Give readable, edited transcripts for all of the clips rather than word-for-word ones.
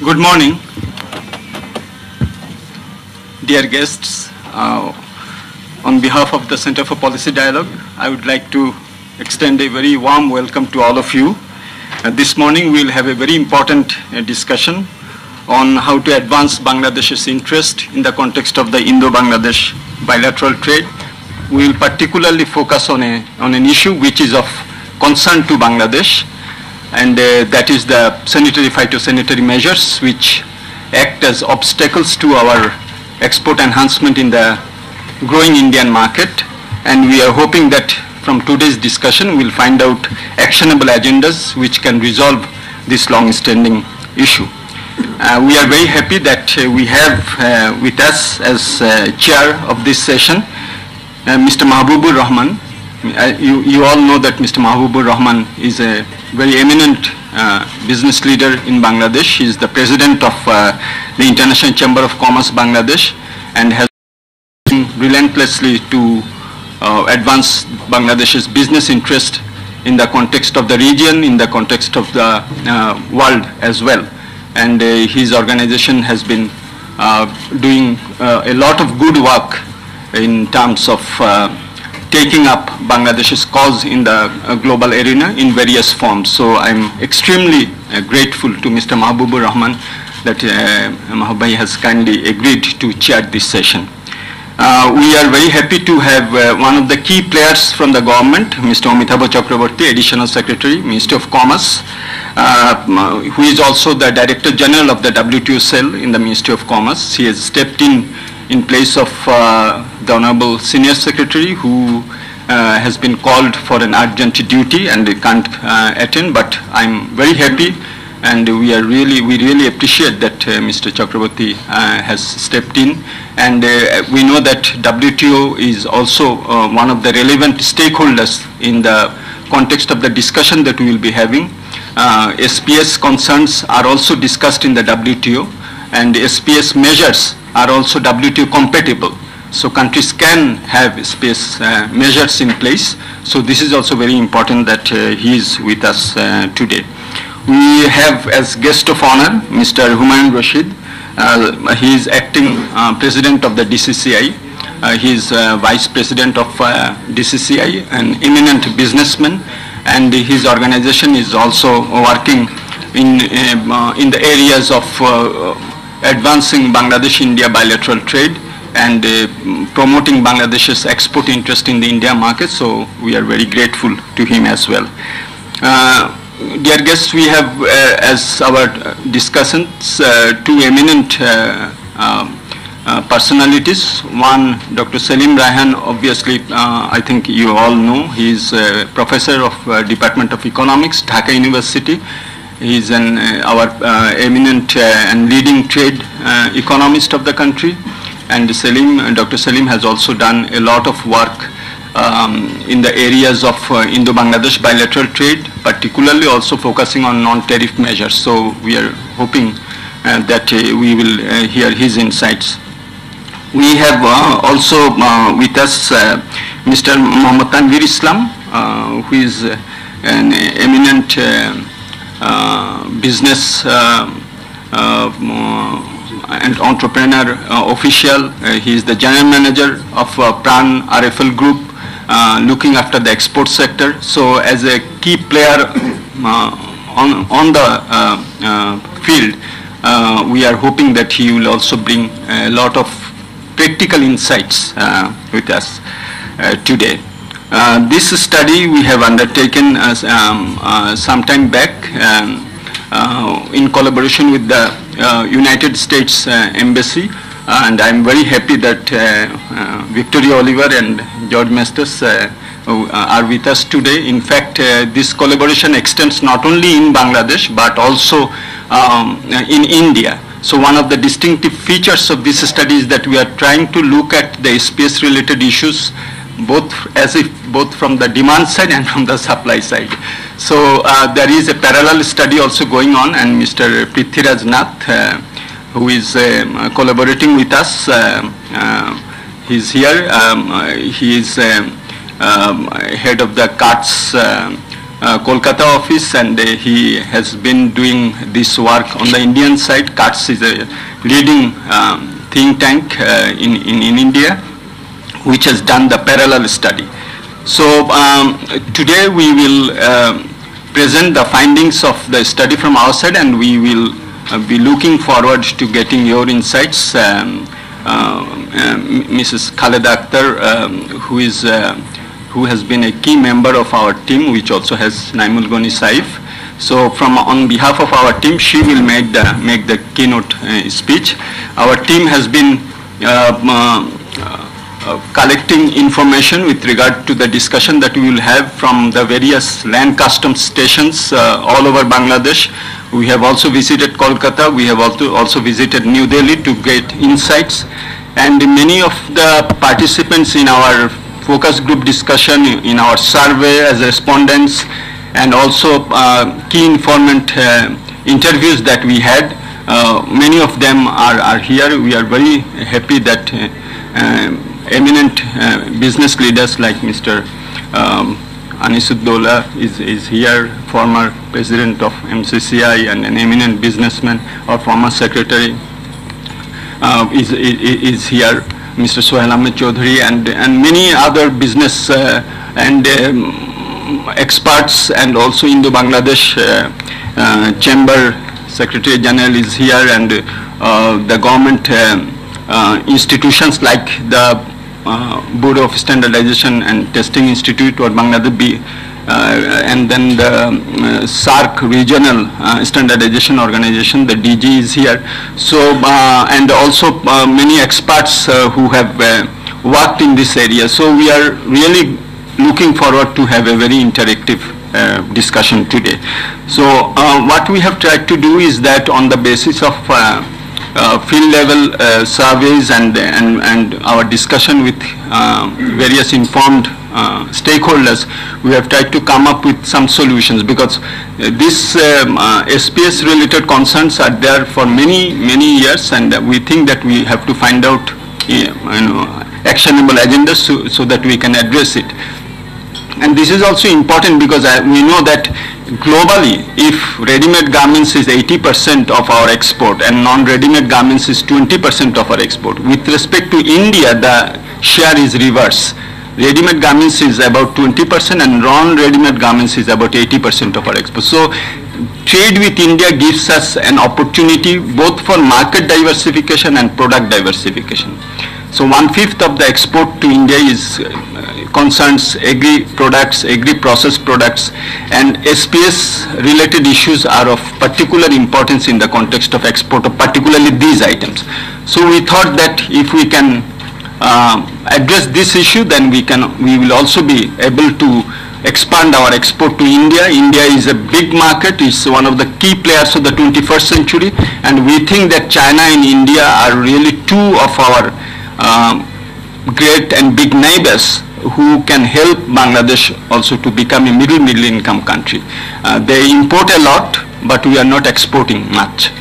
Good morning, dear guests. On behalf of the Center for Policy Dialogue, I would like to extend a very warm welcome to all of you. This morning we will have a very important discussion on how to advance Bangladesh's interest in the context of the Indo-Bangladesh bilateral trade. We will particularly focus on an issue which is of concern to Bangladesh, and that is the sanitary phytosanitary measures which act as obstacles to our export enhancement in the growing Indian market. And we are hoping that from today's discussion we'll find out actionable agendas which can resolve this long-standing issue. We are very happy that we have with us as chair of this session Mr. Mahbubur Rahman. You all know that Mr. Mahbubur Rahman is a very eminent business leader in Bangladesh. He is the president of the International Chamber of Commerce Bangladesh and has been relentlessly to advance Bangladesh's business interest in the context of the region, in the context of the world as well. And his organization has been doing a lot of good work in terms of taking up Bangladesh's cause in the global arena in various forms. So I'm extremely grateful to Mr. Mahbubur Rahman that Mahbubbai has kindly agreed to chair this session. We are very happy to have one of the key players from the government, Mr. Amitava Chakraborty, Additional Secretary, Ministry of Commerce, who is also the Director General of the WTO cell in the Ministry of Commerce. He has stepped in place of the Honorable Senior Secretary, who has been called for an urgent duty and can't attend. But I'm very happy, and we really appreciate that Mr. Chakraborty has stepped in. And we know that WTO is also one of the relevant stakeholders in the context of the discussion that we will be having. SPS concerns are also discussed in the WTO, and SPS measures are also WTO compatible. So countries can have SPS measures in place. So this is also very important that he is with us today. We have as guest of honor Mr. Humayun Rashid. He is acting president of the DCCI. He is vice president of DCCI, an eminent businessman, and his organization is also working in the areas of advancing Bangladesh-India bilateral trade and promoting Bangladesh's export interest in the India market. So we are very grateful to him as well. Dear guests, we have as our discussants two eminent personalities. One, Dr. Selim Raihan, obviously I think you all know. He is a professor of Department of Economics, Dhaka University. He is our eminent and leading trade economist of the country. And Dr. Selim has also done a lot of work in the areas of Indo-Bangladesh bilateral trade, particularly also focusing on non-tariff measures. So we are hoping that we will hear his insights. We have also with us Mr. Mohammad Tanvir Islam, who is an eminent business and entrepreneur official. He is the general manager of Pran RFL Group, looking after the export sector. So as a key player on the field, we are hoping that he will also bring a lot of practical insights with us today. This study we have undertaken some time back in collaboration with the United States Embassy, and I'm very happy that Victoria Oliver and George Mestas are with us today. In fact, this collaboration extends not only in Bangladesh but also in India. So one of the distinctive features of this study is that we are trying to look at the SPS related issues both from the demand side and from the supply side. So there is a parallel study also going on, and Mr. Prithviraj Nath, who is collaborating with us, he's here. He is head of the CARTS Kolkata office, and he has been doing this work on the Indian side. CUTS is a leading think tank in India, which has done the parallel study. So today we will present the findings of the study from our side, and we will be looking forward to getting your insights. Mrs. Khaleda Akhtar, who has been a key member of our team, which also has Naimul Goni Saif. So on behalf of our team, she will make the keynote speech. Our team has been collecting information with regard to the discussion that we will have from the various land customs stations all over Bangladesh. We have also visited Kolkata. We have also visited New Delhi to get insights. And many of the participants in our focus group discussion, in our survey as respondents, and also key informant interviews that we had, many of them are here. We are very happy that eminent business leaders like Mr. Anisuddola is here, former president of MCCI and an eminent businessman, or former secretary is here, Mr. Sohail Ahmed Chaudhary, and many other business and experts, and also Indo-Bangladesh Chamber Secretary General is here, and the government institutions like the Bureau of Standardization and Testing Institute or Bangladesh, and then the SARC Regional Standardization Organization, the DG is here. So, and also many experts who have worked in this area. So we are really looking forward to have a very interactive discussion today. So what we have tried to do is that on the basis of field level surveys and our discussion with various informed stakeholders, we have tried to come up with some solutions, because these SPS related concerns are there for many years, and we think that we have to find out actionable agendas so that we can address it. And this is also important because we know that globally, if ready-made garments is 80% of our export and non-ready-made garments is 20% of our export, with respect to India, the share is reverse. Ready-made garments is about 20% and non-ready-made garments is about 80% of our export. So trade with India gives us an opportunity both for market diversification and product diversification. So 1/5 of the export to India is concerns agri products, agri processed products, and SPS related issues are of particular importance in the context of export of particularly these items. So we thought that if we can address this issue, then we will also be able to expand our export to India. India is a big market, it's one of the key players of the 21st century, and we think that China and India are really two of our great and big neighbors who can help Bangladesh also to become a middle income country. They import a lot, but we are not exporting much.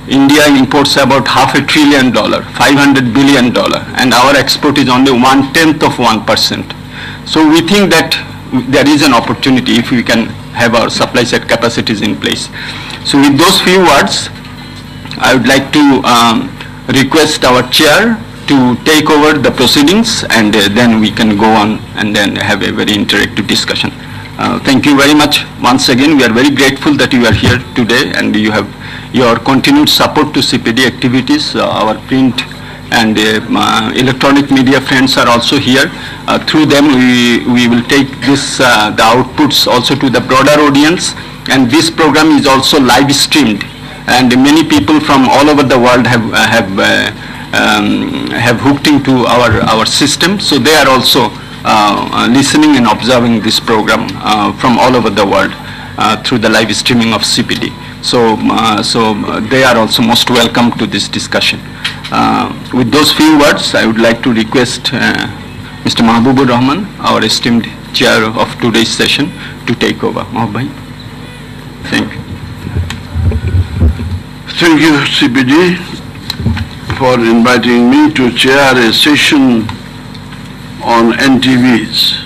India imports about $500 billion, $500 billion, and our export is only 1/10 of 1%. So we think that there is an opportunity if we can have our supply side capacities in place. So with those few words, I would like to request our chair to take over the proceedings, and then we can go on and then have a very interactive discussion. Thank you very much. Once again, we are very grateful that you are here today, and you have your continued support to CPD activities. Our print and electronic media friends are also here. Through them, we will take this the outputs also to the broader audience, and this program is also live streamed, and many people from all over the world have hooked into our system, so they are also listening and observing this program from all over the world through the live streaming of CPD. So they are also most welcome to this discussion. With those few words, I would like to request Mr. Mahbubur Rahman, our esteemed chair of today's session, to take over. Mahbub, thank you. Thank you, CPD, for inviting me to chair a session on NTVs.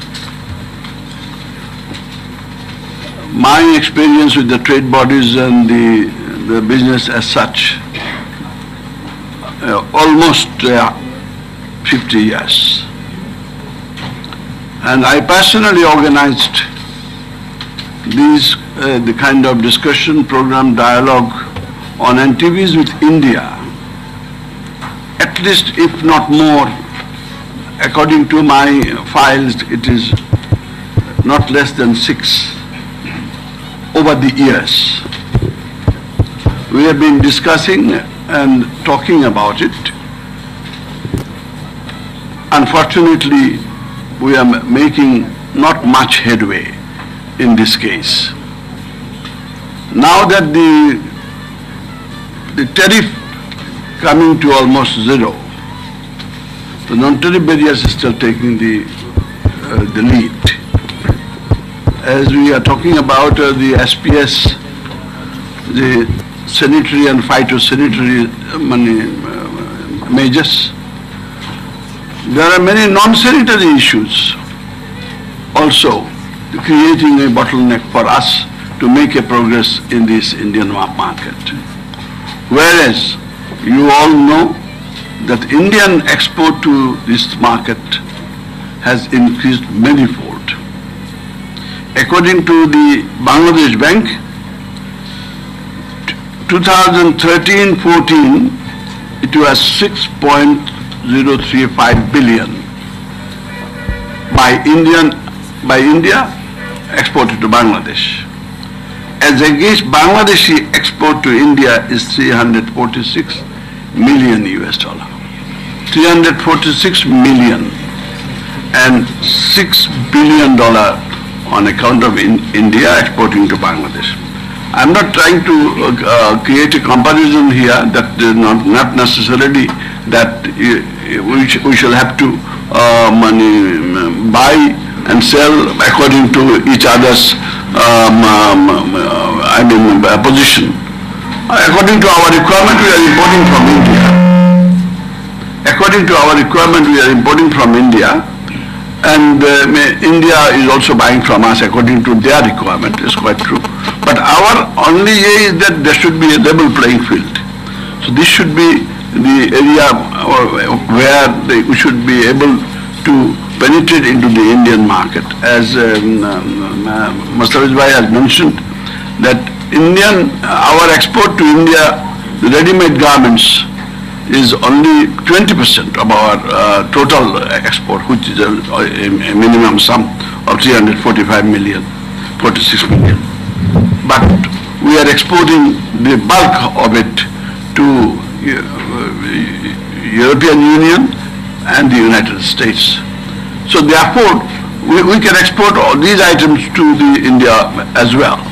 my experience with the trade bodies and the business as such, almost 50 years. And I personally organized the kind of discussion program, dialogue on NTVs with India, at least if not more, according to my files, it is not less than 6 over the years. We have been discussing and talking about it. Unfortunately, we are making not much headway in this case. Now that the tariff coming to almost zero, the non-tariff barriers is still taking the lead. As we are talking about the SPS, the sanitary and phytosanitary measures, there are many non-sanitary issues also creating a bottleneck for us to make a progress in this Indian market. Whereas you all know that Indian export to this market has increased manifold. According to the Bangladesh Bank, 2013-14, it was 6.035 billion by India exported to Bangladesh. As against Bangladeshi export to India is 346 million US dollar. 346 million and $6 billion on account of India exporting to Bangladesh. I'm not trying to create a comparison here that not necessarily that we shall have to buy and sell according to each other's position. According to our requirement, we are importing from India. According to our requirement, we are importing from India, and India is also buying from us according to their requirement. It's quite true. But our only aim is that there should be a level playing field. So this should be the area where we should be able to penetrate into the Indian market. As Mustafiz Bhai has mentioned, that our export to India, the ready-made garments, is only 20% of our total export, which is a minimum sum of 345 million, 46 million. But we are exporting the bulk of it to European Union and the United States. So therefore, we can export all these items to the India as well.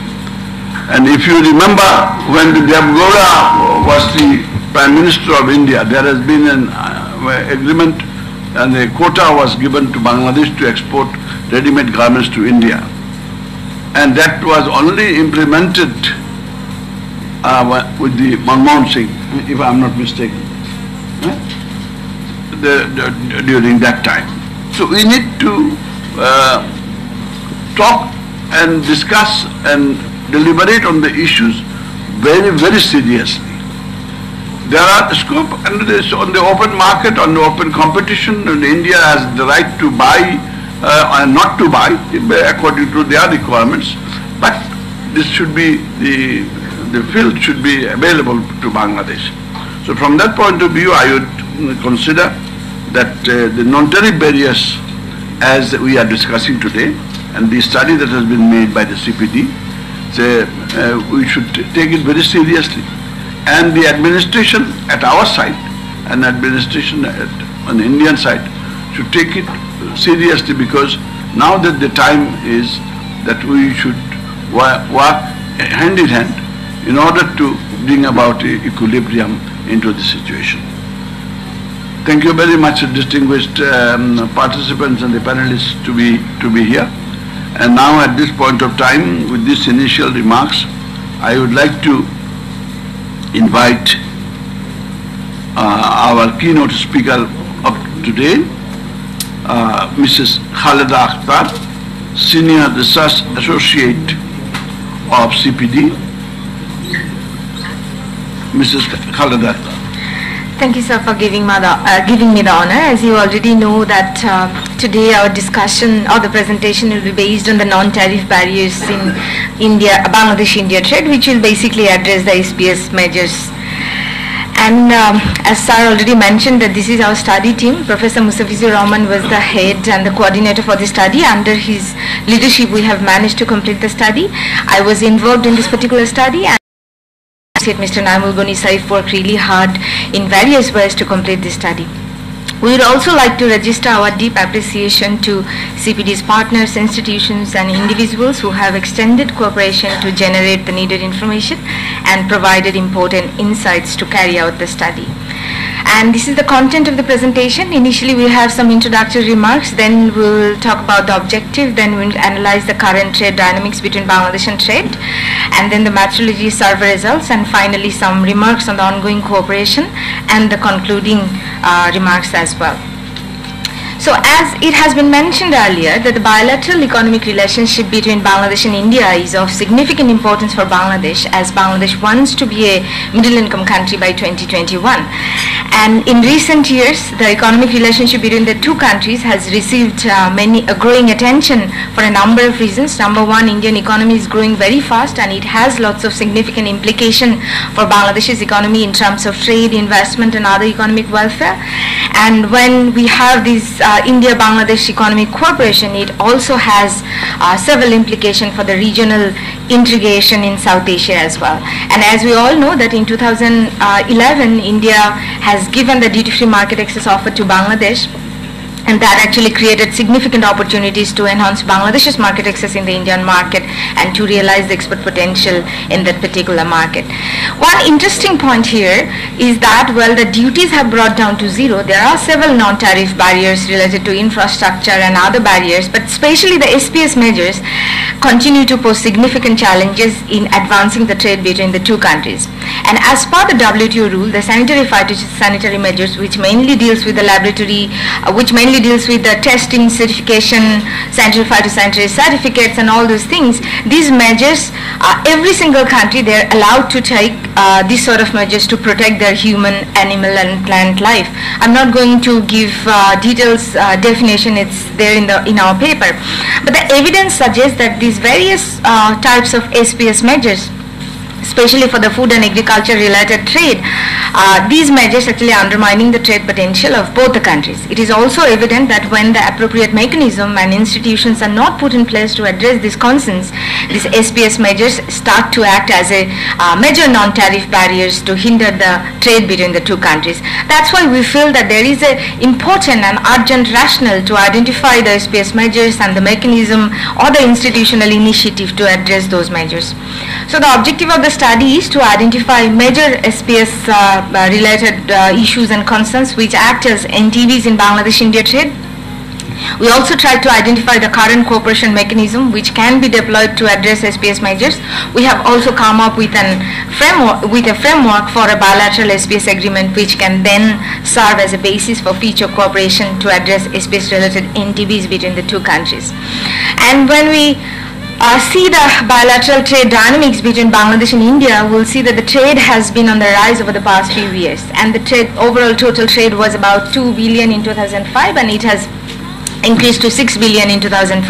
And if you remember, when Devgowda was the Prime Minister of India, there has been an agreement and a quota was given to Bangladesh to export ready-made garments to India. And that was only implemented with the Manmohan Singh, if I am not mistaken, during that time. So we need to talk and discuss and deliberate on the issues very, very seriously. There are scope on the open market, on the open competition, and India has the right to buy and not to buy according to their requirements. But this should be, the field should be available to Bangladesh. So from that point of view, I would consider that the non-tariff barriers, as we are discussing today, and the study that has been made by the CPD, we should take it very seriously. And the administration at our side and administration on the Indian side should take it seriously, because now that the time is that we should work hand in hand in order to bring about equilibrium into the situation. Thank you very much, distinguished participants and the panelists to be here. And now at this point of time, with these initial remarks, I would like to invite our keynote speaker of today, Mrs. Khaleda Akhtar, Senior Research Associate of CPD, Mrs. Khalida. Thank you, sir, for giving me the honor. As you already know that today our discussion or the presentation will be based on the non-tariff barriers in India, Bangladesh-India trade, which will basically address the SPS measures. And as sir already mentioned that this is our study team. Professor Mustafizur Rahman was the head and the coordinator for the study. Under his leadership, we have managed to complete the study. I was involved in this particular study, and Mr. Naimul Goni Saif worked really hard in various ways to complete this study. We would also like to register our deep appreciation to CPD's partners, institutions and individuals who have extended cooperation to generate the needed information and provided important insights to carry out the study. And this is the content of the presentation. Initially we'll have some introductory remarks, then we'll talk about the objective, then we'll analyze the current trade dynamics between Bangladesh and trade, and then the metrology survey results, and finally some remarks on the ongoing cooperation and the concluding remarks as well. So as it has been mentioned earlier that the bilateral economic relationship between Bangladesh and India is of significant importance for Bangladesh, as Bangladesh wants to be a middle income country by 2021. And in recent years, the economic relationship between the two countries has received growing attention for a number of reasons. Number one, Indian economy is growing very fast and it has lots of significant implication for Bangladesh's economy in terms of trade, investment and other economic welfare. And when we have this India-Bangladesh Economic Cooperation, it also has several implications for the regional integration in South Asia as well. And as we all know that in 2011, India has given the duty-free market access offer to Bangladesh, and that actually created significant opportunities to enhance Bangladesh's market access in the Indian market and to realize the export potential in that particular market. One interesting point here is that while the duties have brought down to zero, there are several non-tariff barriers related to infrastructure and other barriers, but especially the SPS measures continue to pose significant challenges in advancing the trade between the two countries. And as per the WTO rule, the sanitary phytosanitary measures, which mainly deals with the laboratory, deals with the testing, certification, sanitary phytosanitary certificates and all those things, these measures, every single country, they're allowed to take these sort of measures to protect their human, animal and plant life. I'm not going to give details definition, it's there in our paper. But the evidence suggests that these various types of SPS measures, especially for the food and agriculture related trade, these measures actually undermining the trade potential of both the countries. It is also evident that when the appropriate mechanism and institutions are not put in place to address these concerns, these SPS measures start to act as a major non-tariff barriers to hinder the trade between the two countries. That's why we feel that there is an important and urgent rationale to identify the SPS measures and the mechanism or the institutional initiative to address those measures. So the objective of the study is to identify major SPS related issues and concerns which act as NTBs in Bangladesh-India trade. We also try to identify the current cooperation mechanism which can be deployed to address SPS measures. We have also come up with a framework for a bilateral SPS agreement which can then serve as a basis for future cooperation to address SPS related NTBs between the two countries. And when we see the bilateral trade dynamics between Bangladesh and India, we'll see that the trade has been on the rise over the past few years, and the overall total trade was about 2 billion in 2005 and it has increased to 6 billion in 2014.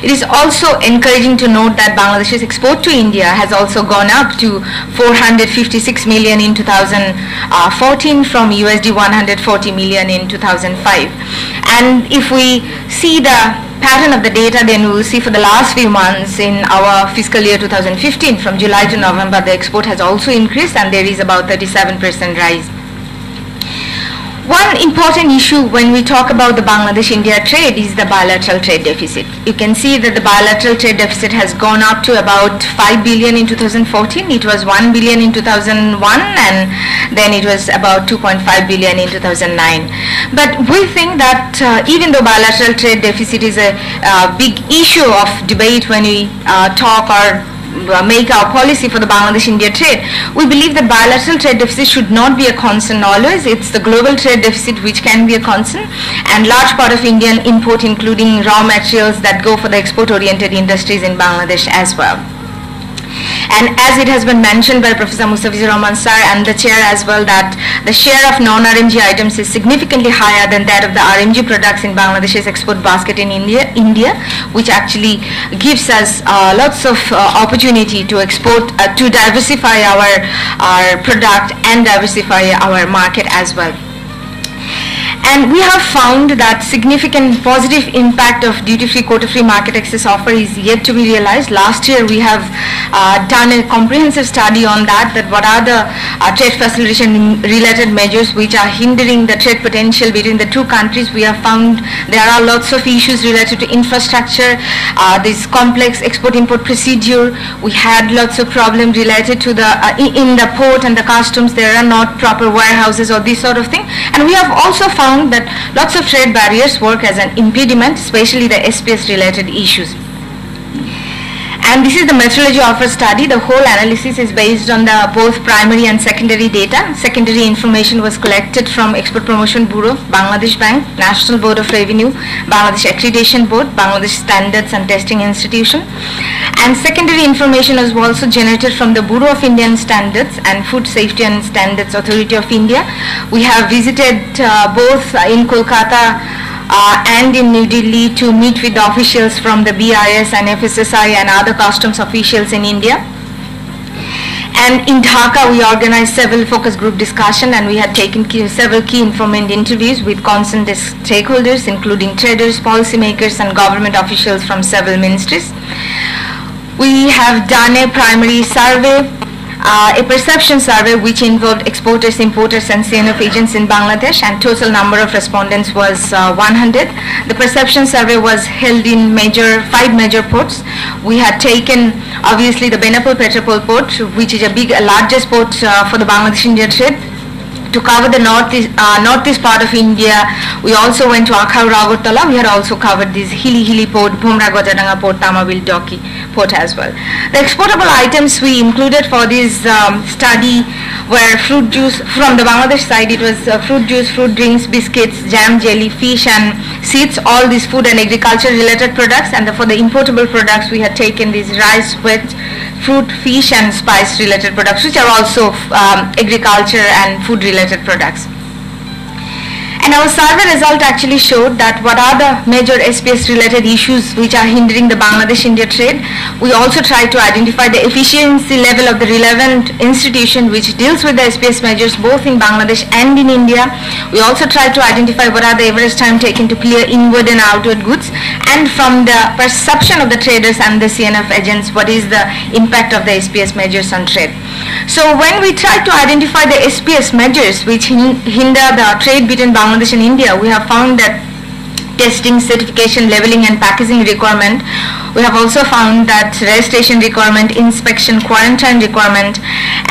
It is also encouraging to note that Bangladesh's export to India has also gone up to 456 million in 2014 from USD 140 million in 2005. And if we see the pattern of the data, then we will see for the last few months in our fiscal year 2015, from July to November, the export has also increased and there is about 37% rise. One important issue when we talk about the Bangladesh-India trade is the bilateral trade deficit. You can see that the bilateral trade deficit has gone up to about 5 billion in 2014. It was 1 billion in 2001 and then it was about 2.5 billion in 2009. But we think that even though bilateral trade deficit is a big issue of debate when we talk or make our policy for the Bangladesh-India trade, we believe that bilateral trade deficit should not be a concern always. It's the global trade deficit which can be a concern, and large part of Indian import including raw materials that go for the export-oriented industries in Bangladesh as well. And as it has been mentioned by Professor Mustafizur Rahman Sir and the chair as well, that the share of non-RMG items is significantly higher than that of the RMG products in Bangladesh's export basket in India, which actually gives us lots of opportunity to export, to diversify our product and diversify our market as well. And we have found that significant positive impact of duty-free, quota-free market access offer is yet to be realized. Last year we have done a comprehensive study on that what are the trade facilitation related measures which are hindering the trade potential between the two countries. We have found there are lots of issues related to infrastructure, this complex export-import procedure. We had lots of problems related to the in the port and the customs. There are not proper warehouses or this sort of thing. And we have also found that lots of trade barriers work as an impediment, especially the SPS related issues. And this is the metrology offer study. The whole analysis is based on the both primary and secondary data. Secondary information was collected from Export Promotion Bureau, Bangladesh Bank, National Board of Revenue, Bangladesh Accreditation Board, Bangladesh Standards and Testing Institution. And secondary information was also generated from the Bureau of Indian Standards and Food Safety and Standards Authority of India. We have visited both in Kolkata and in New Delhi to meet with the officials from the BIS and FSSI and other customs officials in India. And in Dhaka, we organized several focus group discussion, and we had taken several key informant interviews with concerned stakeholders, including traders, policymakers, and government officials from several ministries. We have done a primary survey, a perception survey which involved exporters, importers and CNF agents in Bangladesh, and total number of respondents was 100. The perception survey was held in 5 major ports. We had taken obviously the Benapur Petrapol port, which is largest port for the Bangladesh-India trade. To cover the northeast part of India, we also went to Akhaur, Agartala. We had also covered this Hili port, Bhumra, Gojadanga port, Tamabil, Doki port as well. The exportable items we included for this study were fruit juice. From the Bangladesh side, it was fruit juice, fruit drinks, biscuits, jam, jelly, fish and seeds, all these food and agriculture related products. And for the importable products, we had taken these rice, wheat, fruit, fish and spice related products, which are also agriculture and food related products. And our survey result actually showed that what are the major SPS related issues which are hindering the Bangladesh-India trade. We also tried to identify the efficiency level of the relevant institution which deals with the SPS measures both in Bangladesh and in India. We also tried to identify what are the average time taken to clear inward and outward goods, and from the perception of the traders and the CNF agents, what is the impact of the SPS measures on trade. So when we try to identify the SPS measures which hinder the trade between Bangladesh and India, we have found that testing, certification, labeling and packaging requirement. We have also found that registration requirement, inspection, quarantine requirement,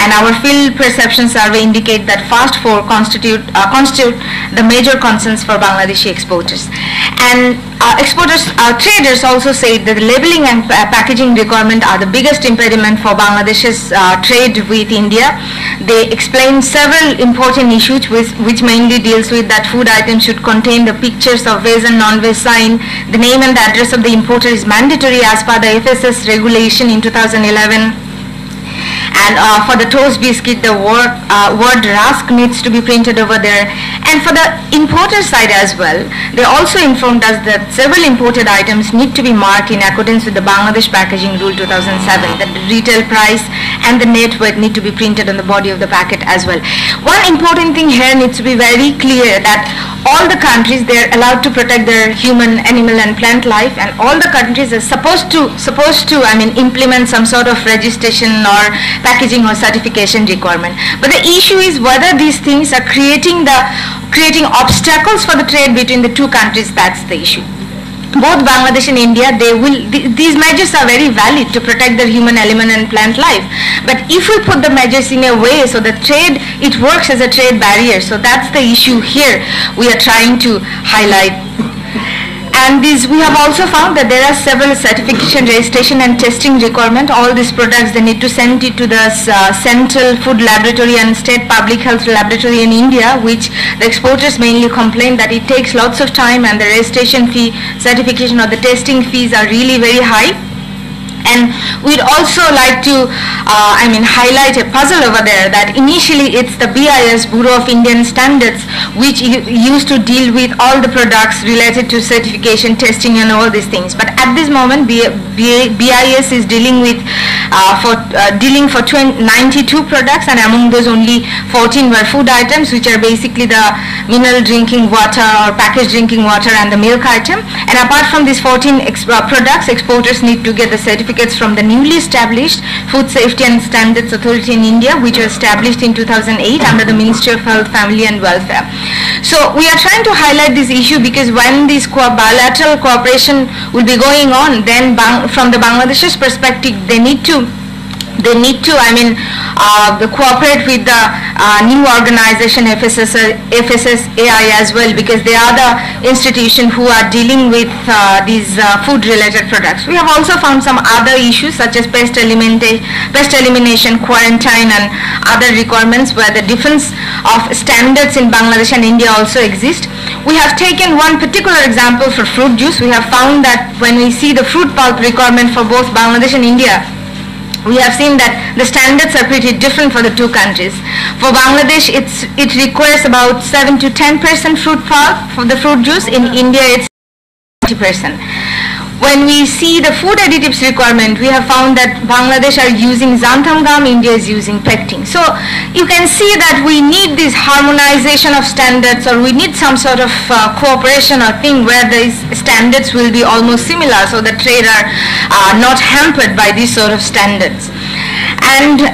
and our field perception survey indicate that first 4 constitute the major concerns for Bangladeshi exporters. And traders also say that the labeling and packaging requirement are the biggest impediment for Bangladesh's trade with India. They explain several important issues which mainly deals with that food items should contain the pictures of veg and non-veg sign. The name and the address of the importer is mandatory as per the FSS regulation in 2011. And for the toast biscuit, the word Rusk needs to be printed over there. And for the importer side as well, they also informed us that several imported items need to be marked in accordance with the Bangladesh Packaging Rule 2007. That the retail price and the net weight need to be printed on the body of the packet as well. One important thing here needs to be very clear that all the countries, they are allowed to protect their human, animal and plant life, and all the countries are supposed to implement some sort of registration or packaging or certification requirement. But the issue is whether these things are creating obstacles for the trade between the two countries. That's the issue. Both Bangladesh and India, these measures are very valid to protect the human element and plant life. But if we put the measures in a way so the trade, it works as a trade barrier. So that's the issue here we are trying to highlight. And we have also found that there are several certification, registration and testing requirement. All these products, they need to send it to the Central Food Laboratory and State Public Health Laboratory in India, which the exporters mainly complain that it takes lots of time and the registration fee, certification or the testing fees are really very high. And we'd also like to, highlight a puzzle over there that initially it's the BIS, Bureau of Indian Standards, which used to deal with all the products related to certification, testing and all these things. But at this moment, BIS is dealing with, dealing for 92 products, and among those only 14 were food items, which are basically the mineral drinking water or packaged drinking water and the milk item. And apart from these 14 products, exporters need to get the certificates from the newly established Food Safety and Standards Authority in India, which was established in 2008 under the Ministry of Health, Family and Welfare. So we are trying to highlight this issue because when this bilateral cooperation will be going on, then from the Bangladesh's perspective, they need to cooperate with the new organization FSSAI as well, because they are the institution who are dealing with these food related products. We have also found some other issues such as pest elimination, quarantine and other requirements where the difference of standards in Bangladesh and India also exist. We have taken one particular example for fruit juice. We have found that when we see the fruit pulp requirement for both Bangladesh and India, we have seen that the standards are pretty different for the two countries. For Bangladesh, it requires about 7 to 10% fruit pulp for the fruit juice. In India, it's 20%. When we see the food additives requirement, we have found that Bangladesh are using xanthan gum, India is using pectin. So you can see that we need this harmonization of standards, or we need some sort of cooperation or thing where these standards will be almost similar, so the trade are not hampered by these sort of standards. And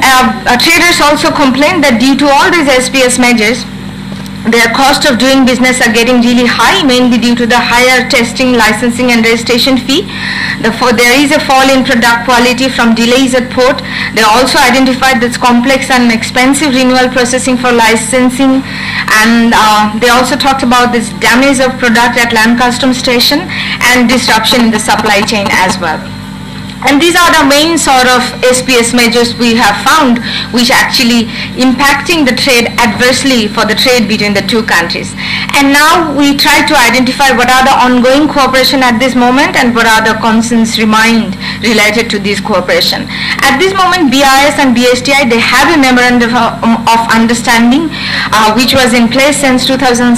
traders also complain that due to all these SPS measures, their cost of doing business are getting really high, mainly due to the higher testing, licensing and registration fee. There is a fall in product quality from delays at port. They also identified this complex and expensive renewal processing for licensing, and they also talked about this damage of product at land customs station and disruption in the supply chain as well. And these are the main sort of SPS measures we have found, which actually impacting the trade adversely for the trade between the two countries. And now we try to identify what are the ongoing cooperation at this moment and what are the concerns remained related to this cooperation. At this moment, BIS and BSTI, they have a memorandum of understanding which was in place since 2007,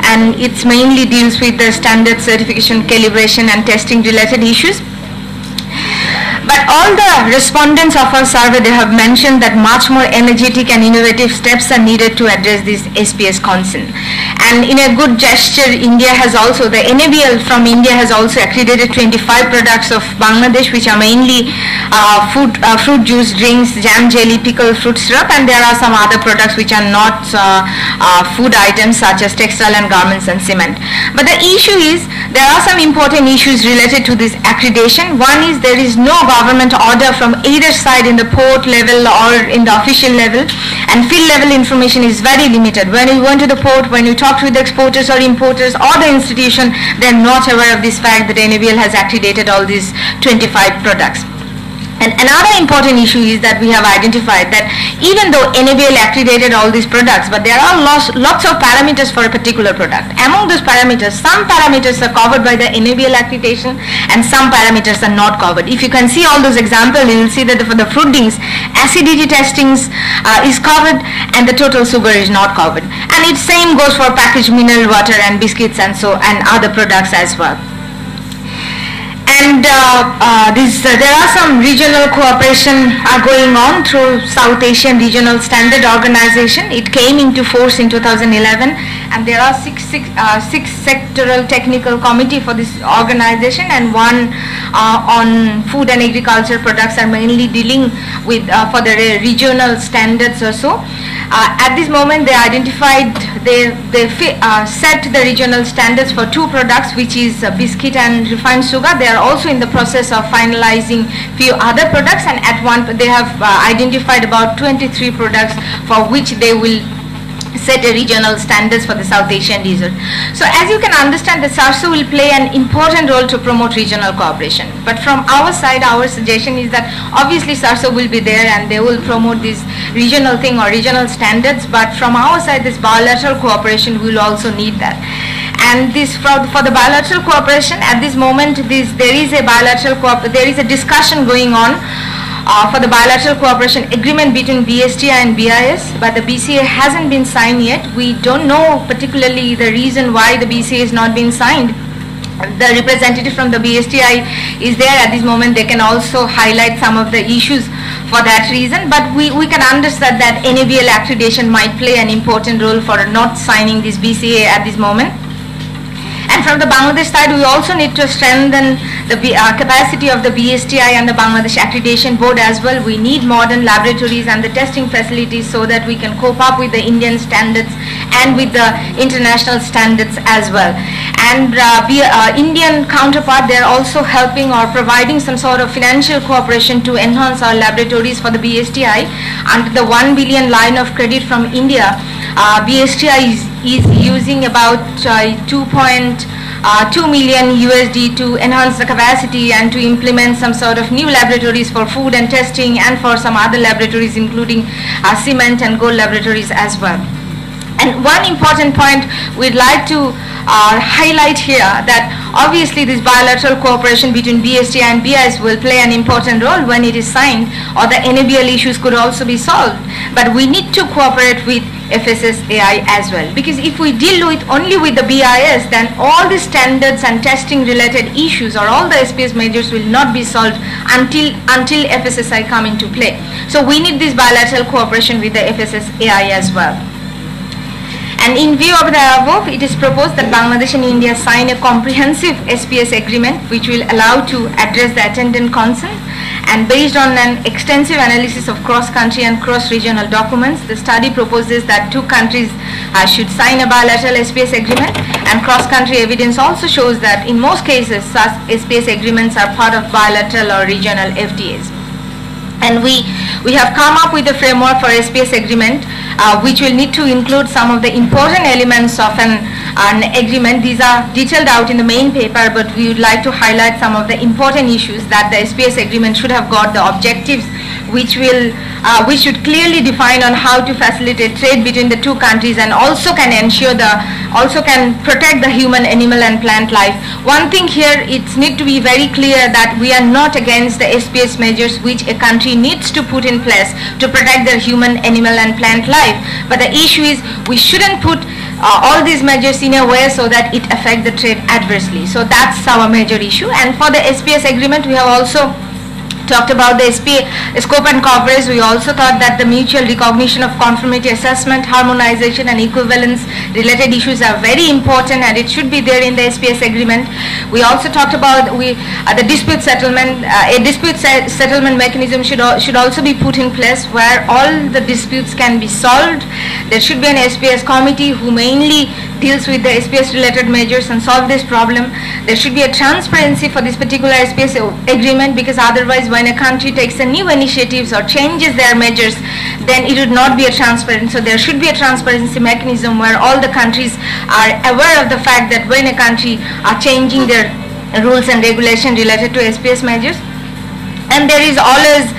and it mainly deals with the standard certification, calibration and testing related issues. But all the respondents of our survey, they have mentioned that much more energetic and innovative steps are needed to address this SPS concern. And in a good gesture, India has also, the NABL from India has also accredited 25 products of Bangladesh, which are mainly fruit juice, drinks, jam, jelly, pickle, fruit syrup, and there are some other products which are not food items such as textile and garments and cement. But the issue is, there are some important issues related to this accreditation. One is there is no government order from either side in the port level or in the official level, and field level information is very limited. When you went to the port, when you talked with the exporters or importers or the institution, they are not aware of this fact that NABL has accredited all these 25 products. And another important issue is that we have identified that even though NABL accredited all these products, but there are lots of parameters for a particular product. Among those parameters, some parameters are covered by the NABL accreditation and some parameters are not covered. If you can see all those examples, you will see that for the fruit drinks, acidity testings is covered and the total sugar is not covered. And it same goes for packaged mineral water and biscuits and other products as well. And there are some regional cooperation going on through South Asian Regional Standard Organization. It came into force in 2011, and there are six sectoral technical committee for this organization, and one on food and agriculture products are mainly dealing with for the regional standards or so. At this moment, they identified, they set the regional standards for two products, which is biscuit and refined sugar. They are also in the process of finalizing few other products, and at one they have identified about 23 products for which they will set a regional standards for the South Asian region. So as you can understand, the SARSO will play an important role to promote regional cooperation. But from our side, our suggestion is that obviously SARSO will be there and they will promote this regional thing or regional standards, but from our side, this bilateral cooperation will also need that. And this for the bilateral cooperation, at this moment there is a discussion going on for the bilateral cooperation agreement between BSTI and BIS, but the BCA hasn't been signed yet. We don't know particularly the reason why the BCA is not being signed. The representative from the BSTI is there at this moment. They can also highlight some of the issues for that reason, but we can understand that NABL accreditation might play an important role for not signing this BCA at this moment. And from the Bangladesh side, we also need to strengthen the capacity of the BSTI and the Bangladesh Accreditation Board as well. We need modern laboratories and the testing facilities so that we can cope up with the Indian standards and with the international standards as well. And Indian counterpart, they are also helping or providing some sort of financial cooperation to enhance our laboratories for the BSTI. Under the 1 billion line of credit from India, BSTI is using about 2.2 million USD to enhance the capacity and to implement some sort of new laboratories for food and testing, and for some other laboratories including cement and gold laboratories as well. And one important point we'd like to highlight here, that obviously this bilateral cooperation between BSTI and BIS will play an important role when it is signed, or the NABL issues could also be solved. But we need to cooperate with FSSAI as well, because if we deal with only with the BIS, then all the standards and testing related issues or all the SPS measures will not be solved until FSSAI come into play. So we need this bilateral cooperation with the FSSAI as well. And in view of the above, it is proposed that Bangladesh and India sign a comprehensive SPS agreement which will allow to address the attendant concerns. And based on an extensive analysis of cross-country and cross-regional documents, the study proposes that two countries should sign a bilateral SPS agreement, and cross-country evidence also shows that in most cases such SPS agreements are part of bilateral or regional FTAs. And we have come up with a framework for SPS agreement which will need to include some of the important elements of an agreement. These are detailed out in the main paper, but we would like to highlight some of the important issues that the SPS agreement should have got: the objectives which should clearly define on how to facilitate trade between the two countries, and also can protect the human, animal and plant life. One thing here, it needs to be very clear that we are not against the SPS measures which a country needs to put in place to protect their human, animal and plant life, but the issue is we shouldn't put all these measures in a way so that it affects the trade adversely. So that's our major issue. And for the SPS agreement, we have also talked about the scope and coverage. We also thought that the mutual recognition of conformity assessment, harmonization and equivalence related issues are very important, and it should be there in the SPS agreement. We also talked about the dispute settlement. A dispute settlement mechanism should also be put in place where all the disputes can be solved. There should be an SPS committee who mainly deals with the SPS related measures and solve this problem. There should be a transparency for this particular SPS agreement, because otherwise when a country takes a new initiatives or changes their measures, then it would not be a transparent. So there should be a transparency mechanism where all the countries are aware of the fact that when a country are changing their rules and regulations related to SPS measures. And there is always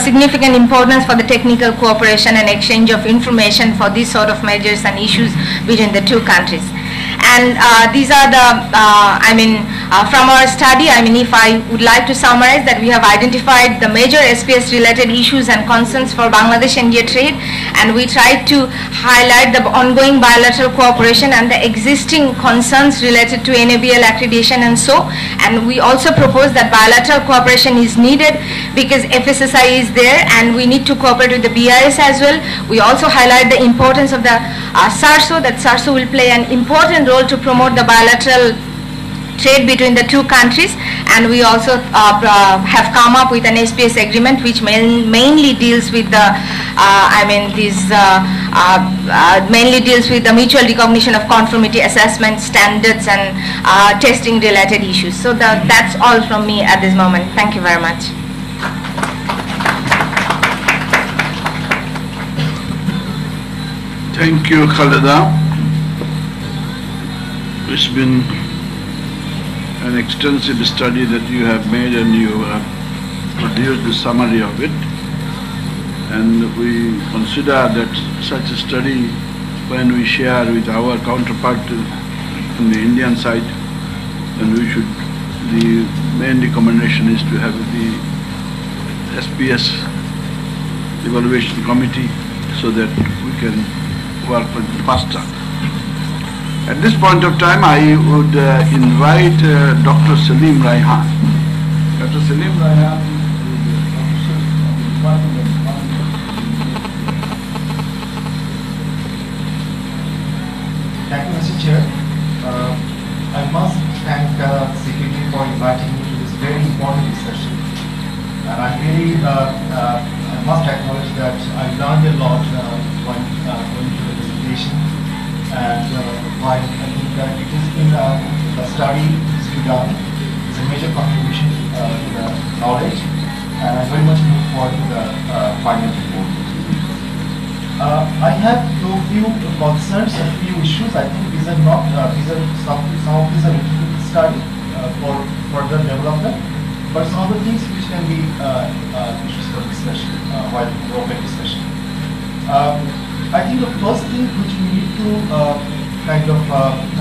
significant importance for the technical cooperation and exchange of information for these sort of measures and issues between the two countries. And these are the, from our study, if I would like to summarize, that we have identified the major SPS related issues and concerns for Bangladesh-India trade, and we tried to highlight the ongoing bilateral cooperation and the existing concerns related to NABL accreditation and so. And we also propose that bilateral cooperation is needed because FSSAI is there and we need to cooperate with the BIS as well. We also highlight the importance of the SARSO, that SARSO will play an important role to promote the bilateral trade between the two countries. And we also have come up with an SPS agreement which mainly deals with the mainly deals with the mutual recognition of conformity assessment standards and testing related issues. So that's all from me at this moment. Thank you very much. Thank you, Khaleda. It's been an extensive study that you have made, and you produced the summary of it. And we consider that such a study, when we share with our counterpart on the Indian side, then we should, the main recommendation is to have the SPS evaluation committee so that we can work with faster. At this point of time, I would invite Dr. Salim Raihan. Dr. Salim Raihan is a professor of the Department of Economics. Thank you, Mr. Chair. I must thank CPD for inviting me to this very important discussion. And I really I must acknowledge that I learned a lot while going through the presentation. And while I think that it is in the study to be done, it's a major contribution to the knowledge. And I very much look forward to the final report. I have a few concerns, a few issues. I think these are not, some of these are included study for further development, but some of the things which can be issues for discussion while open discussion. I think the first thing which we need to kind of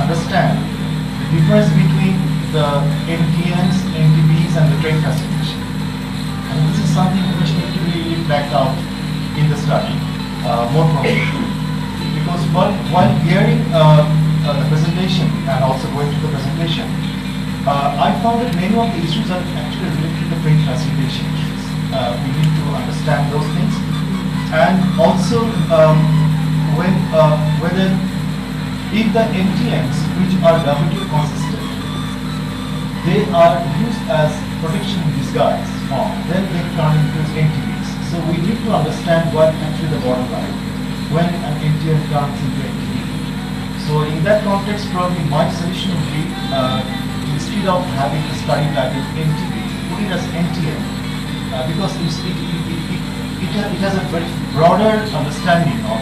understand the difference between the NTMs, NTBs and the trade facilitation. And this is something which needs to be really flagged out in the study. More properly. Because while hearing the presentation and also going through the presentation, I found that many of the issues are actually related to the trade facilitation issues. We need to understand those things, and also whether if the NTMs which are WTO consistent, they are used as protection in disguise form, then they turn into NTBs. So we need to understand what actually the bottom line when an NTM turns into NTB. So in that context, probably my suggestion would be instead of having a study title NTB, put it as NTM because it has a very broader understanding of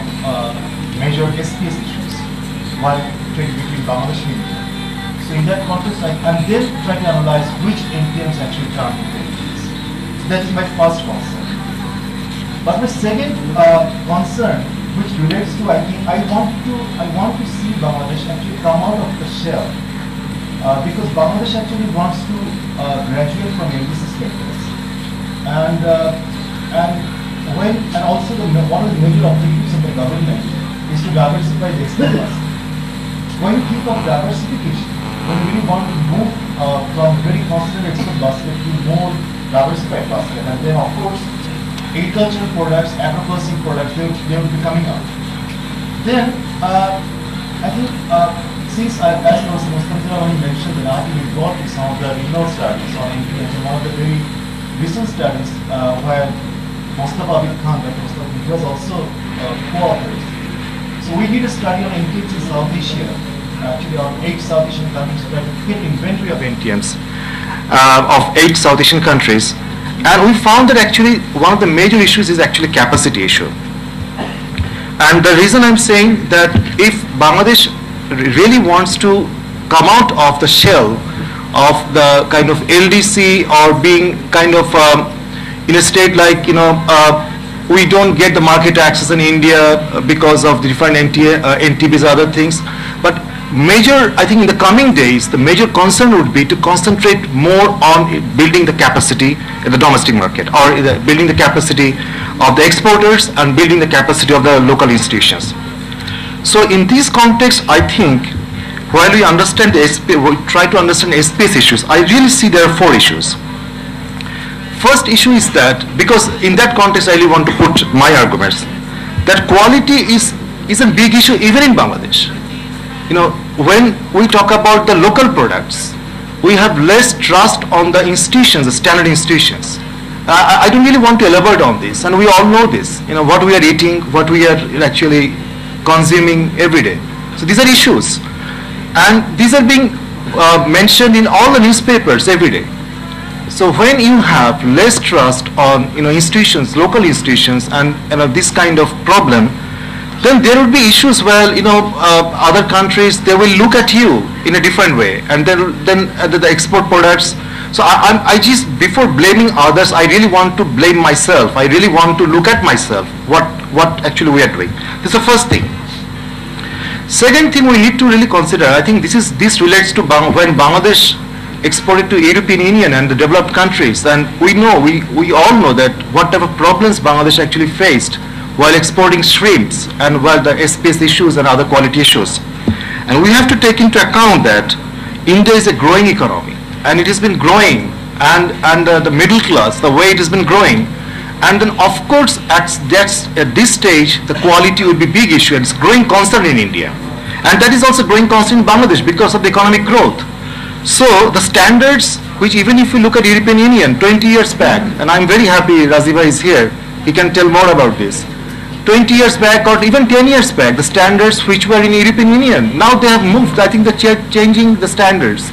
major SPS issues while trade between Bangladesh and India. So in that context, and then try to analyze which NTMs actually turn into NTBs. So that is my first concern. But my second concern, which relates to, I think, I want to see Bangladesh actually come out of the shell, because Bangladesh actually wants to graduate from LDC status, and also one of the major objectives of the government is to diversify the export basket. When you think of diversification, when you really want to move from very concentrated export basket to more diversified basket, and then of course agricultural products, agro-processing products, they will be coming out. Then, I think, since as Professor Mustafa mentioned, that I will go to some of the renal studies on NTMs, and one of the very recent studies where Mustafa Abid Khan, Dr. Mustafa, he was also co-authors. So we did a study on NTMs in South Asia, actually on 8 South Asian countries, trying to get inventory of NTMs of 8 South Asian countries. And we found that actually one of the major issues is actually capacity issue. And the reason I'm saying that if Bangladesh really wants to come out of the shell of the kind of LDC or being kind of in a state like, we don't get the market access in India because of the different NTBs and other things. But I think in the coming days, the major concern would be to concentrate more on building the capacity in the domestic market, or building the capacity of the exporters and building the capacity of the local institutions. So in this context, I think while we understand we try to understand SPS issues, I really see there are 4 issues. First issue is that, because in that context I really want to put my arguments, that quality is a big issue even in Bangladesh. When we talk about the local products, we have less trust on the institutions, the standard institutions. I don't really want to elaborate on this, and we all know this, what we are eating, what we are actually consuming every day. So these are issues, and these are being mentioned in all the newspapers every day. So when you have less trust on institutions, local institutions, and this kind of problem, then there will be issues where other countries, they will look at you in a different way, and then the export products. So I just, before blaming others, I really want to blame myself. I really want to look at myself, what actually we are doing. This is the first thing. Second thing we need to really consider, I think this relates to when Bangladesh exported to European Union and the developed countries, and we all know that what type of problems Bangladesh actually faced while exporting shrimps and while the SPS issues and other quality issues. And we have to take into account that India is a growing economy, and it has been growing, and the middle class, the way it has been growing, and then of course at this stage the quality would be big issue, and it's growing concern in India, and that is also growing concern in Bangladesh because of the economic growth. So the standards, which even if you look at European Union 20 years back, and I'm very happy Raziva is here, he can tell more about this. 20 years back or even 10 years back, the standards which were in European Union, now they have moved. I think they're changing the standards,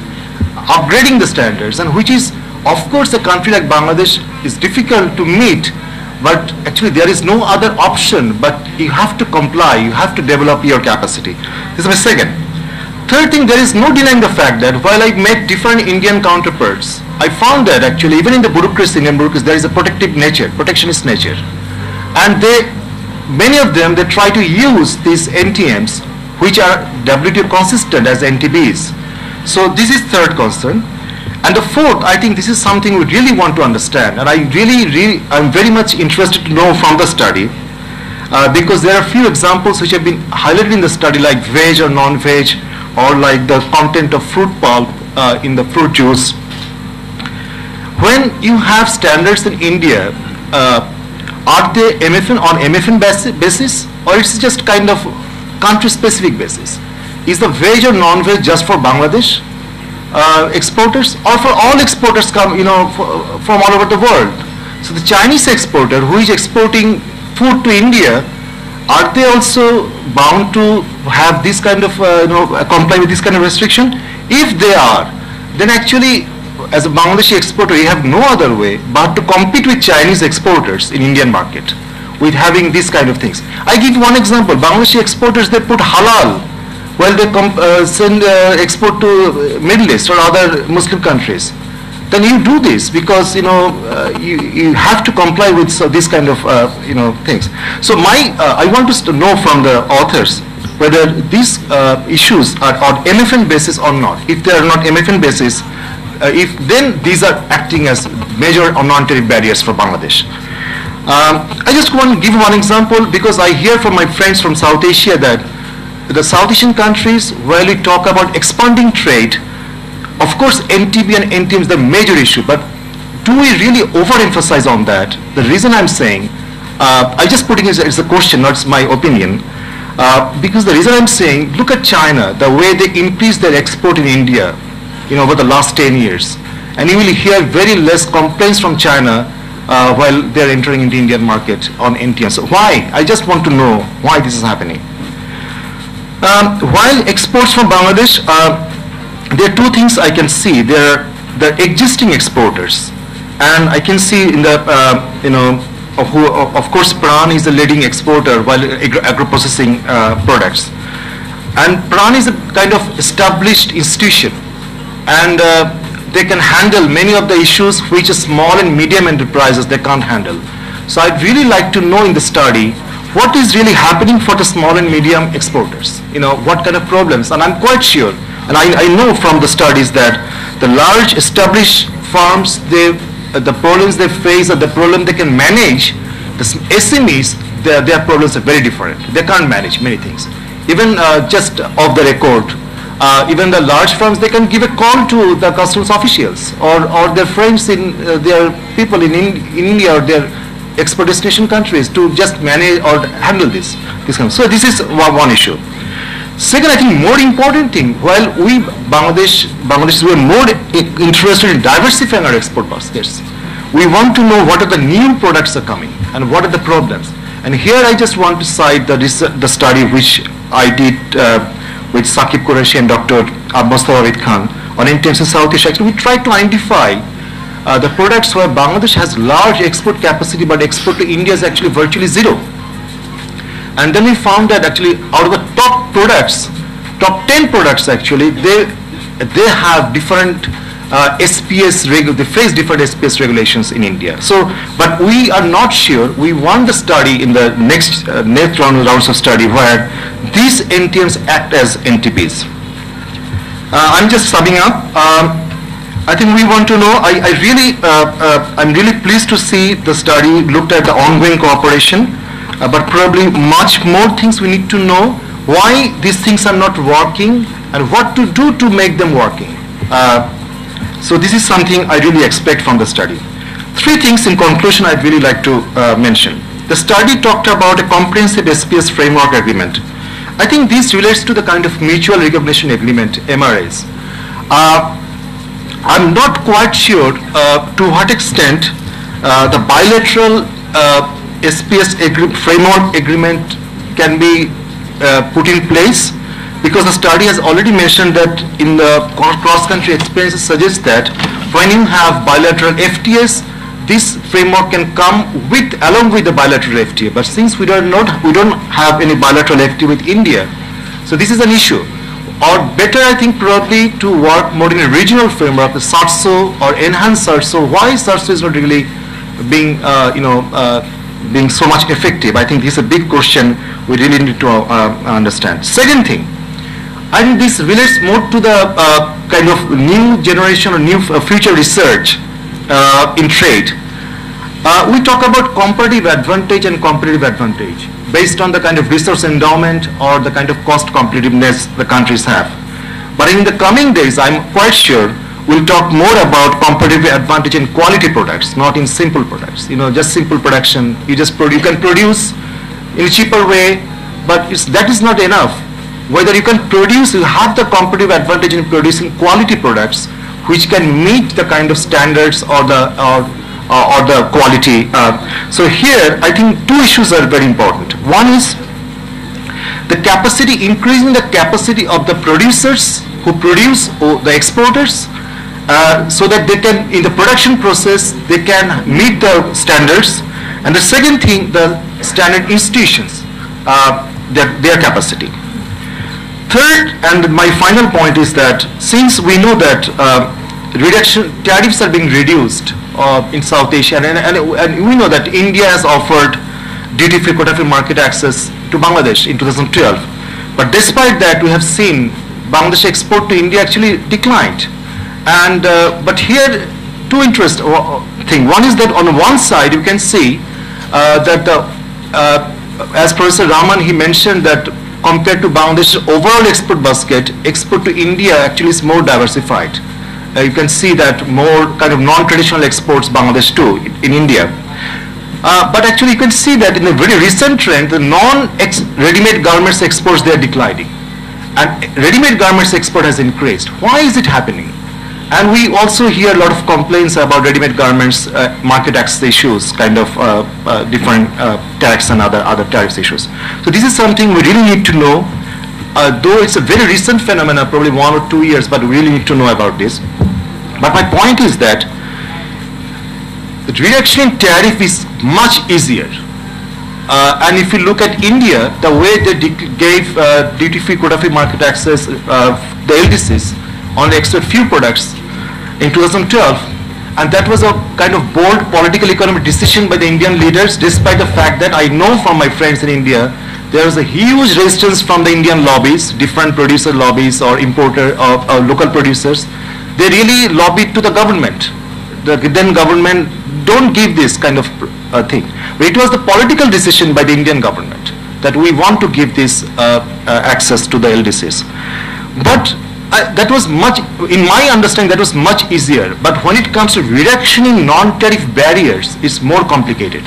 upgrading the standards, and which is, of course, a country like Bangladesh is difficult to meet, but actually there is no other option, but you have to comply, you have to develop your capacity. This is my second. Third thing, there is no denying the fact that while I met different Indian counterparts, I found that actually even in the bureaucracy, Indian bureaucracy, there is a protectionist nature. And many of them, they try to use these NTMs, which are WTO consistent as NTBs. So this is third concern. And the fourth, I think this is something we really want to understand, and I'm very much interested to know from the study, because there are a few examples which have been highlighted in the study, like veg or non-veg, or like the content of fruit pulp in the fruit juice. When you have standards in India, are they on MFN basis, or it's just kind of country-specific basis? Is the veg or non-veg just for Bangladesh exporters, or for all exporters from all over the world? So the Chinese exporter who is exporting food to India, are they also bound to have this kind of comply with this kind of restriction? If they are, then actually as a Bangladeshi exporter you have no other way but to compete with Chinese exporters in Indian market with having these kind of things. I give one example. Bangladeshi exporters, they put halal while they export to Middle East or other Muslim countries. Then you do this because you have to comply with this kind of things. So I want to know from the authors whether these issues are on MFN basis or not. If they are not MFN basis, then these are acting as major or non-tariff barriers for Bangladesh. I just want to give one example, because I hear from my friends from South Asia that the South Asian countries, while we talk about expanding trade, of course NTB and NTM is the major issue, but do we really overemphasize on that? The reason I'm saying, I just putting it as a question, not my opinion, because the reason I'm saying, look at China, the way they increased their export in India, over the last 10 years, and you will hear very less complaints from China while they're entering into the Indian market on NTM. So why? I just want to know why this is happening. While exports from Bangladesh, there are two things I can see. There are the existing exporters, and I can see in the of course Pran is the leading exporter while agro-processing products, and Pran is a kind of established institution, and they can handle many of the issues which small and medium enterprises they can't handle. So I'd really like to know in the study what is really happening for the small and medium exporters, what kind of problems. And I'm quite sure, and I know from the studies that the large established firms, the problems they face and the problem they can manage, the SMEs, their problems are very different. They can't manage many things. Even just off the record, even the large firms, they can give a call to the customs officials or their friends their people in India or their export destination countries to just manage or handle this kind of. So this is one issue. Second, I think more important thing, while we Bangladesh were more interested in diversifying our export baskets, we want to know what are the new products are coming and what are the problems. And here I just want to cite the study which I did with Saqib Qureshi and Dr. Mustafa Khan on NTMs in South Asia. Actually, we tried to identify the products where Bangladesh has large export capacity, but export to India is actually virtually zero. And then we found that actually out of the top 10 products actually, they have different they face different SPS regulations in India. So, but we are not sure. We want the study in the next rounds of study where these NTMs act as NTPs. I'm just summing up. I think we want to know. I'm really pleased to see the study looked at the ongoing cooperation, but probably much more things we need to know. Why these things are not working and what to do to make them working. So this is something I really expect from the study. 3 things in conclusion I'd really like to mention. The study talked about a comprehensive SPS framework agreement. I think this relates to the kind of mutual recognition agreement, MRAs. I'm not quite sure to what extent the bilateral SPS framework agreement can be put in place, because the study has already mentioned that in the cross-country experiences suggests that when you have bilateral FTAs, this framework can come along with the bilateral FTA. But since we don't have any bilateral FTA with India, so this is an issue. Or better, I think, probably to work more in a regional framework, the SARSO or enhanced SARSO. Why SARSO is not really being being so much effective? I think this is a big question we really need to understand. Second thing, I think this relates more to the kind of new generation or new future research in trade. We talk about comparative advantage and competitive advantage based on the kind of resource endowment or the kind of cost competitiveness the countries have. But in the coming days, I'm quite sure we'll talk more about competitive advantage in quality products, not in simple products. Just simple production. You can produce in a cheaper way, but that is not enough. Whether you can produce, you have the competitive advantage in producing quality products which can meet the kind of standards or the quality. So here, I think 2 issues are very important. One is the capacity, increasing the capacity of the producers who produce, or the exporters, so that they can, in the production process, they can meet the standards. And the second thing, the standard institutions, their capacity. Third, and my final point is that since we know that tariffs are being reduced in South Asia, and we know that India has offered duty-free, quota-free market access to Bangladesh in 2012. But despite that, we have seen Bangladesh export to India actually declined. And but here, 2 interesting things. One is that on one side, you can see that as Professor Raman, he mentioned that compared to Bangladesh's overall export basket, export to India actually is more diversified. You can see that more kind of non-traditional exports Bangladesh do in India. But actually you can see that in a very recent trend, the non-ready-made garments exports, they are declining. And ready-made garments export has increased. Why is it happening? And we also hear a lot of complaints about ready-made garments, market access issues, kind of different tax and other tariffs issues. So this is something we really need to know. Though it's a very recent phenomenon, probably 1 or 2 years, but we really need to know about this. But my point is that the reduction in tariff is much easier. And if you look at India, the way they gave duty-free, quota-free market access, the LDCs, on the extra few products in 2012, and that was a kind of bold political economic decision by the Indian leaders, despite the fact that I know from my friends in India, there was a huge resistance from the Indian lobbies, different producer lobbies or importer or local producers. They really lobbied to the government. The then government don't give this kind of thing. But it was the political decision by the Indian government that we want to give this access to the LDCs. But that was much, in my understanding, that was much easier. But when it comes to reduction in non-tariff barriers, it's more complicated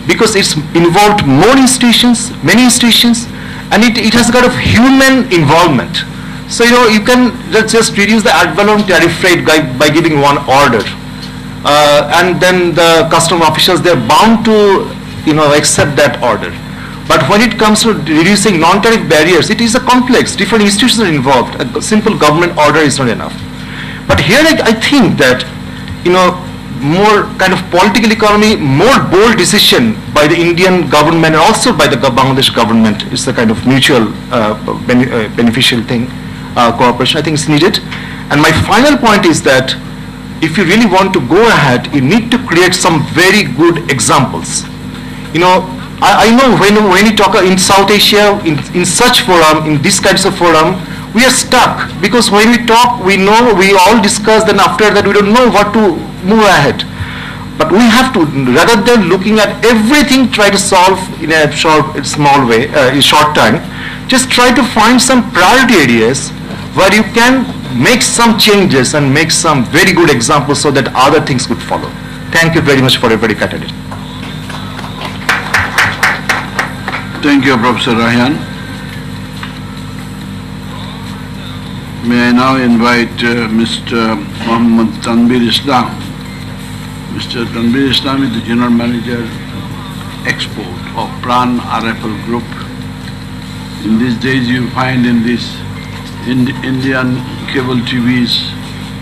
because it's involved more institutions, many institutions, and it has a kind of human involvement. So you can just reduce the ad valorem tariff rate by giving one order, and then the custom officials, they're bound to accept that order. But when it comes to reducing non-tariff barriers, it is a complex, different institutions are involved. A simple government order is not enough. But here I think that, more kind of political economy, more bold decision by the Indian government and also by the Bangladesh government is the kind of mutual beneficial thing, cooperation I think is needed. And my final point is that if you really want to go ahead, you need to create some very good examples. You know, I know when you talk in South Asia, in such forum, in these kinds of forum, we are stuck, because when we talk, we know, we all discuss, then after that we don't know what to move ahead. But we have to, rather than looking at everything, try to solve in a small way, in short time, just try to find some priority areas where you can make some changes and make some very good examples so that other things could follow. Thank you very much for everybody attending. Thank you, Professor Rayhan. May I now invite Mr. Mohammad Tanbir Islam. Mr. Tanbir Islam is the General Manager Export of Pran RFL Group. In these days you find in this Indian cable TVs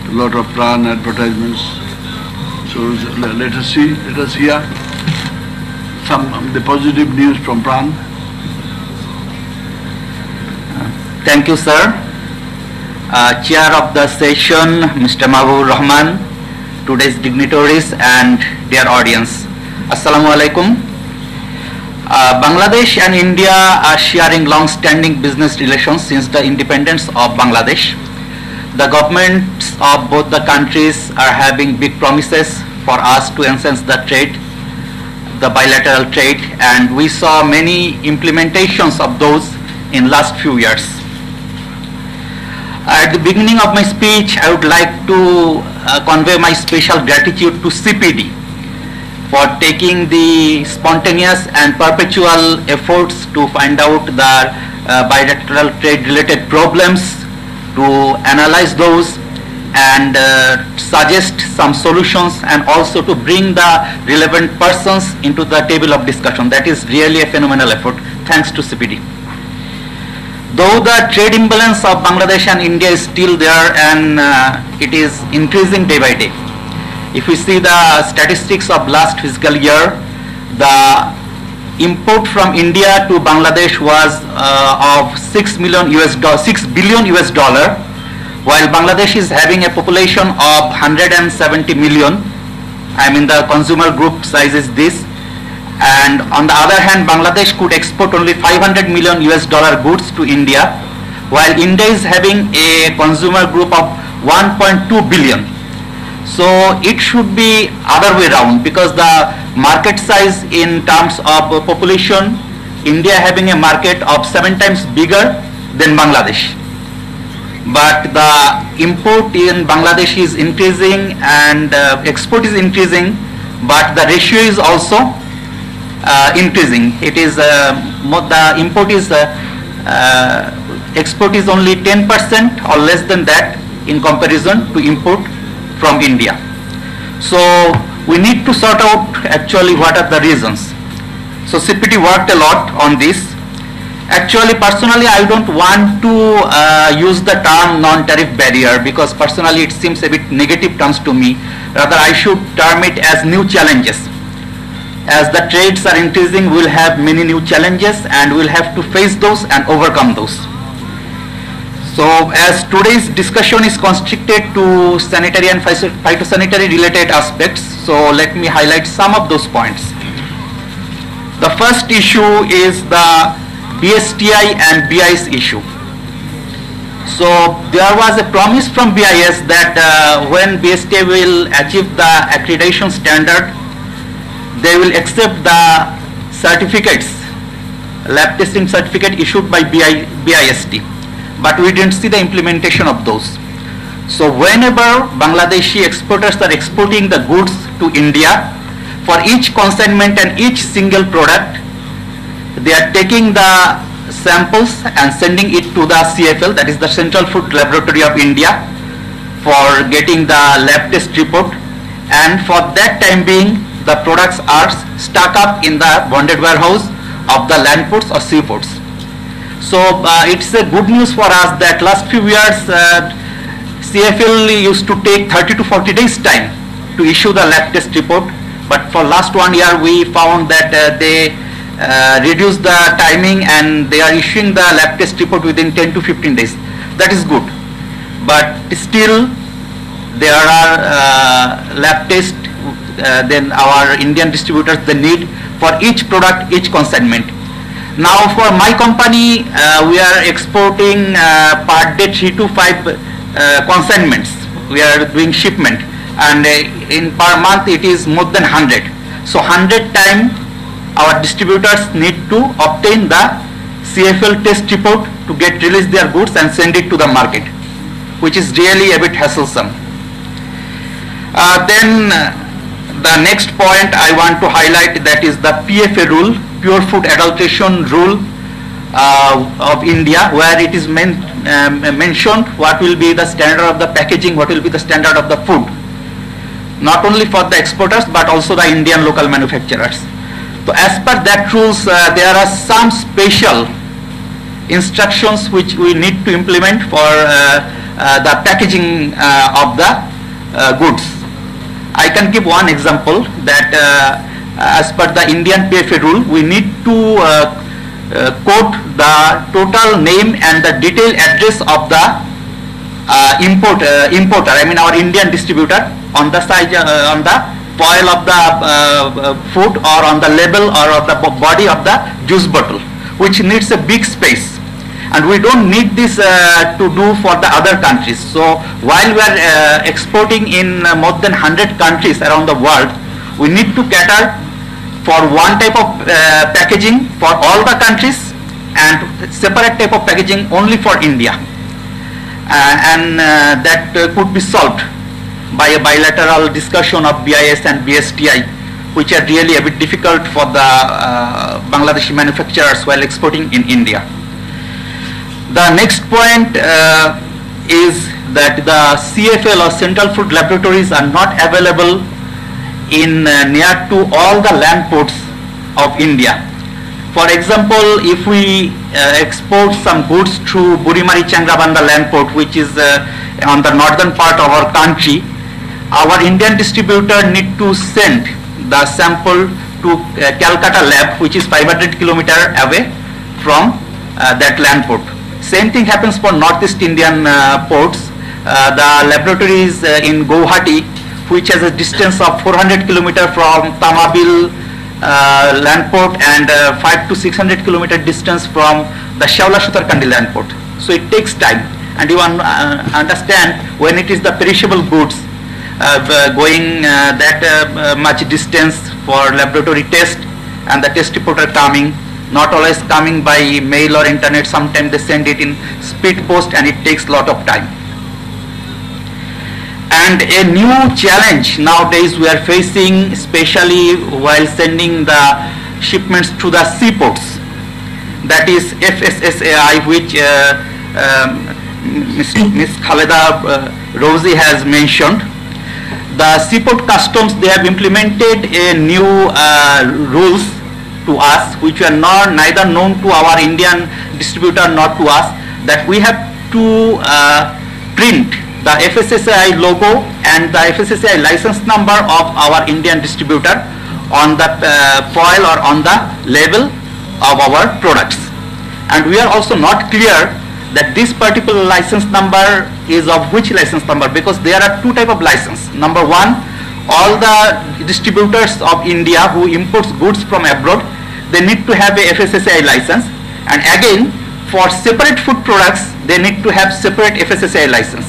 a lot of Pran advertisements. So let us hear some of the positive news from Pran. Thank you, sir. Chair of the session, Mr. Mahbubur Rahman, today's dignitaries and dear audience. Assalamu alaikum. Bangladesh and India are sharing long-standing business relations since the independence of Bangladesh. The governments of both the countries are having big promises for us to enhance the trade, the bilateral trade, and we saw many implementations of those in last few years. At the beginning of my speech, I would like to convey my special gratitude to CPD for taking the spontaneous and perpetual efforts to find out the bilateral trade related problems, to analyze those and suggest some solutions, and also to bring the relevant persons into the table of discussion. That is really a phenomenal effort. Thanks to CPD. Though the trade imbalance of Bangladesh and India is still there, and it is increasing day by day. If we see the statistics of last fiscal year, the import from India to Bangladesh was of $6 billion, while Bangladesh is having a population of 170 million. I mean, the consumer group size is this. And on the other hand, Bangladesh could export only $500 million goods to India, while India is having a consumer group of 1.2 billion. So it should be other way around, because the market size in terms of population, India having a market of 7 times bigger than Bangladesh. But the import in Bangladesh is increasing and export is increasing, but the ratio is also increasing. It is the import is export is only 10% or less than that in comparison to import from India. So we need to sort out actually what are the reasons. So CPT worked a lot on this. Actually, personally, I don't want to use the term non-tariff barrier, because personally it seems a bit negative terms to me. Rather, I should term it as new challenges. As the trades are increasing, we'll have many new challenges and we'll have to face those and overcome those. So as today's discussion is constricted to sanitary and phytosanitary related aspects, so let me highlight some of those points. The first issue is the BSTI and BIS issue. So there was a promise from BIS that when BSTI will achieve the accreditation standard, they will accept the certificates, lab testing certificate issued by BIST. But we didn't see the implementation of those. So whenever Bangladeshi exporters are exporting the goods to India, for each consignment and each single product, they are taking the samples and sending it to the CFL, that is the Central Food Laboratory of India, for getting the lab test report, and for that time being the products are stuck up in the bonded warehouse of the land ports or seaports. So it's a good news for us that last few years CFL used to take 30 to 40 days time to issue the lab test report, but for last 1 year we found that they reduced the timing and they are issuing the lab test report within 10 to 15 days. That is good, but still there are lab tests, then our Indian distributors they need for each product, each consignment. Now for my company, we are exporting per day 3 to 5 consignments. We are doing shipment, and in per month it is more than 100. So 100 times our distributors need to obtain the CFL test report to get release their goods and send it to the market, which is really a bit hassle-some. Then the next point I want to highlight, that is the PFA rule, Pure Food Adulteration Rule of India, where it is mentioned what will be the standard of the packaging, what will be the standard of the food, not only for the exporters but also the Indian local manufacturers. So as per that rules, there are some special instructions which we need to implement for the packaging of the goods. I can give one example that as per the Indian PFA rule, we need to quote the total name and the detailed address of the importer, I mean our Indian distributor, on the side, on the foil of the food, or on the label, or on the body of the juice bottle, which needs a big space. And we don't need this to do for the other countries. So while we are exporting in more than 100 countries around the world, we need to cater for one type of packaging for all the countries and separate type of packaging only for India. And that could be solved by a bilateral discussion of BIS and BSTI, which are really a bit difficult for the Bangladeshi manufacturers while exporting in India. The next point is that the CFL or Central Food Laboratories are not available in near to all the land ports of India. For example, if we export some goods through Burimari Changrabanda land port, which is on the northern part of our country, our Indian distributor need to send the sample to Calcutta lab, which is 500 km away from that land port. Same thing happens for Northeast Indian ports. The laboratories in Guwahati, which has a distance of 400 km from Tamabil land port, and 500 to 600 km distance from the Shaula Sutarkandi land port. So it takes time, and you understand when it is the perishable goods going that much distance for laboratory test, and the test report are coming, not always coming by mail or internet. Sometimes they send it in speed post, and it takes lot of time. And a new challenge nowadays we are facing, especially while sending the shipments to the seaports, that is FSSAI, which Ms. Khaleda Rosie has mentioned. The seaport customs, they have implemented a new rules to us, which are neither known to our Indian distributor nor to us, that we have to print the FSSAI logo and the FSSAI license number of our Indian distributor on the foil or on the label of our products. And we are also not clear that this particular license number is of which license number, because there are two type of license. Number one, all the distributors of India who imports goods from abroad, they need to have a FSSAI license, and again for separate food products they need to have separate FSSAI license.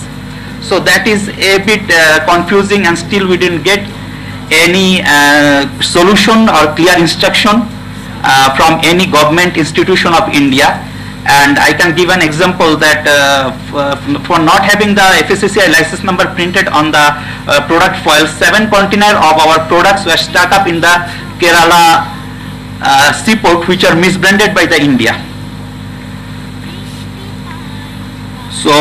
So that is a bit confusing, and still we didn't get any solution or clear instruction from any government institution of India. And I can give an example that for not having the FSSAI license number printed on the product foil, 7 containers of our products were stuck up in the Kerala seaport, which are misbranded by the India. So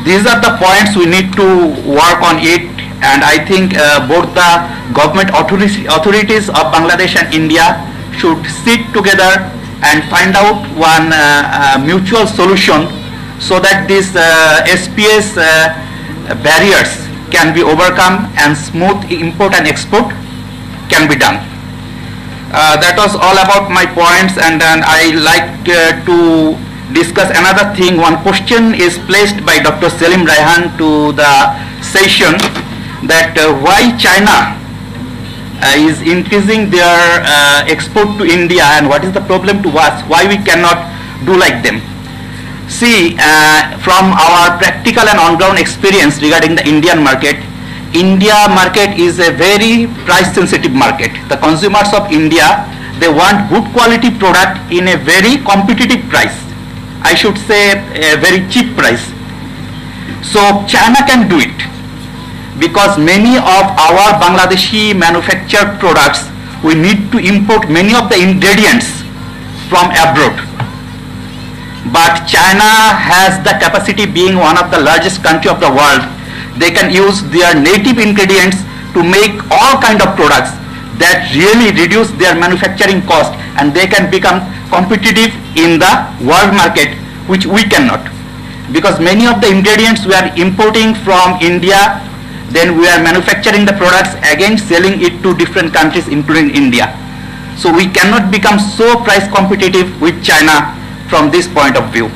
these are the points we need to work on it, and I think both the government authorities of Bangladesh and India should sit together and find out one mutual solution, so that these SPS barriers can be overcome and smooth import and export can be done. That was all about my points, and then I like to discuss another thing. One question is placed by Dr. Selim Raihan to the session, that why China is increasing their export to India, and what is the problem to us, why we cannot do like them. See, from our practical and on-ground experience regarding the Indian market, India market is a very price sensitive market. The consumers of India, they want good quality product in a very competitive price. I should say a very cheap price. So China can do it because many of our Bangladeshi manufactured products, we need to import many of the ingredients from abroad. But China has the capacity, being one of the largest country of the world. They can use their native ingredients to make all kind of products that really reduce their manufacturing cost, and they can become competitive in the world market, which we cannot. Because many of the ingredients we are importing from India, then we are manufacturing the products, again selling it to different countries including India. So we cannot become so price competitive with China from this point of view.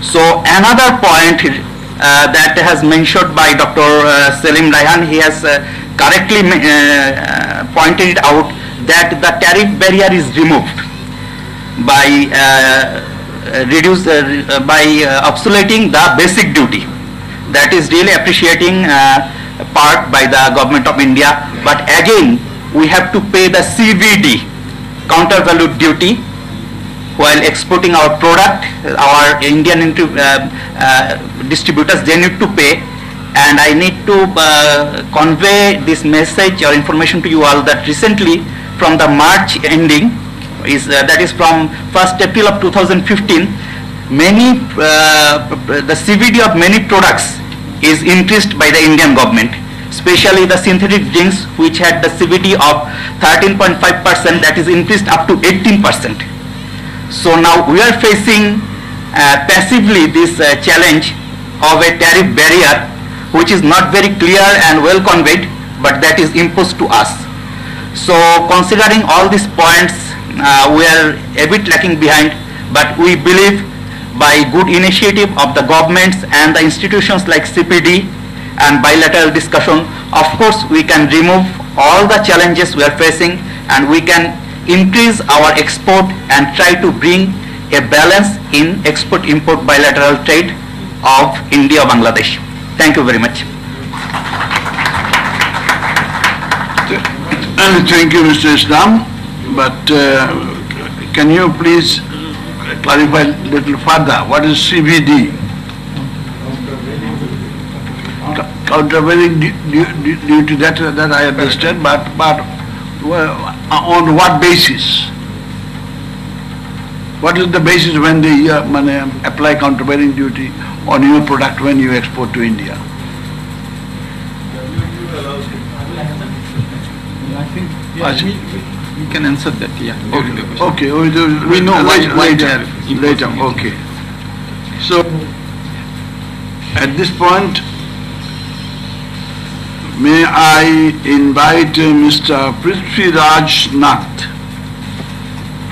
So another point that has mentioned by Dr. Selim Raihan, he has correctly pointed out that the tariff barrier is removed by obsoleting the basic duty. That is really appreciating part by the government of India. But again, we have to pay the CVD, counter-value duty, while exporting our product. Our Indian distributors, they need to pay. And I need to convey this message or information to you all that recently, from the March ending, that is from 1st April of 2015, many the CVD of many products is increased by the Indian government, especially the synthetic drinks, which had the CVD of 13.5%, that is increased up to 18%. So now we are facing passively this challenge of a tariff barrier, which is not very clear and well conveyed, but that is imposed to us. So considering all these points, we are a bit lacking behind, but we believe by good initiative of the governments and the institutions like CPD and bilateral discussion, of course we can remove all the challenges we are facing, and we can increase our export and try to bring a balance in export-import bilateral trade of India-Bangladesh. Thank you very much. Thank you, Mr. Islam. But can you please clarify a little further? What is CVD? Countervailing duty, that I understand, but on what basis? What is the basis when they apply countervailing duty on your product when you export to India? I think we can answer that, yeah. Okay, we know why later. Okay. So, at this point, may I invite Mr. Prithviraj Nath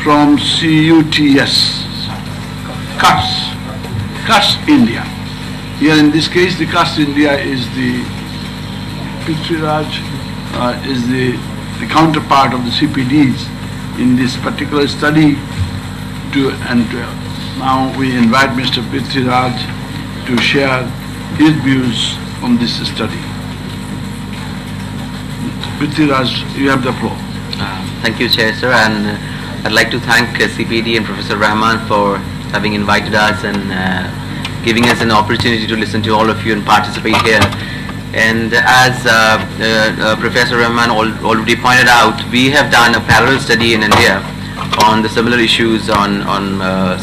from CUTS, CUTS India. Here in this case, the CUTS India is the Prithviraj is the counterpart of the CPDs in this particular study. Now we invite Mr. Prithviraj to share his views on this study. Prithviraj, you have the floor. Thank you, Chair, sir, and I'd like to thank CPD and Professor Rahman for having invited us and giving us an opportunity to listen to all of you and participate here. And as Professor Rahman already pointed out, we have done a parallel study in India on the similar issues on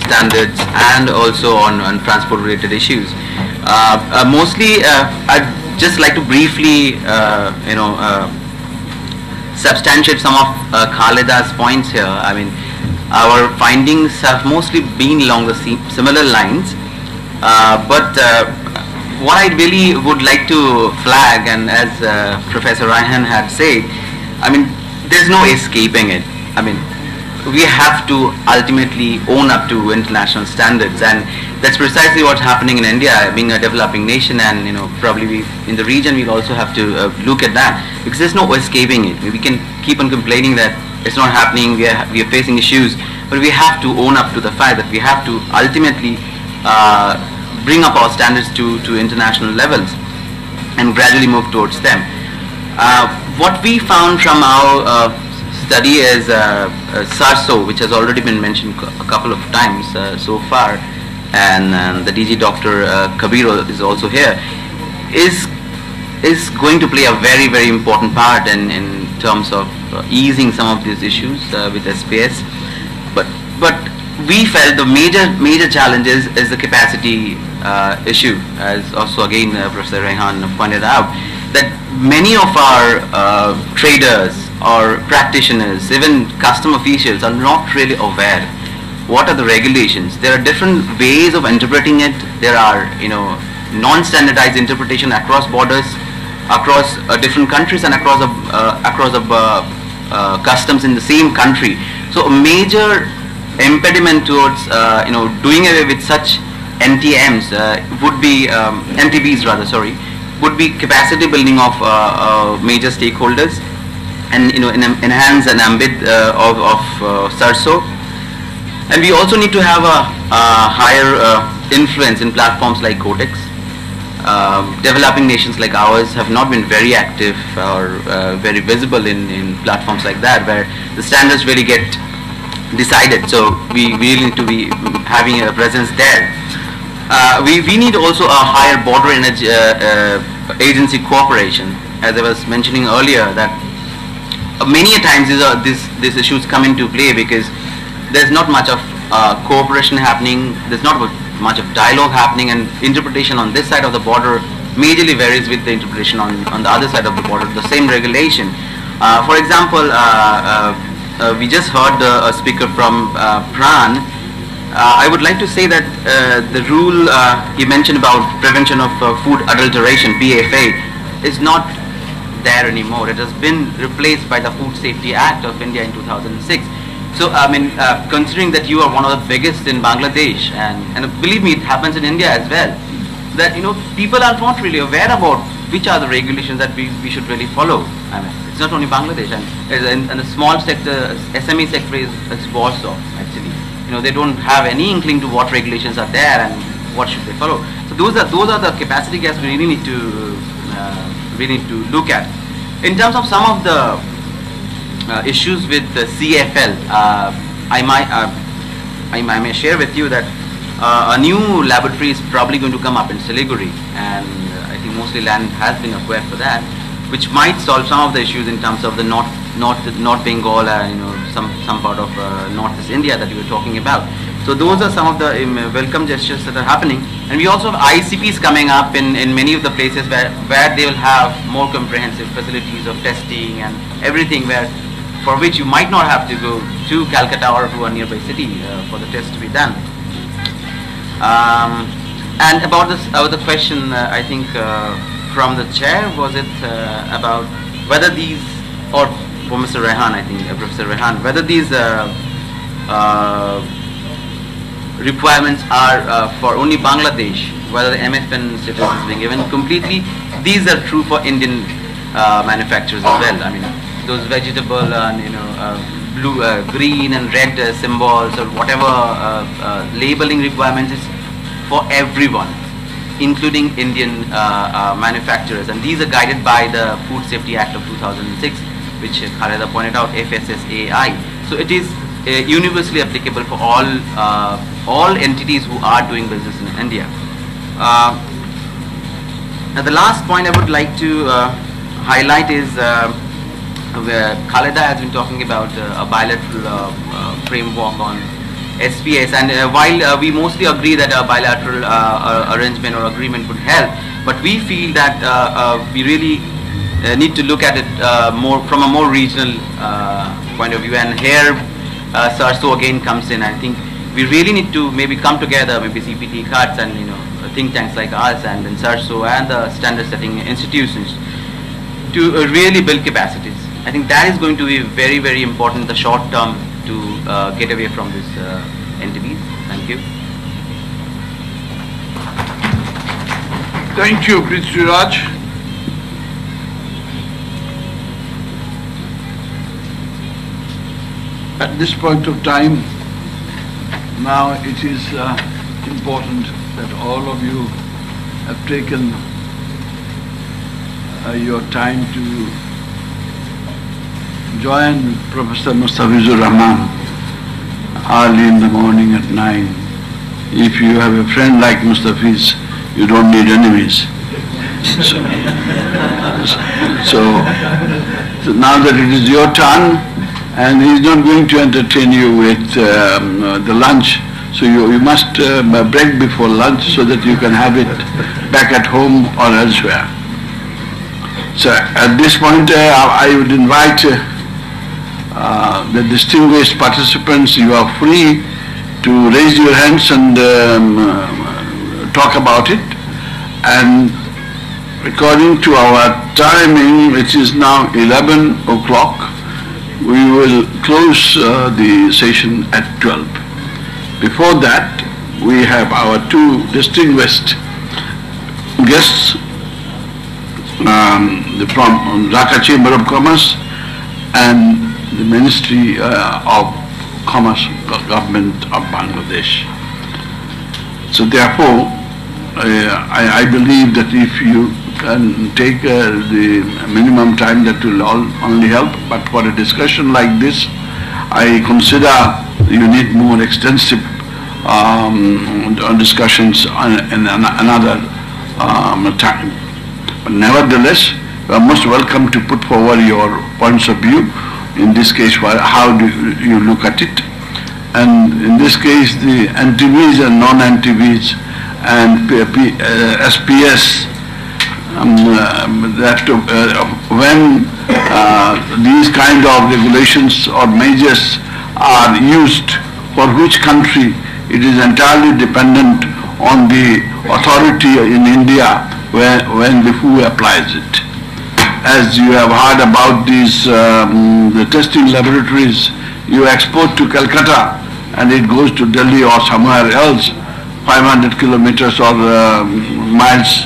standards and also on transport related issues. Mostly, I'd just like to briefly, substantiate some of Khalida's points here. I mean, our findings have mostly been along the similar lines, but what I really would like to flag, and as Professor Raihan had said, I mean, there's no escaping it. I mean, we have to ultimately own up to international standards, and that's precisely what's happening in India, being a developing nation, and probably we in the region we'll also have to look at that, because there's no escaping it. We can keep on complaining that it's not happening, we are facing issues, but we have to own up to the fact that we have to ultimately bring up our standards to international levels and gradually move towards them. What we found from our study is SARSO, which has already been mentioned a couple of times so far, and the DG Dr. Kabir is also here, is going to play a very, very important part in terms of easing some of these issues with SPS. But we felt the major challenge is the capacity issue, as also again Professor Rehan pointed out, that many of our traders or practitioners, even custom officials, are not really aware what are the regulations. There are different ways of interpreting it. There are non-standardized interpretation across borders, across different countries, and across customs in the same country. So a major impediment towards doing away with such NTMs would be NTBs rather, sorry, would be capacity building of major stakeholders, and enhance an ambit of SARSO. And we also need to have a higher influence in platforms like Codex. Developing nations like ours have not been very active or very visible in platforms like that, where the standards really get decided. So we really need to be having a presence there. We need also a higher border energy agency cooperation. As I was mentioning earlier, that many a times these issues come into play because there's not much of cooperation happening, there's not much of dialogue happening, and interpretation on this side of the border majorly varies with the interpretation on the other side of the border, the same regulation. For example, we just heard a speaker from PRAN. I would like to say that the rule he mentioned about prevention of food adulteration, PFA, is not there anymore. It has been replaced by the Food Safety Act of India in 2006. So I mean, considering that you are one of the biggest in Bangladesh, and believe me, it happens in India as well, that people are not really aware about which are the regulations that we should really follow. I mean, it's not only Bangladesh, and the small sector, SME sector is Warsaw actually. They don't have any inkling to what regulations are there and what should they follow. So those are the capacity gaps we really need to look at. In terms of some of the issues with the CFL, I may share with you that a new laboratory is probably going to come up in Siliguri, and I think mostly land has been acquired for that, which might solve some of the issues in terms of the North Bengal, some part of Northeast India that you were talking about. So those are some of the welcome gestures that are happening, and we also have ICPs coming up in many of the places where they will have more comprehensive facilities of testing and everything, for which you might not have to go to Calcutta or to a nearby city for the test to be done. And about the question, I think from the chair, was it about whether these, or for Mr. Rehan, I think Professor Rehan, whether these requirements are for only Bangladesh, whether the MFN status is being given completely. These are true for Indian manufacturers as well. I mean, those vegetable and blue, green and red symbols or whatever labeling requirements is for everyone, including Indian manufacturers, and these are guided by the Food Safety Act of 2006, which Khaleda pointed out, FSSAI. So it is universally applicable for all entities who are doing business in India. Now the last point I would like to highlight is where Khaleda has been talking about a bilateral framework on SPS, and while we mostly agree that a bilateral arrangement or agreement would help, but we feel that we really need to look at it more from a more regional point of view, and here SARSO again comes in. I think we really need to maybe come together, maybe CPT cards and think tanks like us and then SARSO and the standard setting institutions to really build capacities. I think that is going to be very, very important in the short term to get away from these entities. Thank you. Thank you, Prithviraj. At this point of time, now it is important that all of you have taken your time to join Professor Mustafizur Rahman early in the morning at 9. If you have a friend like Mustafiz, you don't need enemies. So now that it is your turn, and he's not going to entertain you with the lunch, so you must break before lunch so that you can have it back at home or elsewhere. So at this point I would invite the distinguished participants. You are free to raise your hands and talk about it, and according to our timing, which is now 11 o'clock, we will close the session at 12. Before that, we have our two distinguished guests from Dhaka Chamber of Commerce and the Ministry of Commerce Government of Bangladesh. So therefore, I believe that if you can take the minimum time, that will only help. But for a discussion like this, I consider you need more extensive discussions in another time. But nevertheless, you are most welcome to put forward your points of view. In this case, how do you look at it? And in this case, the NTVs and non-NTVs and SPS, when these kind of regulations or measures are used, for which country, it is entirely dependent on the authority in India who applies it. As you have heard about these the testing laboratories, you export to Calcutta and it goes to Delhi or somewhere else, 500 kilometers or miles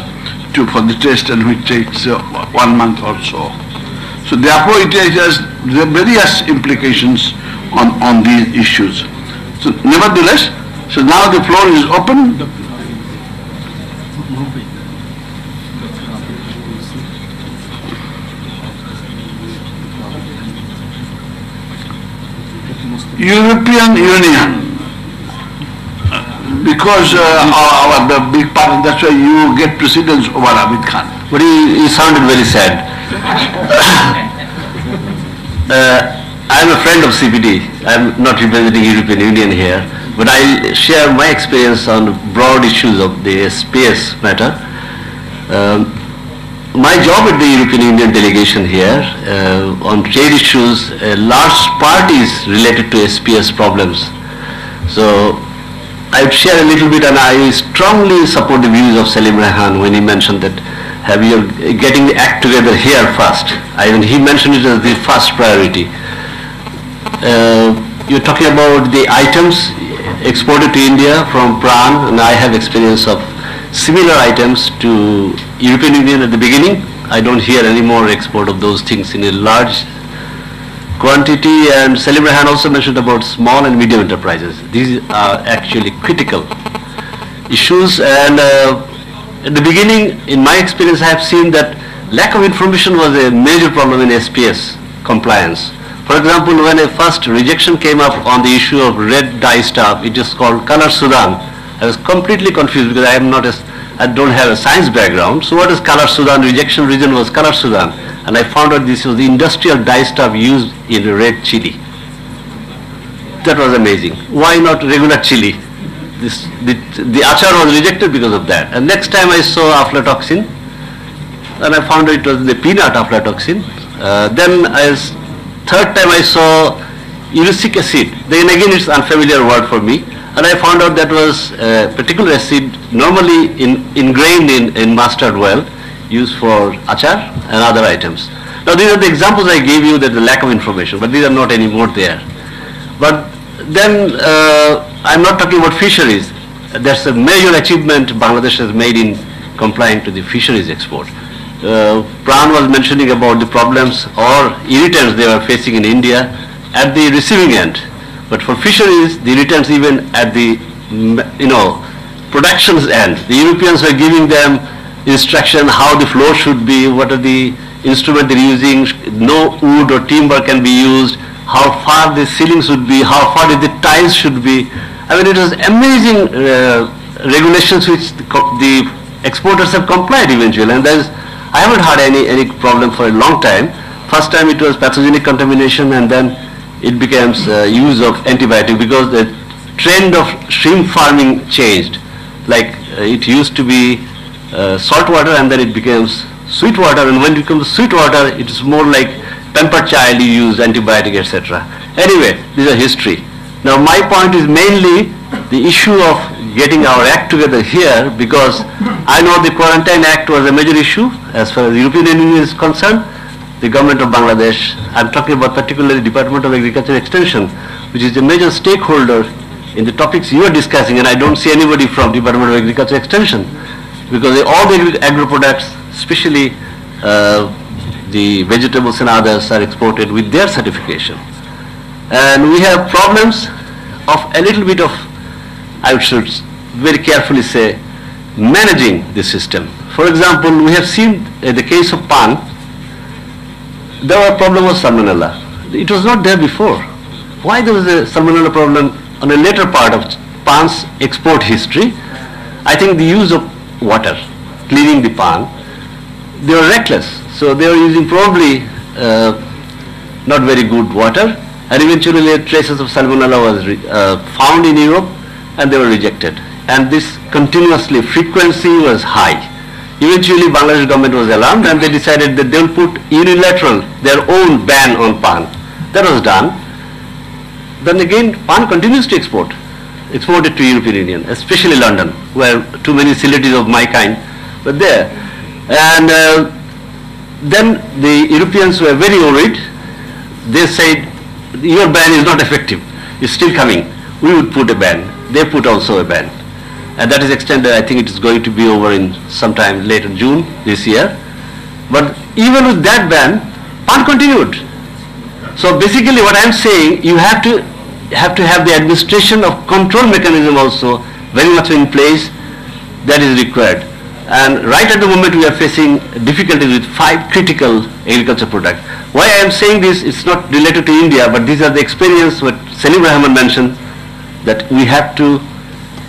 for the test, and which takes 1 month or so. So therefore it has various implications on these issues. So nevertheless, so now the floor is open. European Union, because the big part, that's why you get precedence over Abid Khan. But he sounded very sad. I'm a friend of CPD. I'm not representing European Union here, but I share my experience on broad issues of the SPS matter. My job at the European Union delegation here on trade issues, a large part is related to SPS problems. So I would share a little bit, and I strongly support the views of Salim Rehan when he mentioned that you're getting the act together here first. He mentioned it as the first priority. You're talking about the items exported to India from Pran, and I have experience of similar items to European Union at the beginning. I don't hear any more export of those things in a large quantity, and Salim Rehan also mentioned about small and medium enterprises. These are actually critical issues, and at the beginning, in my experience, I have seen that lack of information was a major problem in SPS compliance. For example, when a first rejection came up on the issue of red dye stuff, it is called Color Sudan. I was completely confused because I don't have a science background. So what is Color Sudan? Rejection region was Color Sudan. And I found out this was the industrial dye stuff used in red chili. That was amazing. Why not regular chili? The achar was rejected because of that. And next time I saw aflatoxin, and I found out it was the peanut aflatoxin. Third time I saw erucic acid. Then again it's unfamiliar word for me. And I found out that was a particular acid normally ingrained in mustard oil used for achar and other items. Now these are the examples I gave you, that the lack of information, but these are not anymore there. But then I'm not talking about fisheries. That's a major achievement Bangladesh has made in complying to the fisheries export. Pran was mentioning about the problems or irritants they were facing in India at the receiving end. But for fisheries, the irritants even at the, production's end. The Europeans were giving them instruction how the flow should be, what are the instruments they're using, no wood or timber can be used, how far the ceilings should be, how far the tiles should be. I mean, it was amazing regulations which the exporters have complied eventually, and I haven't had any problem for a long time. First time it was pathogenic contamination, and then it becomes use of antibiotic because the trend of shrimp farming changed. Like it used to be salt water, and then it becomes sweet water, and when it becomes sweet water, it is more like pampered child, you use antibiotic, etc. Anyway, this is a history. Now my point is mainly the issue of getting our act together here, because I know the Quarantine Act was a major issue as far as the European Union is concerned. The government of Bangladesh, I'm talking about particularly Department of Agriculture Extension, which is a major stakeholder in the topics you are discussing, and I don't see anybody from Department of Agriculture Extension, because all the agro products, especially the vegetables and others, are exported with their certification. And we have problems of a little bit of, I should very carefully say, managing the system. For example, we have seen in the case of pan, there was a problem of salmonella. It was not there before. Why there was a salmonella problem on a later part of pan's export history? I think the use of water, cleaning the pan, they were reckless. So they were using probably not very good water, and eventually traces of salmonella was found in Europe, and they were rejected. And this continuously, frequency was high. Eventually Bangladesh government was alarmed, and they decided that they will put unilateral, their own ban on pan. That was done. Then again, pan continues to exported to European Union, especially London, where too many facilities of my kind were there. And then the Europeans were very worried. They said, your ban is not effective, it's still coming. We would put a ban. They put also a ban. And that is extended, I think it is going to be over in sometime later June this year. But even with that ban, pan continued. So basically what I am saying, you have to have the administration of control mechanism also very much in place. That is required. And right at the moment we are facing difficulties with 5 critical agriculture products. Why I am saying this, it's not related to India, but these are the experience what Salim Rahman mentioned, that we have to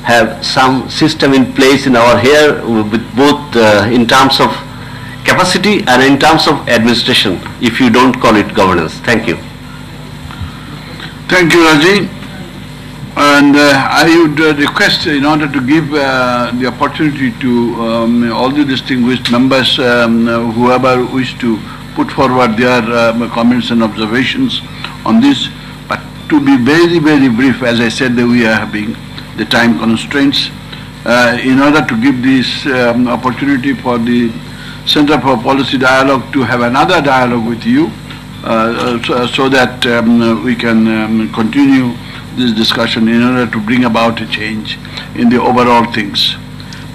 have some system in place in our here with both in terms of capacity and in terms of administration, if you don't call it governance. Thank you. Thank you, Raji. And I would request, in order to give the opportunity to all the distinguished members, whoever wish to put forward their comments and observations on this, but to be very, very brief, as I said, that we are having the time constraints, in order to give this opportunity for the Center for Policy Dialogue to have another dialogue with you, so that we can continue this discussion in order to bring about a change in the overall things.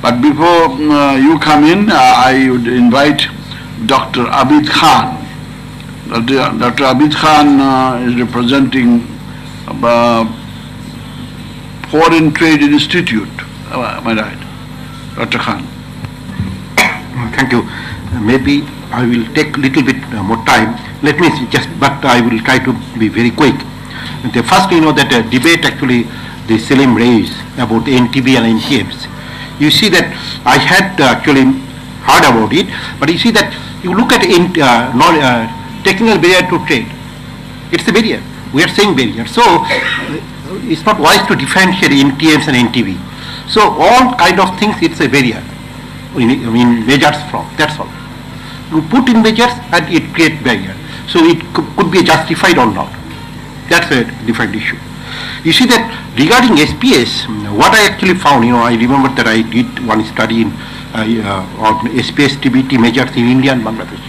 But before you come in, I would invite Dr. Abid Khan. Dr. Abid Khan is representing Foreign Trade Institute. Am I right? Dr. Khan. Thank you. Maybe I will take a little bit more time. Let me but I will try to be very quick. The first, that debate actually the Salim raised about NTB and NTMs. You see that I had actually heard about it, but you see that you look at technical barrier to trade. It's a barrier. We are saying barrier. So it's not wise to differentiate NTMs and NTB. So all kind of things, it's a barrier. I mean measures from, that's all. You put in measures and it creates barrier. So it could be justified or not. That's a different issue. You see that regarding SPS, what I actually found, I remember that I did one study on SPS TBT measures in India and Bangladesh.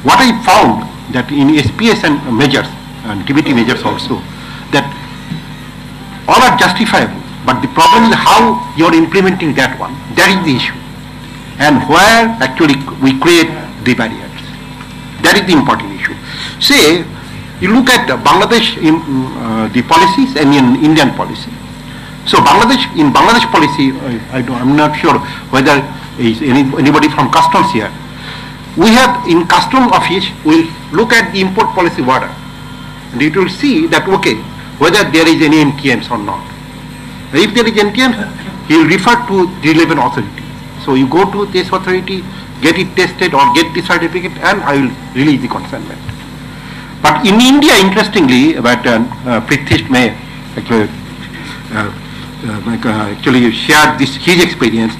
What I found that in SPS and measures, and TBT measures also, that all are justifiable, but the problem is how you are implementing that one. That is the issue. And where actually we create the barriers. That is the important issue. Say, you look at Bangladesh the policies and in Indian policy. So in Bangladesh policy, I'm not sure whether is anybody from customs here. We have in custom office, we look at the import policy order. And it will see that, okay, whether there is any NTMs or not. If there is NTMs, he will refer to the relevant authority. So you go to this authority, get it tested or get the certificate, and I will release the consignment. But in India, interestingly, but Prithvish may actually share his experience.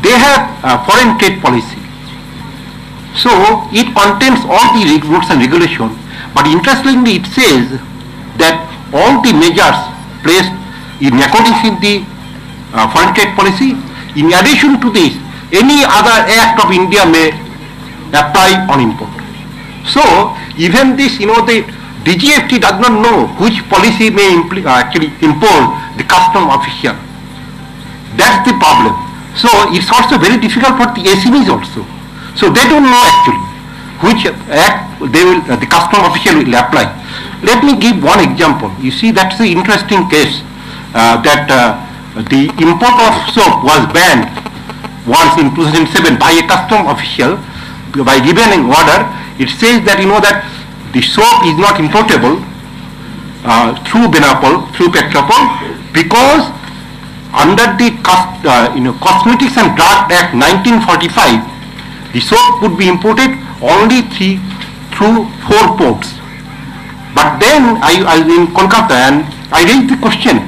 They have a foreign trade policy. So it contains all the rules and regulations. But interestingly, it says that all the measures placed in accordance with the foreign trade policy, in addition to this, any other act of India may apply on import. So even this, the DGFT does not know which policy may actually impose the custom official. That's the problem. So it's also very difficult for the SMEs also. So they don't know actually which act the custom official will apply. Let me give one example. You see, that's the interesting case that the import of soap was banned once in 2007 by a custom official by given an order. It says that that the soap is not importable through Benapol, through Petropol, because under the Cosmetics and Drug Act 1945, the soap could be imported only through 4 ports. But then I was in Kolkata and I raised the question.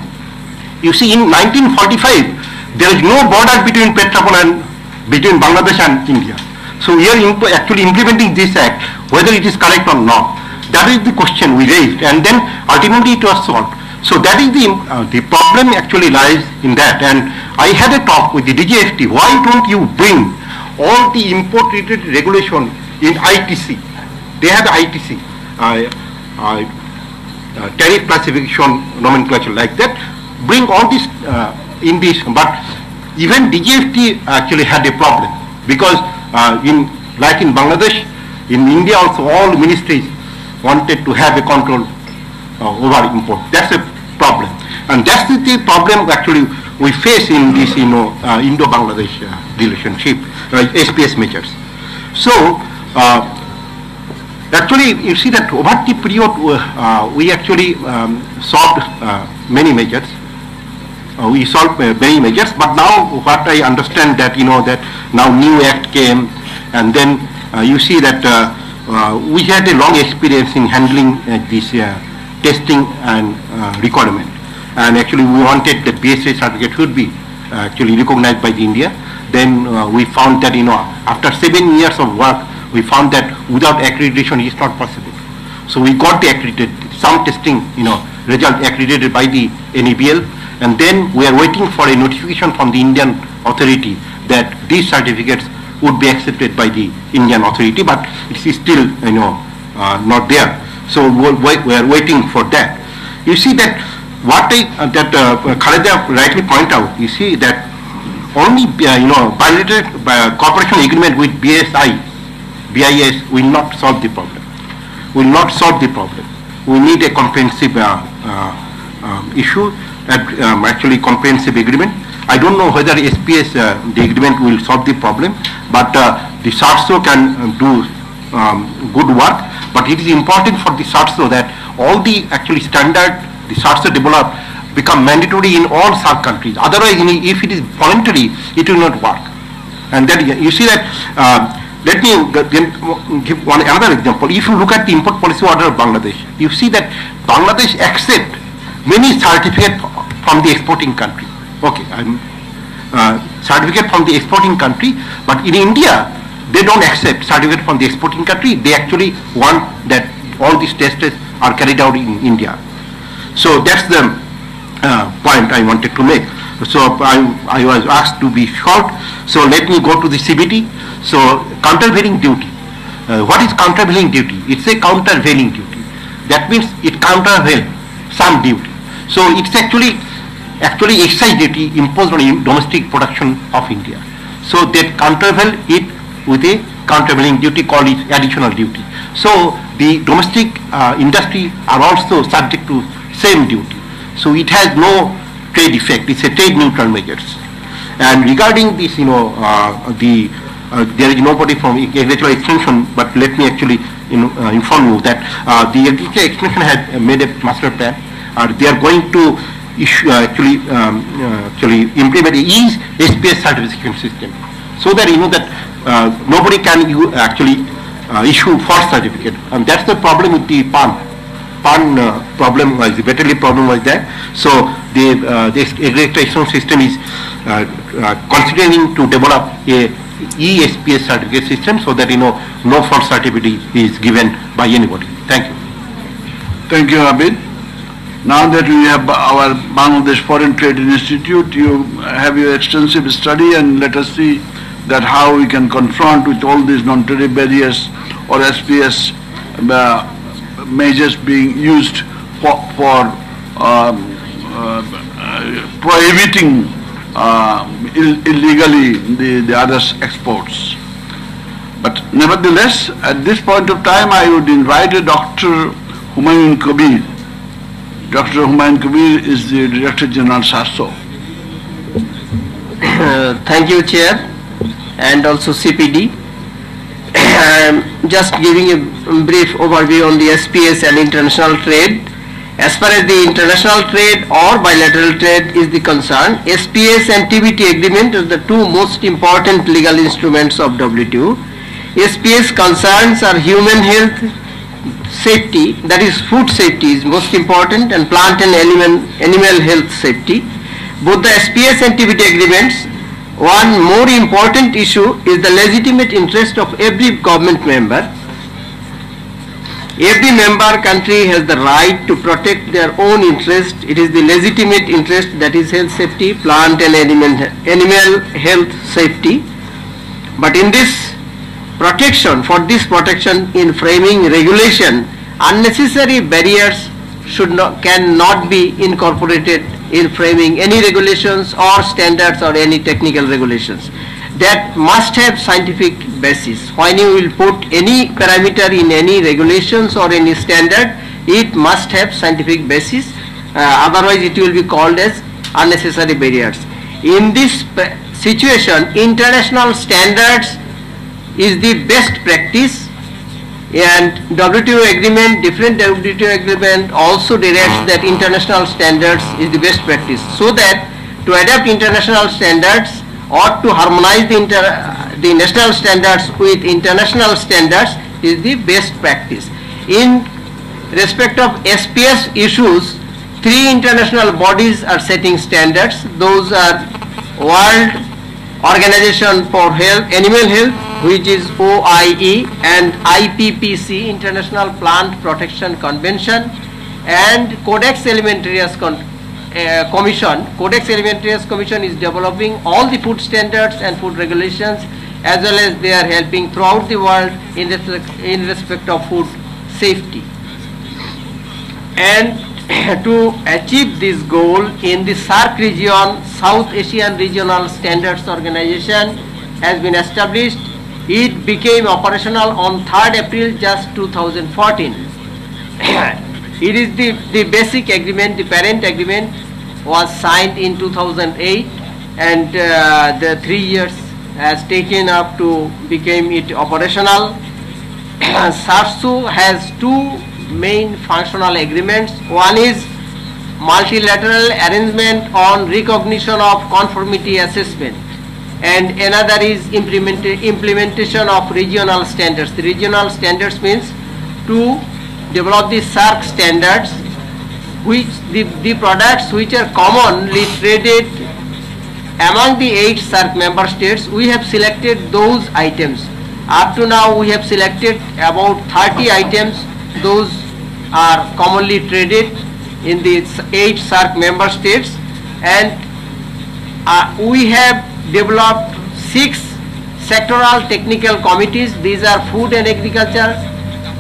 You see, in 1945, there is no border between Petropol and between Bangladesh and India. So we are actually implementing this act, whether it is correct or not. That is the question we raised, and then ultimately it was solved. So that is the problem actually lies in that. And I had a talk with the DGFT. Why don't you bring all the import related regulation in ITC? They have ITC, tariff classification nomenclature like that. Bring all this in this, but even DGFT actually had a problem because like in Bangladesh, in India also all ministries wanted to have a control over import. That's a problem, and that's the problem actually we face in this Indo-Bangladesh relationship, SPS measures. So actually you see that over the period we actually solved many measures. We solved many measures, but now what I understand that that now new act came, and then you see that we had a long experience in handling this testing and requirement, and actually we wanted that BSA certificate should be actually recognized by the India. Then we found that after 7 years of work, we found that without accreditation it is not possible. So we got the accredited, some testing result accredited by the NABL, and then we are waiting for a notification from the Indian authority that these certificates would be accepted by the Indian authority, but it is still not there. So we are waiting for that. You see that what Khaleda rightly point out. You see that only bilateral cooperation agreement with BIS will not solve the problem. Will not solve the problem. We need a comprehensive issue, actually comprehensive agreement. I don't know whether SPS the agreement will solve the problem, but the SARSO can do good work. But it is important for the SARSO that all the actually standard the SARSO develop become mandatory in all SAARC countries. Otherwise, if it is voluntary, it will not work. And that you see that. Let me give another example. If you look at the import policy order of Bangladesh, you see that Bangladesh accept many certificates from the exporting country. Okay, certificate from the exporting country, but in India, they don't accept certificate from the exporting country. They actually want that all these tests are carried out in India. So that's the point I wanted to make. So I was asked to be short. So let me go to the CBT. So countervailing duty. What is countervailing duty? It's a countervailing duty. That means it countervail some duty. So it's actually excise duty imposed on domestic production of India. So they countervail it with a countervailing duty called additional duty. So the domestic industry are also subject to same duty. So it has no trade effect. It's a trade neutral measures. And regarding this, there is nobody from agricultural extension, but let me actually inform you that the agricultural extension has made a master plan. They are going to issue actually implement a SPS certification system, so that nobody can actually issue false certificate, and that's the problem with the PAN problem was the veterinary problem was there. So the agricultural system is considering to develop a ESPS certificate system, so that no false certificate is given by anybody. Thank you. Thank you, Abid. Now that we have our Bangladesh Foreign Trade Institute, you have your extensive study, and let us see that how we can confront with all these non-tariff barriers or SPS measures being used for prohibiting illegally the other exports. But nevertheless, at this point of time, I would invite Dr. Humayun Kabir. Dr. Humayun Kabir is the Director General SARSO. Thank you, Chair, and also CPD. Just giving a brief overview on the SPS and international trade. As far as the international trade or bilateral trade is the concern, SPS and TBT agreement are the two most important legal instruments of WTO. SPS concerns are human health, safety, that is food safety is most important, and plant and animal health safety. Both the SPS and TBT agreements, one more important issue is the legitimate interest of every government member. Every member country has the right to protect their own interest. It is the legitimate interest, that is health safety, plant and animal health safety. But in this protection, in framing regulation, unnecessary barriers cannot be incorporated in framing any regulations or standards or any technical regulations. That must have scientific basis. When you will put any parameter in any regulations or any standard, it must have scientific basis. Otherwise, it will be called as unnecessary barriers. In this situation, international standards is the best practice, and WTO agreement, different WTO agreement also directs that international standards is the best practice, so that to adapt international standards or to harmonize the national standards with international standards is the best practice. In respect of SPS issues, 3 international bodies are setting standards. Those are World Organization for Animal Health, which is OIE, and IPPC, International Plant Protection Convention, and Codex Alimentarius Commission. Codex Alimentarius Commission is developing all the food standards and food regulations, as well as they are helping throughout the world in respect of food safety. And to achieve this goal, in the SAARC region, South Asian Regional Standards Organization has been established. It became operational on 3rd April just 2014. It is the basic agreement, the parent agreement was signed in 2008, and the 3 years has taken up to become it operational. SARSO has 2 main functional agreements. One is multilateral arrangement on recognition of conformity assessment, and another is implementation of regional standards. The regional standards means to develop the SAARC standards, which the products which are commonly traded among the 8 SAARC member states. We have selected those items. Up to now we have selected about 30 items. Those are commonly traded in the 8 SAARC member states, and we have developed 6 sectoral technical committees. These are food and agriculture,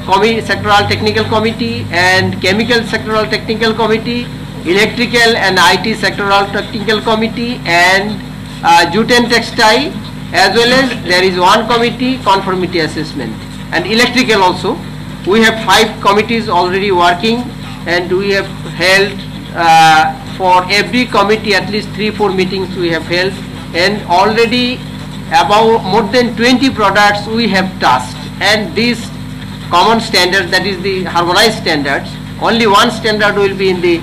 Sectoral Technical Committee and Chemical Sectoral Technical Committee, Electrical and IT Sectoral Technical Committee, and Jute and Textile, as well as there is one committee, Conformity Assessment, and Electrical also. We have 5 committees already working, and we have held for every committee at least 3-4 meetings we have held, and already about more than 20 products we have touched. And these common standards, that is the harmonized standards, only one standard will be in the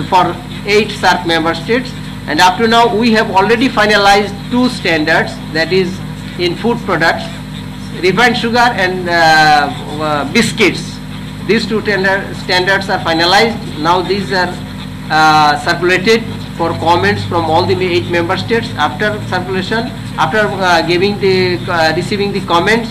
for 8 SAARC member states, and up to now we have already finalized 2 standards, that is in food products, refined sugar and biscuits. These 2 standards are finalized. Now these are circulated for comments from all the 8 member states. After circulation, after receiving the comments,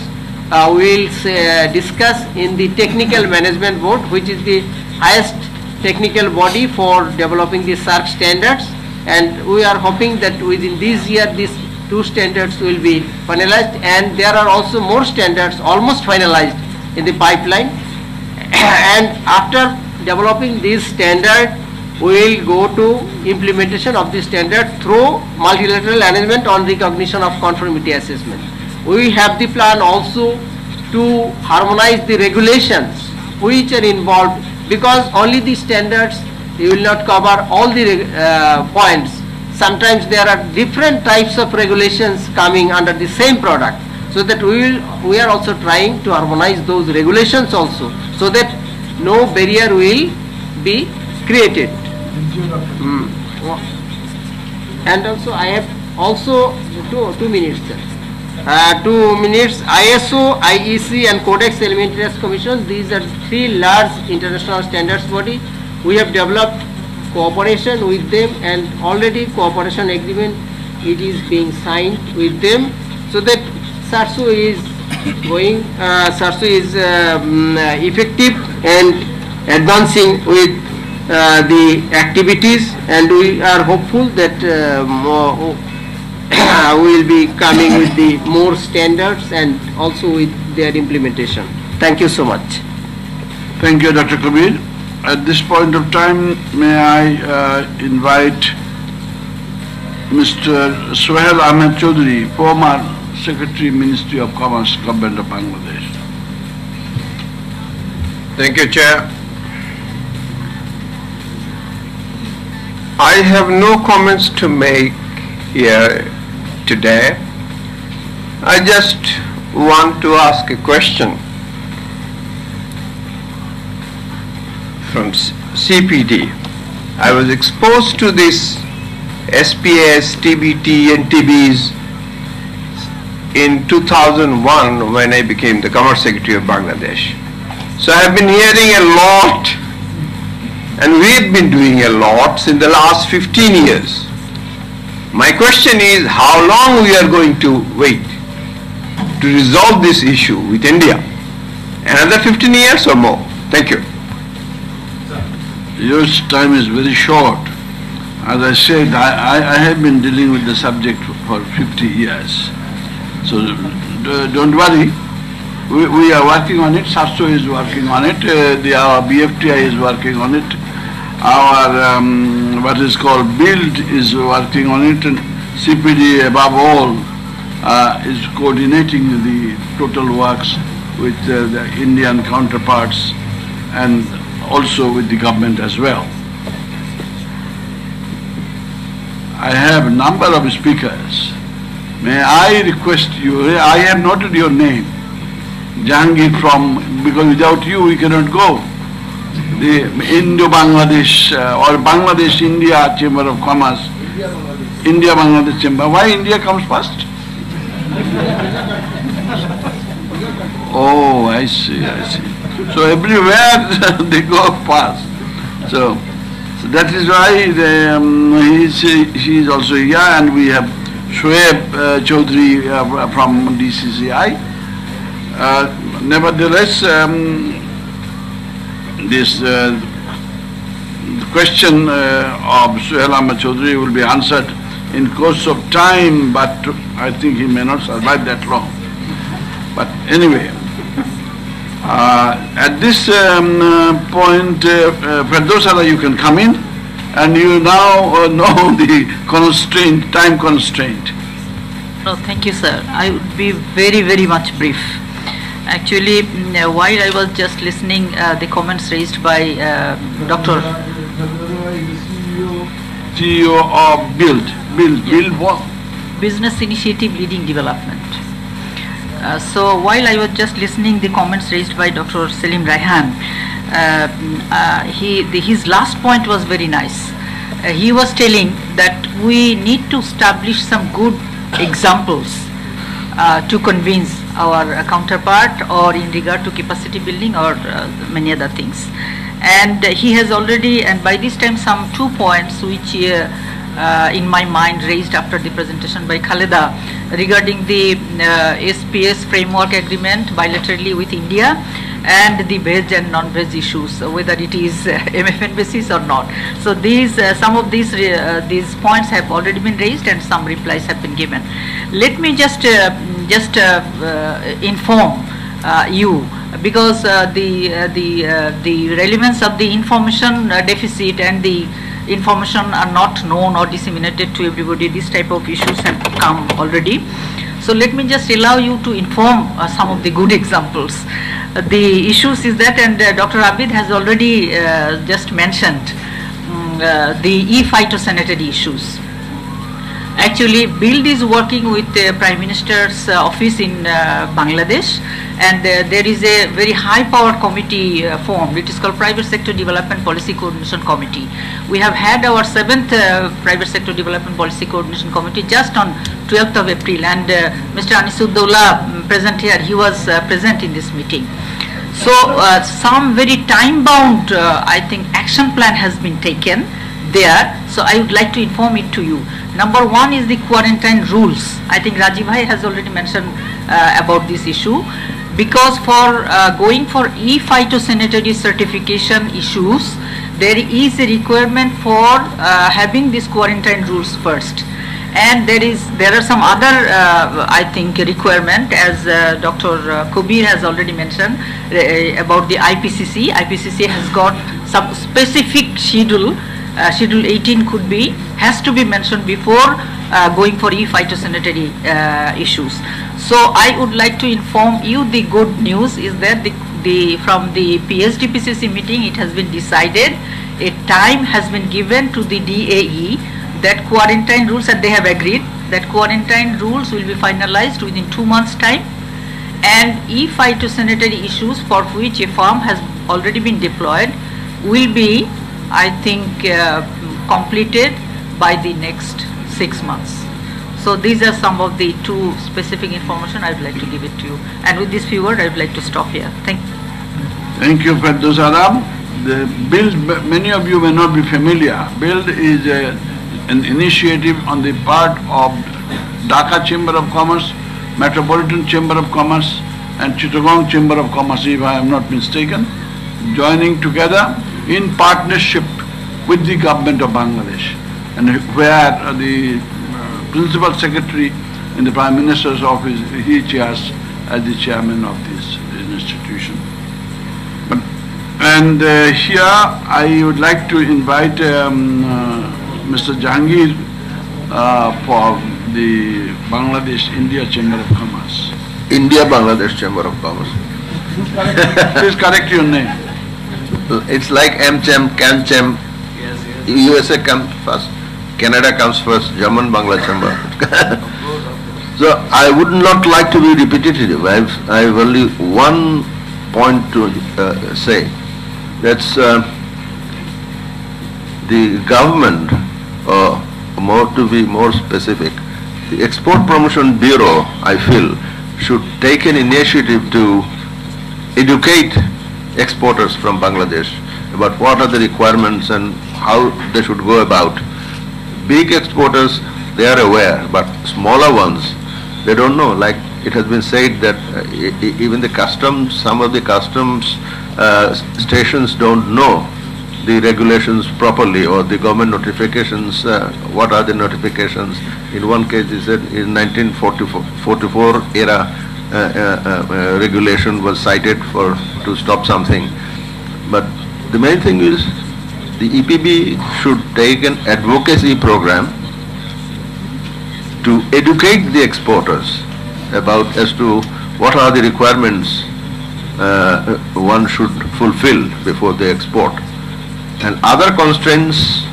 we will discuss in the Technical Management Board, which is the highest technical body for developing the SAARC standards, and we are hoping that within this year these 2 standards will be finalized, and there are also more standards almost finalized in the pipeline. And after developing this standard, we will go to implementation of this standard through multilateral arrangement on recognition of conformity assessment. We have the plan also to harmonize the regulations which are involved, because only the standards will not cover all the points. Sometimes there are different types of regulations coming under the same product, so that we are also trying to harmonize those regulations also, so that no barrier will be created. And also I have also 2 minutes, sir. 2 minutes. ISO, IEC and Codex Alimentarius Commission, these are 3 large international standards body. We have developed cooperation with them, and already cooperation agreement it is being signed with them, so that SARSU is going, SARSU is effective and advancing with the activities, and we are hopeful that we will be coming with the more standards and also with their implementation. Thank you so much. Thank you, Dr. Kabir. At this point of time, may I invite Mr. Sohail Ahmed Chaudhary, former Secretary, Ministry of Commerce, Government of Bangladesh. Thank you, Chair. I have no comments to make here today. I just want to ask a question from CPD. I was exposed to this SPS, TBT and TBs in 2001 when I became the Commerce Secretary of Bangladesh. So I have been hearing a lot, and we've been doing a lot since the last 15 years. My question is, how long we are going to wait to resolve this issue with India? Another 15 years or more? Thank you. Your time is very short. As I said, I have been dealing with the subject for 50 years. So don't worry. We are working on it. SARSU is working on it. Our BFTI is working on it. Our what is called BUILD is working on it, and CPD above all is coordinating the total works with the Indian counterparts and also with the government as well. I have a number of speakers. May I request you, I have noted your name, Jahangir, because without you we cannot go. The Indo-Bangladesh or Bangladesh-India Chamber of Commerce, India-Bangladesh Chamber. Why India comes first? Oh, I see. So everywhere they go first. So that is why he is also here, and we have Shoaib Chaudhary from DCCI. Nevertheless, this question of Sohail Ahmed Chaudhary will be answered in course of time, but I think he may not survive that long. But anyway, At this point, Firdaus Ara, you can come in, and you now know the constraint, time constraint. No, thank you, sir. I would be very, very much brief. Actually, while I was just listening the comments raised by Dr. CEO of Build what? Business Initiative Leading Development. So while I was just listening the comments raised by Dr. Selim Raihan, his last point was very nice. He was telling that we need to establish some good examples to convince our counterpart, or in regard to capacity building, or many other things. And he has already, and by this time, some 2 points which in my mind raised after the presentation by Khaleda regarding the SPS framework agreement bilaterally with India, and the veg and non-veg issues, whether it is MFN basis or not. So these some of these points have already been raised, and some replies have been given. Let me just inform you, because the relevance of the information deficit and the information are not known or disseminated to everybody. This type of issues have come already. So let me just allow you to inform some of the good examples. The issues is that, and Dr. Abid has already just mentioned the e-phytosanitary issues. Actually, BUILD is working with the Prime Minister's office in Bangladesh, and there is a very high-powered committee formed. It is called Private Sector Development Policy Coordination Committee. We have had our 7th Private Sector Development Policy Coordination Committee just on 12th of April, and Mr. Anisuddaullah present here, he was present in this meeting. So some very time-bound, I think, action plan has been taken there. So I would like to inform it to you. Number 1 is the quarantine rules. I think Rajiv Bhai has already mentioned about this issue, because for going for e-phytosanitary certification issues, there is a requirement for having these quarantine rules first. And there are some other, I think, requirement, as Dr. Kubir has already mentioned about the IPCC. IPCC has got some specific schedule. Schedule 18 has to be mentioned before going for e-phytosanitary issues. So I would like to inform you, the good news is that from the PSDPCC meeting, it has been decided, a time has been given to the DAE that quarantine rules, and they have agreed that quarantine rules will be finalized within 2 months' time, and e-phytosanitary issues for which a firm has already been deployed will be, I think, completed by the next 6 months. So these are some of the 2 specific information I would like to give it to you. And with this few words, I would like to stop here. Thank you. Thank you, Firdaus Ara. The BUILD, many of you may not be familiar. BUILD is an initiative on the part of Dhaka Chamber of Commerce, Metropolitan Chamber of Commerce, and Chittagong Chamber of Commerce, if I am not mistaken, joining together in partnership with the government of Bangladesh, and where the Principal Secretary in the Prime Minister's office, he chairs as the chairman of this institution. And here I would like to invite Mr. Jahangir for the Bangladesh-India Chamber of Commerce. India-Bangladesh Chamber of Commerce. Please correct your name. It's like AmCham, CanCham. USA comes first, Canada comes first, German-Bangla Chamber. So I would not like to be repetitive. I have only one point to say. That's the government, to be more specific, the Export Promotion Bureau, I feel, should take an initiative to educate exporters from Bangladesh about what are the requirements and how they should go about. Big exporters, they are aware, but smaller ones, they don't know. Like it has been said that even the customs, some of the customs stations don't know the regulations properly, or the government notifications, what are the notifications. In one case he said in 1944 era, regulation was cited to stop something. But the main thing is the EPB should take an advocacy program to educate the exporters about as to what are the requirements one should fulfill before they export. And other constraints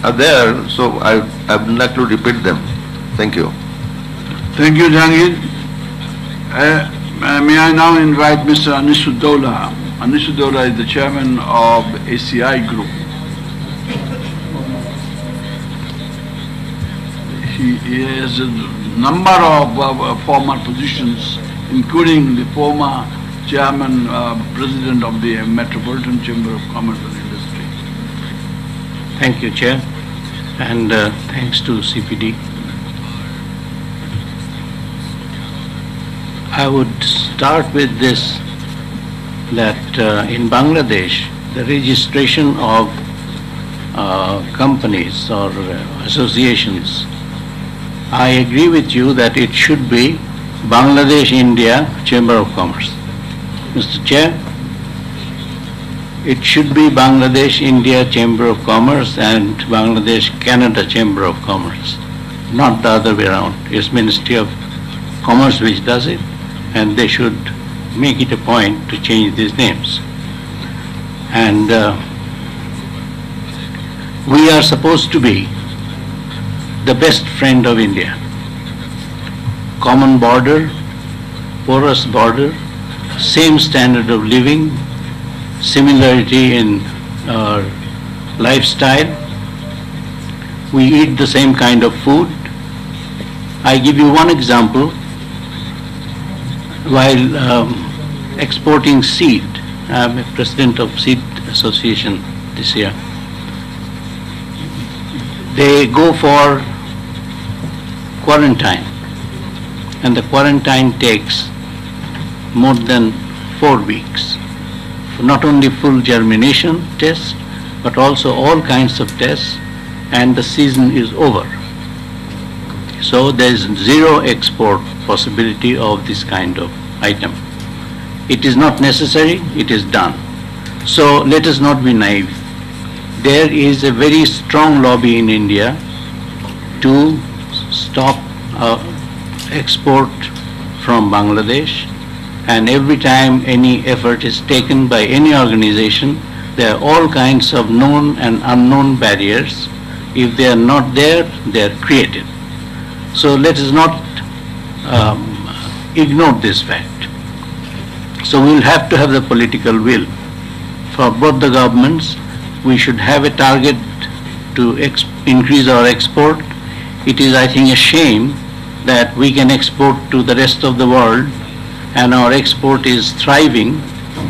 are there, so I would like to repeat them. Thank you. Thank you, Jahangir. May I now invite Mr. Anisuddola. Anisuddola is the chairman of ACI Group. He has a number of former positions, including the former chairman, president of the Metropolitan Chamber of Commerce and Industry. Thank you, Chair, and thanks to CPD. I would start with this, that in Bangladesh, the registration of companies or associations, I agree with you that it should be Bangladesh-India Chamber of Commerce. Mr. Chair, it should be Bangladesh-India Chamber of Commerce and Bangladesh-Canada Chamber of Commerce, not the other way around. It's Ministry of Commerce which does it, and they should make it a point to change these names. And we are supposed to be the best friend of India. Common border, porous border, same standard of living, similarity in our lifestyle. We eat the same kind of food. I give you one example. While exporting seed, I'm a president of Seed Association this year. They go for quarantine, and the quarantine takes more than 4 weeks. Not only full germination tests, but also all kinds of tests, and the season is over. So there is zero export possibility of this kind of item. It is not necessary, it is done. So let us not be naive. There is a very strong lobby in India to stop export from Bangladesh, and every time any effort is taken by any organization, there are all kinds of known and unknown barriers. If they are not there, they are created. So let us not ignore this fact. So we will have to have the political will. For both the governments, we should have a target to increase our export. It is, I think, a shame that we can export to the rest of the world and our export is thriving,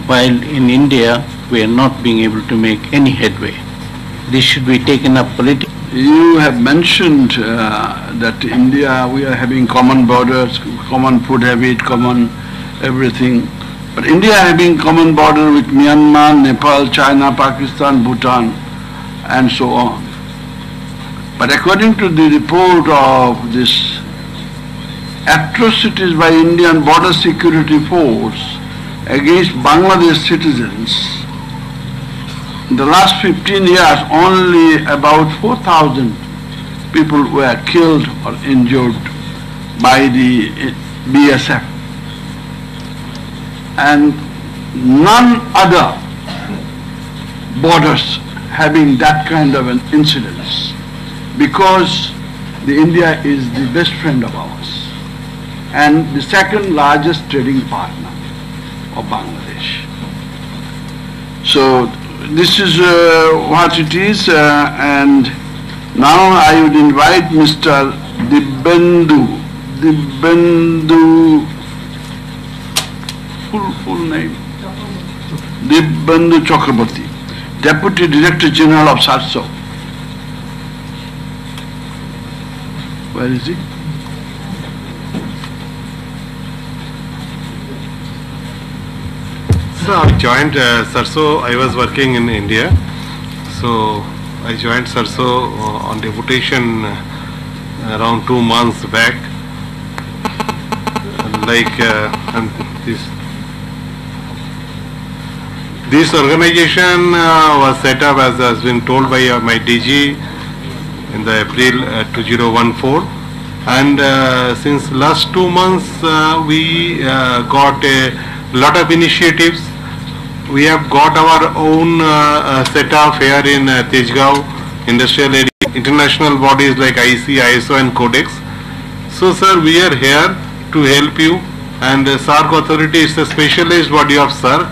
while in India we are not being able to make any headway. This should be taken up politically. You have mentioned that India, we are having common borders, common food habit, common everything. But India having common border with Myanmar, Nepal, China, Pakistan, Bhutan, and so on. But according to the report of this atrocities by Indian Border Security Force against Bangladesh citizens, in the last 15 years, only about 4,000 people were killed or injured by the BSF. And none other borders having that kind of an incidence, because the India is the best friend of ours and the second largest trading partner of Bangladesh. So this is what it is, and now I would invite Mr. Dibyendu, full name, Dibyendu Chakraborty, Deputy Director General of SARSO. Where is he? So I joined SARSO. I was working in India, so I joined SARSO on deputation around 2 months back. and this organization was set up, as has been told by my DG, in the April 2014, and since last 2 months we got a lot of initiatives. We have got our own setup here in Tejgaon industrial area, international bodies like IC, ISO and Codex. So sir, we are here to help you, and SAARC authority is a specialized body of SAARC.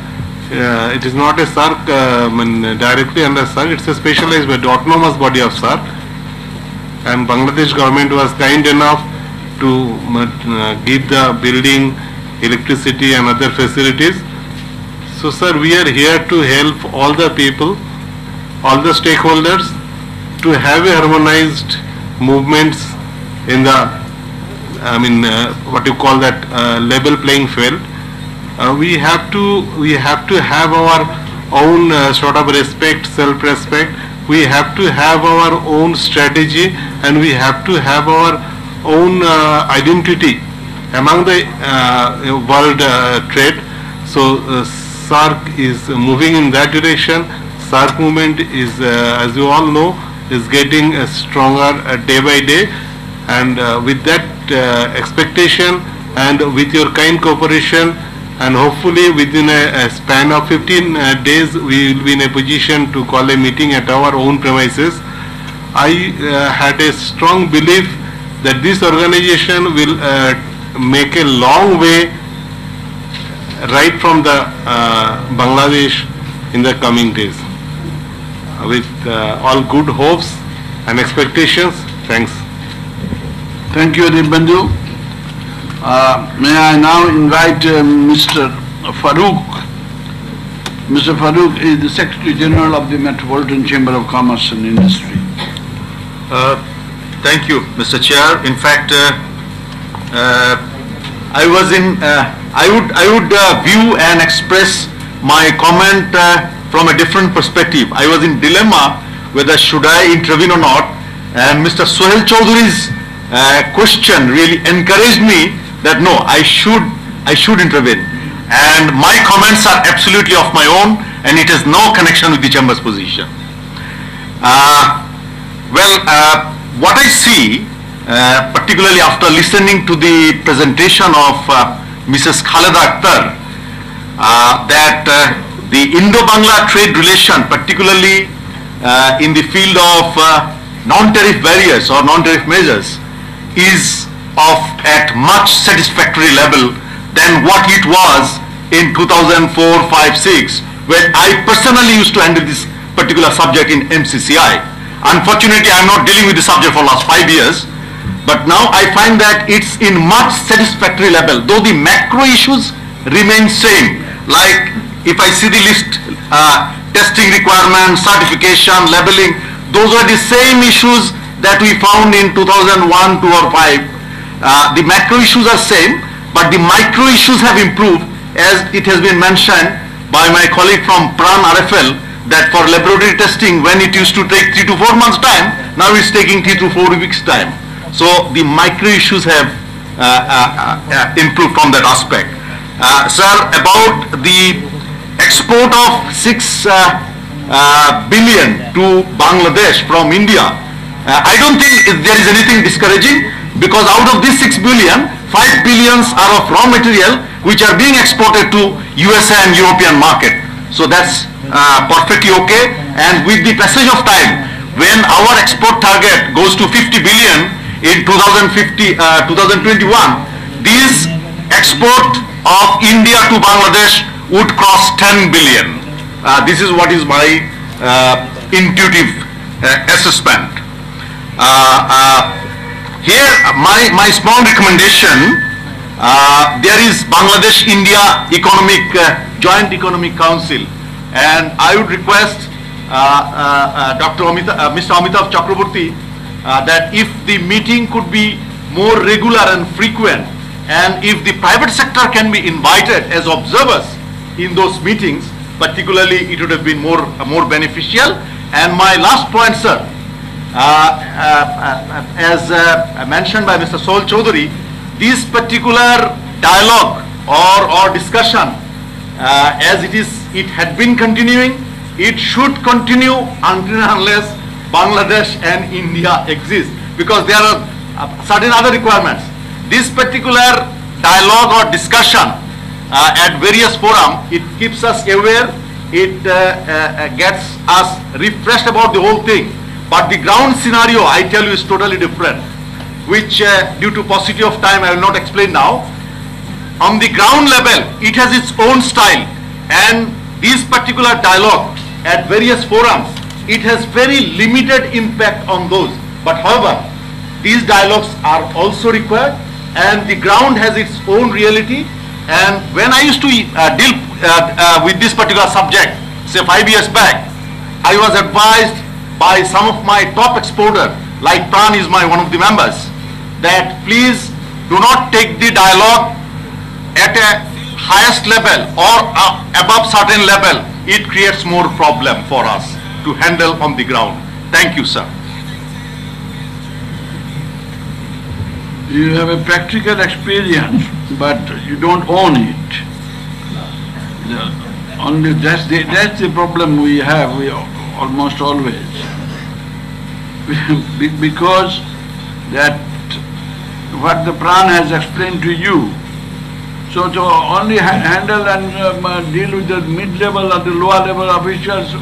It is not a SAARC directly under SAARC, it's a specialized body, autonomous body of SAARC. And Bangladesh government was kind enough to give the building, electricity and other facilities. So sir, we are here to help all the people, all the stakeholders to have a harmonized movements in the, what you call that, level playing field. We have to have our own sort of respect, self-respect. We have to have our own strategy, and we have to have our own identity among the world trade. So SAARC is moving in that direction. SAARC movement is, as you all know, is getting stronger day by day, and with that expectation and with your kind cooperation, and hopefully within a span of 15 days we will be in a position to call a meeting at our own premises. I had a strong belief that this organization will make a long way right from the Bangladesh in the coming days. With all good hopes and expectations, thanks. Thank you, Dibbandu. May I now invite Mr. Farooq. Mr. Farooq is the Secretary General of the Metropolitan Chamber of Commerce and Industry. Thank you, Mr. Chair. In fact, I would view and express my comment from a different perspective. I was in dilemma whether should I intervene or not, and Mr. Sohail Chowdhury's question really encouraged me that no, I should intervene, and my comments are absolutely of my own, and it has no connection with the Chamber's position. What I see, particularly after listening to the presentation of Mrs. Khaleda Akhtar, that the Indo-Bangla trade relation, particularly in the field of non-tariff barriers or non-tariff measures, is of at much satisfactory level than what it was in 2004, 5, 6, when I personally used to handle this particular subject in MCCI. Unfortunately, I am not dealing with the subject for last 5 years, but now I find that it's in much satisfactory level, though the macro issues remain same. Like if I see the list, testing requirements, certification, labeling, those are the same issues that we found in 2001, 2 or 5. The macro issues are same, but the micro issues have improved, as it has been mentioned by my colleague from PRAN RFL, that for laboratory testing, when it used to take 3 to 4 months time, now it's taking 3 to 4 weeks time. So the micro issues have improved from that aspect. Sir, about the export of 6 billion to Bangladesh from India, I don't think there is anything discouraging, because out of this 6 billion, 5 billions are of raw material which are being exported to USA and European market. So that's perfectly okay. And with the passage of time, when our export target goes to 50 billion in 2021, this export of India to Bangladesh would cross 10 billion. This is what is my intuitive assessment. Here, my small recommendation, there is Bangladesh-India Joint Economic Council, and I would request Mr. Amitav Chakraborty that if the meeting could be more regular and frequent, and if the private sector can be invited as observers in those meetings, particularly it would have been more beneficial. And my last point, sir, as mentioned by Mr. Sohail Chowdhury, this particular dialogue or discussion as it had been continuing, it should continue until and unless Bangladesh and India exist, because there are certain other requirements. This particular dialogue or discussion at various forums, it keeps us aware, it gets us refreshed about the whole thing. But the ground scenario, I tell you, is totally different, which due to paucity of time I will not explain now. On the ground level, it has its own style, and this particular dialogue at various forums, it has very limited impact on those. But however, these dialogues are also required, and the ground has its own reality. And when I used to deal with this particular subject, say 5 years back, I was advised by some of my top exporters, like Pran is one of the members, that please do not take the dialogue at a highest level or above certain level. It creates more problem for us to handle on the ground. Thank you, sir. You have a practical experience, but you don't own it. That's the problem we have. We almost always, because that what the Pran has explained to you. So to only handle and deal with the mid-level or the lower level officials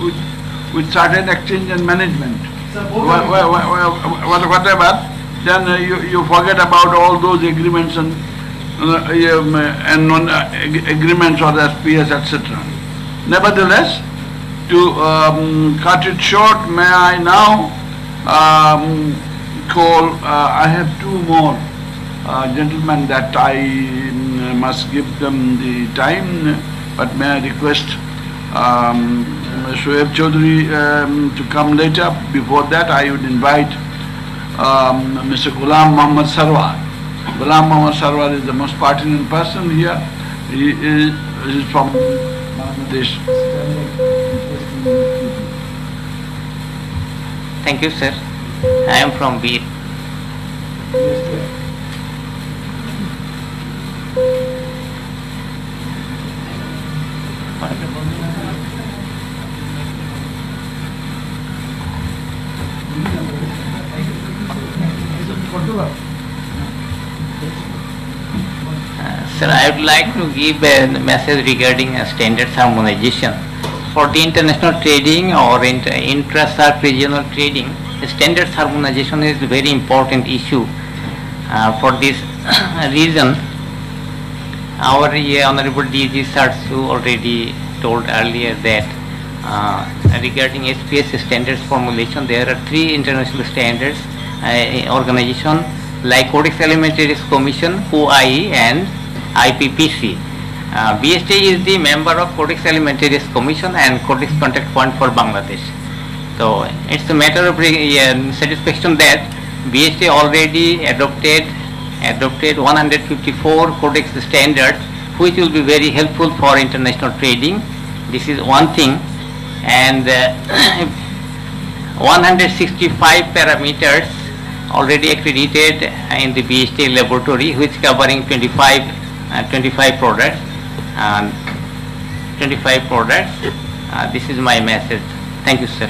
with certain exchange and management, whatever, then you forget about all those agreements and non-agreements or the SPS, etc. Nevertheless, to cut it short, may I now call, I have two more gentlemen that I must give them the time, but may I request Shoaib Chaudhary to come later. Before that, I would invite Mr. Ghulam Muhammad Sarwar. Ghulam Muhammad Sarwar is the most pertinent person here. He is from Bangladesh. Thank you, sir. I am from Bir. Sir, I would like to give a message regarding standards harmonization. For the international trading or intra-sub-regional trading, standards harmonization is a very important issue. For this reason, our Honorable DG Sarsu already told earlier that regarding SPS standards formulation, there are 3 international standards organization like Codex Alimentarius Commission, OIE and IPPC. BST is the member of Codex Alimentarius Commission and Codex Contact Point for Bangladesh. So it's a matter of satisfaction that BST already adopted 154 Codex standards, which will be very helpful for international trading. This is one thing, and 165 parameters already accredited in the BST laboratory, which covering 25 products. 25 products. This is my message. Thank you, sir.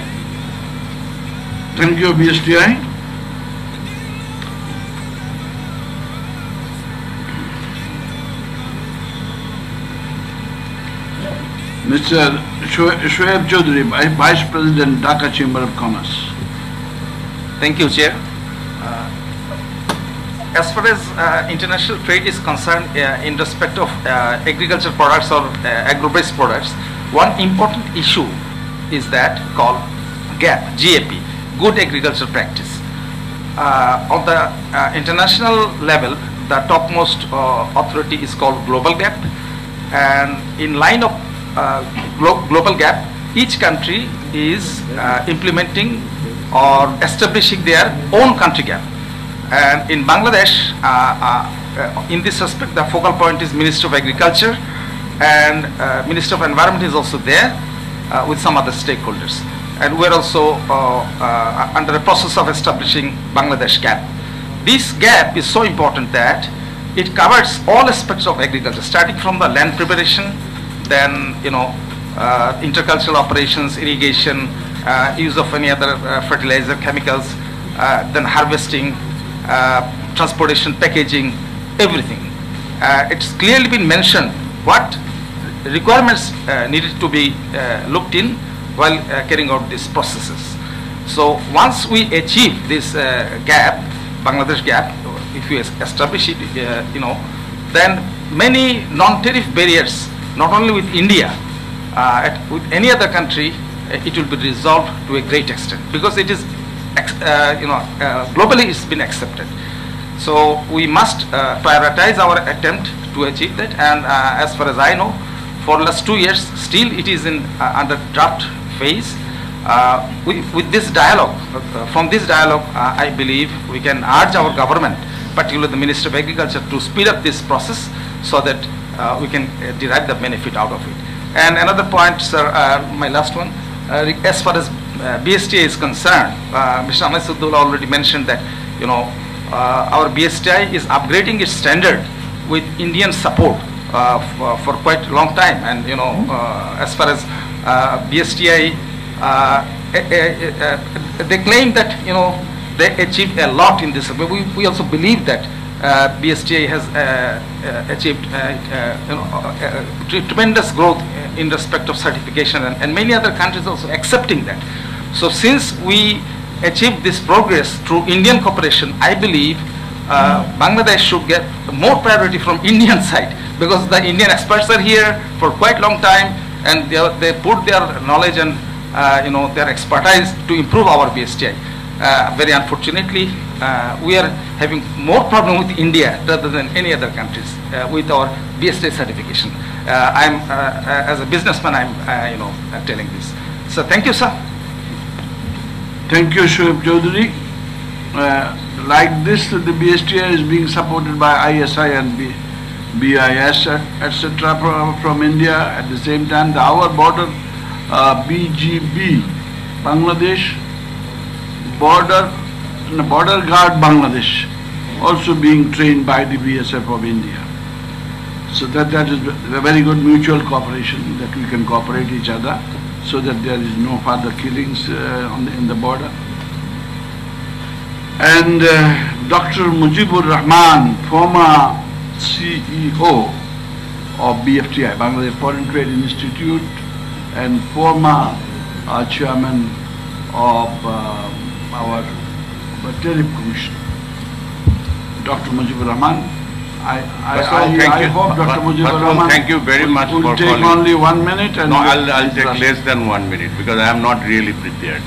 Thank you, BSTI. Mr. Shoaib Chaudhary, Vice President, Dhaka Chamber of Commerce. Thank you, Chair. As far as international trade is concerned, in respect of agricultural products or agro-based products, one important issue is that called GAP, Good Agricultural Practice. On the international level, the topmost authority is called Global GAP, and in line of Global GAP, each country is implementing or establishing their own country GAP. And in Bangladesh, in this respect, the focal point is Ministry of Agriculture, and Ministry of Environment is also there with some other stakeholders. And we're also under the process of establishing Bangladesh GAP. This GAP is so important that it covers all aspects of agriculture, starting from the land preparation, then intercultural operations, irrigation, use of any other fertilizer, chemicals, then harvesting, transportation, packaging, everything. It's clearly been mentioned what requirements needed to be looked in while carrying out these processes. So once we achieve this gap, Bangladesh gap, if we establish it, then many non-tariff barriers, not only with India, with any other country, it will be resolved to a great extent, because it is, globally it's been accepted. So we must prioritize our attempt to achieve that. And as far as I know, for the last 2 years, still it is in under draft phase. With this dialogue, from this dialogue, I believe we can urge our government, particularly the Ministry of Agriculture, to speed up this process so that we can derive the benefit out of it. And another point, sir, my last one, as far as BSTI is concerned, Mr. Anisadullah already mentioned that, our BSTI is upgrading its standard with Indian support for quite a long time. And, as far as BSTI, they claim that, they achieved a lot in this. We also believe that BSTI has achieved tremendous growth in respect of certification, and many other countries also accepting that. So since we achieved this progress through Indian cooperation, I believe Bangladesh should get more priority from Indian side, because the Indian experts are here for quite a long time, and they put their knowledge and their expertise to improve our BSTI. Very unfortunately, we are having more problem with India rather than any other countries with our BSTI certification. As a businessman, I'm telling this. So thank you, sir. Thank you, Shoaib Chaudhary. Like this, the BSTI is being supported by ISI and BIS, etc. from India. At the same time, our border BGB, Bangladesh, border guard Bangladesh, also being trained by the BSF of India. So that is a very good mutual cooperation, that we can cooperate each other, so that there is no further killings in the border. And Dr. Mujibur Rahman, former CEO of BFTI, Bangladesh Foreign Trade Institute, and former chairman of our Tariff Commission, Dr. Mujibur Rahman. I hope Dr. Mujibur Rahman thank you very much will for take calling. only 1 minute. And no, I'll take less than 1 minute, because I am not really prepared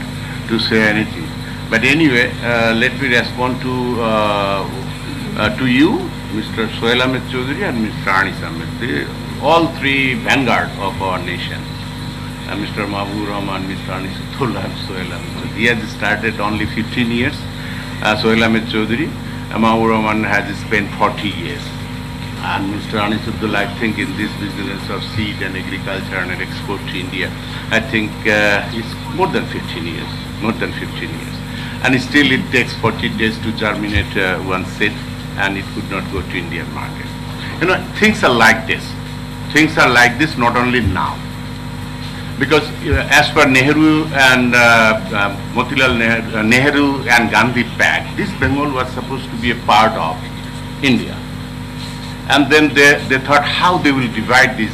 to say anything. But anyway, let me respond to you, Mr. Sohail Ahmed Chaudhary and Mr. Anis Ahmed, all three vanguards of our nation. Mr. Mahbub Rahman, Mr. Anisadullah, and Sohail Ahmed. He has started only 15 years. Sohail Ahmed Chaudhary, Mahbub Rahman has spent 40 years. And Mr. Anisadullah, I think in this business of seed and agriculture and export to India, I think it's more than 15 years, more than 15 years. And still it takes 40 days to germinate one seed, and it could not go to Indian market. Things are like this. Things are like this not only now. Because as per Nehru and Motilal Nehru and Gandhi Pact, this Bengal was supposed to be a part of India. And then they thought how they will divide this.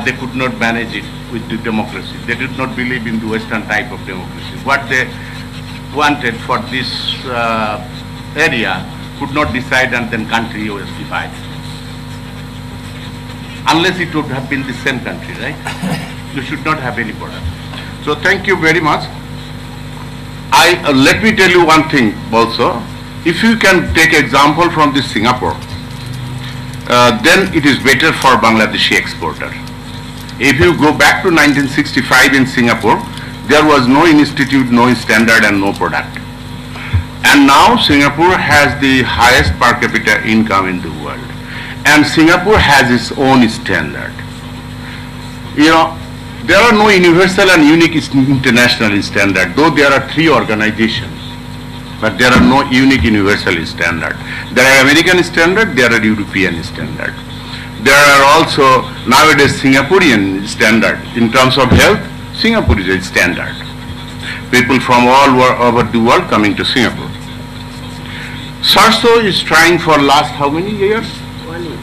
They could not manage it with the democracy. They did not believe in the Western type of democracy. What they wanted for this area could not decide, and then country was divided. Unless it would have been the same country, right? You should not have any border. So thank you very much. Let me tell you one thing also. If you can take example from this Singapore, then it is better for Bangladeshi exporter. If you go back to 1965 in Singapore, there was no institute, no standard, and no product. And now Singapore has the highest per capita income in the world. And Singapore has its own standard. There are no universal and unique international standard, though there are 3 organizations. but there are no unique universal standard. There are American standard, there are European standard. There are also nowadays Singaporean standard. In terms of health, Singapore is a standard. People from all over the world coming to Singapore. SARSO is trying for last how many years? 1 year.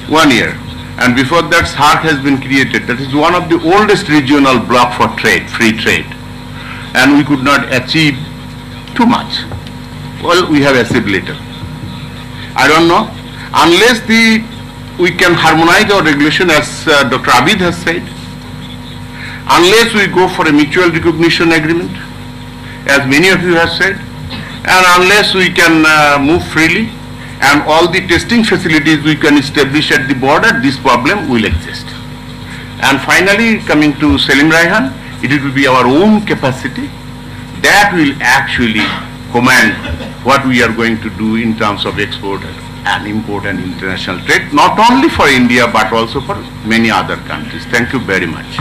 1 year. And before that SARC has been created. That is one of the oldest regional bloc for trade, free trade. And we could not achieve too much. Well, we have achieved little. I don't know. Unless we can harmonize our regulation as Dr. Abid has said, unless we go for a mutual recognition agreement, as many of you have said, and unless we can move freely, and all the testing facilities we can establish at the border, this problem will exist. And finally, coming to Selim Raihan, it will be our own capacity that will actually command what we are going to do in terms of export and import and international trade, not only for India but also for many other countries. Thank you very much.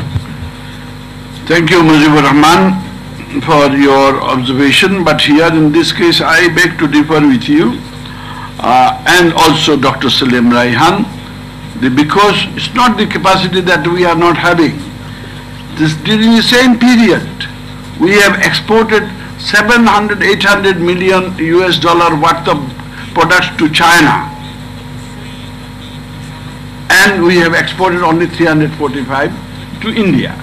Thank you, Mujibur Rahman, for your observation, but here in this case I beg to differ with you and also Dr. Selim Raihan, because it's not the capacity that we are not having. During the same period, we have exported 700-800 million US dollar worth of products to China, and we have exported only 345 to India.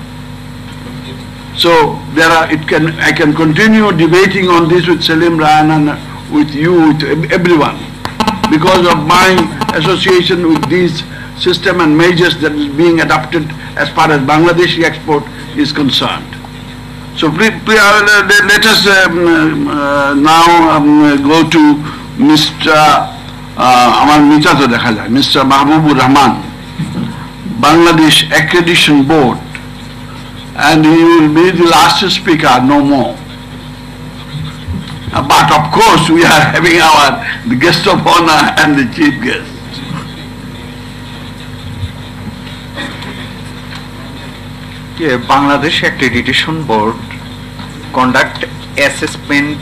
So I can continue debating on this with Selim Raihan and with you, with everyone, because of my association with these system and measures that is being adopted as far as Bangladeshi export is concerned. So let us now go to Mr. Mr. Mahbubur Rahman, Bangladesh Accreditation Board, and he will be the last speaker, no more. But of course we are having the guest of honor and the chief guest. Bangladesh Accreditation Board conduct assessment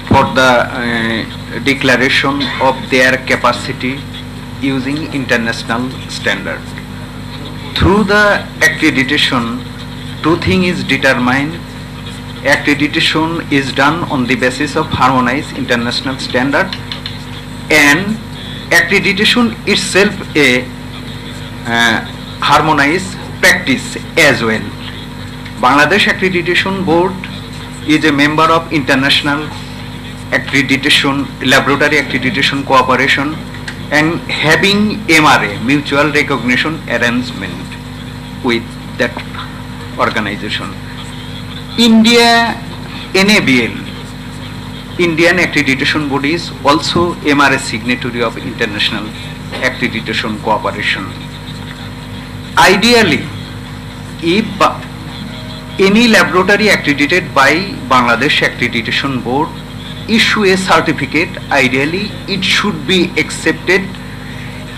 for the declaration of their capacity using international standard. Through the accreditation, two things is determined. Accreditation is done on the basis of harmonized international standard, and accreditation itself a harmonized practice as well. Bangladesh Accreditation Board is a member of International Accreditation, Laboratory Accreditation Cooperation, and having MRA, Mutual Recognition Arrangement, with that organization. India NABL, Indian Accreditation Body, is also MRA signatory of International Accreditation Cooperation. Ideally, if any laboratory accredited by Bangladesh Accreditation Board issue a certificate, ideally it should be accepted.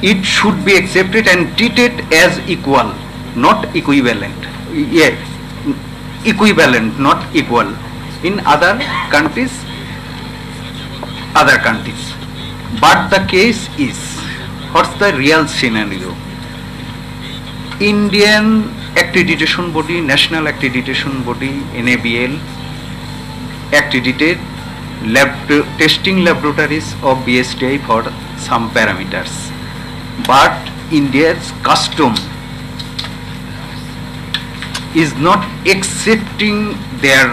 It should be accepted and treated as equal, not equivalent. Yeah, equivalent, not equal. In other countries. But the case is, what's the real scenario? Indian Accreditation Body, National Accreditation Body, NABL, accredited testing laboratories of BSTI for some parameters. But India's custom is not accepting their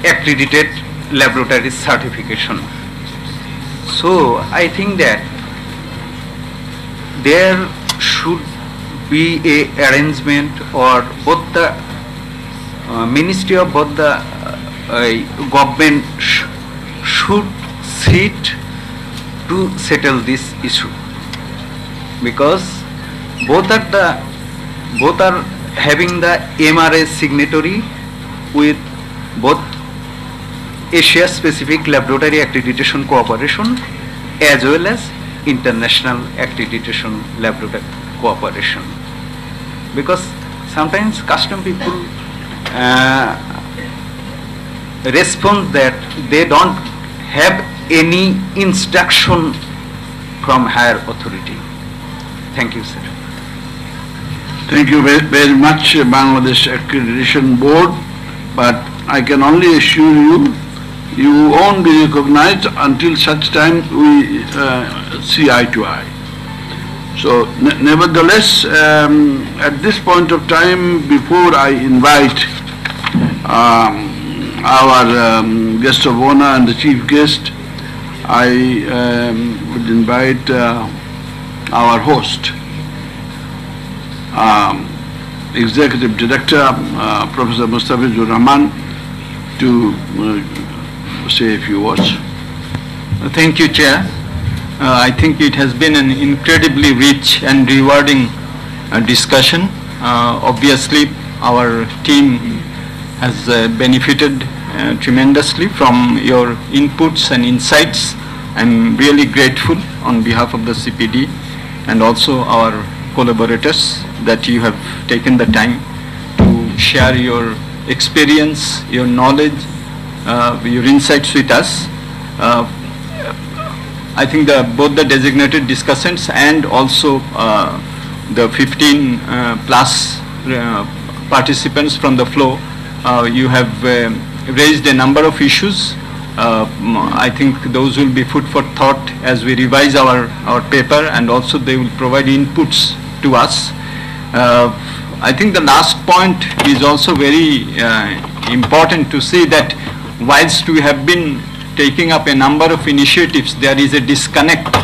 accredited laboratory certification. So I think that there should be a arrangement, or both the Ministry of both the government should sit to settle this issue, because both are having the MRA signatory with both Asia Specific Laboratory Accreditation Cooperation as well as International Accreditation Laboratory Cooperation. Because sometimes custom people response that they don't have any instruction from higher authority. Thank you, sir. Thank you very much, Bangladesh Accreditation Board, but I can only assure you, you won't be recognized until such time we see eye to eye. So, nevertheless, at this point of time, before I invite our guest of honor and the chief guest, I would invite our host, Executive Director, Professor Mustafizur Rahman, to say a few words. Thank you, Chair. I think it has been an incredibly rich and rewarding discussion. Obviously, our team has benefited tremendously from your inputs and insights. I'm really grateful on behalf of the CPD and also our collaborators that you have taken the time to share your experience, your knowledge, your insights with us. I think both the designated discussants and also the 15 plus participants from the floor, you have raised a number of issues. I think those will be food for thought as we revise our paper, and also they will provide inputs to us. I think the last point is also very important to see that whilst we have been taking up a number of initiatives, there is a disconnect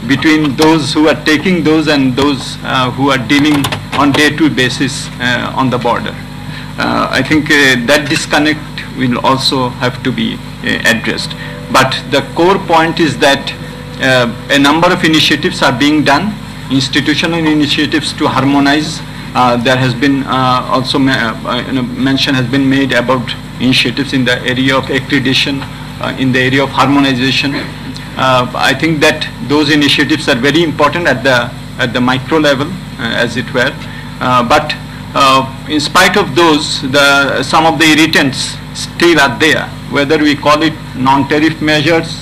between those who are taking those and those who are dealing on day-to-day basis on the border. I think that disconnect will also have to be addressed. But the core point is that a number of initiatives are being done, institutional initiatives to harmonize. There has been also mention has been made about initiatives in the area of accreditation, in the area of harmonization. I think that those initiatives are very important at the micro level, as it were. But in spite of those, some of the irritants still are there. Whether we call it non-tariff measures,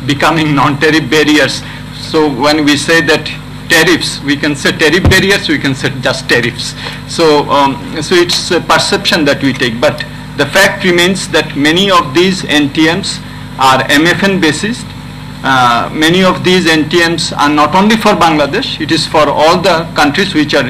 becoming non-tariff barriers. So when we say that tariffs, we can say tariff barriers, we can say just tariffs. So, so it's a perception that we take. But the fact remains that many of these NTMs are MFN basis. Many of these NTMs are not only for Bangladesh, it is for all the countries which are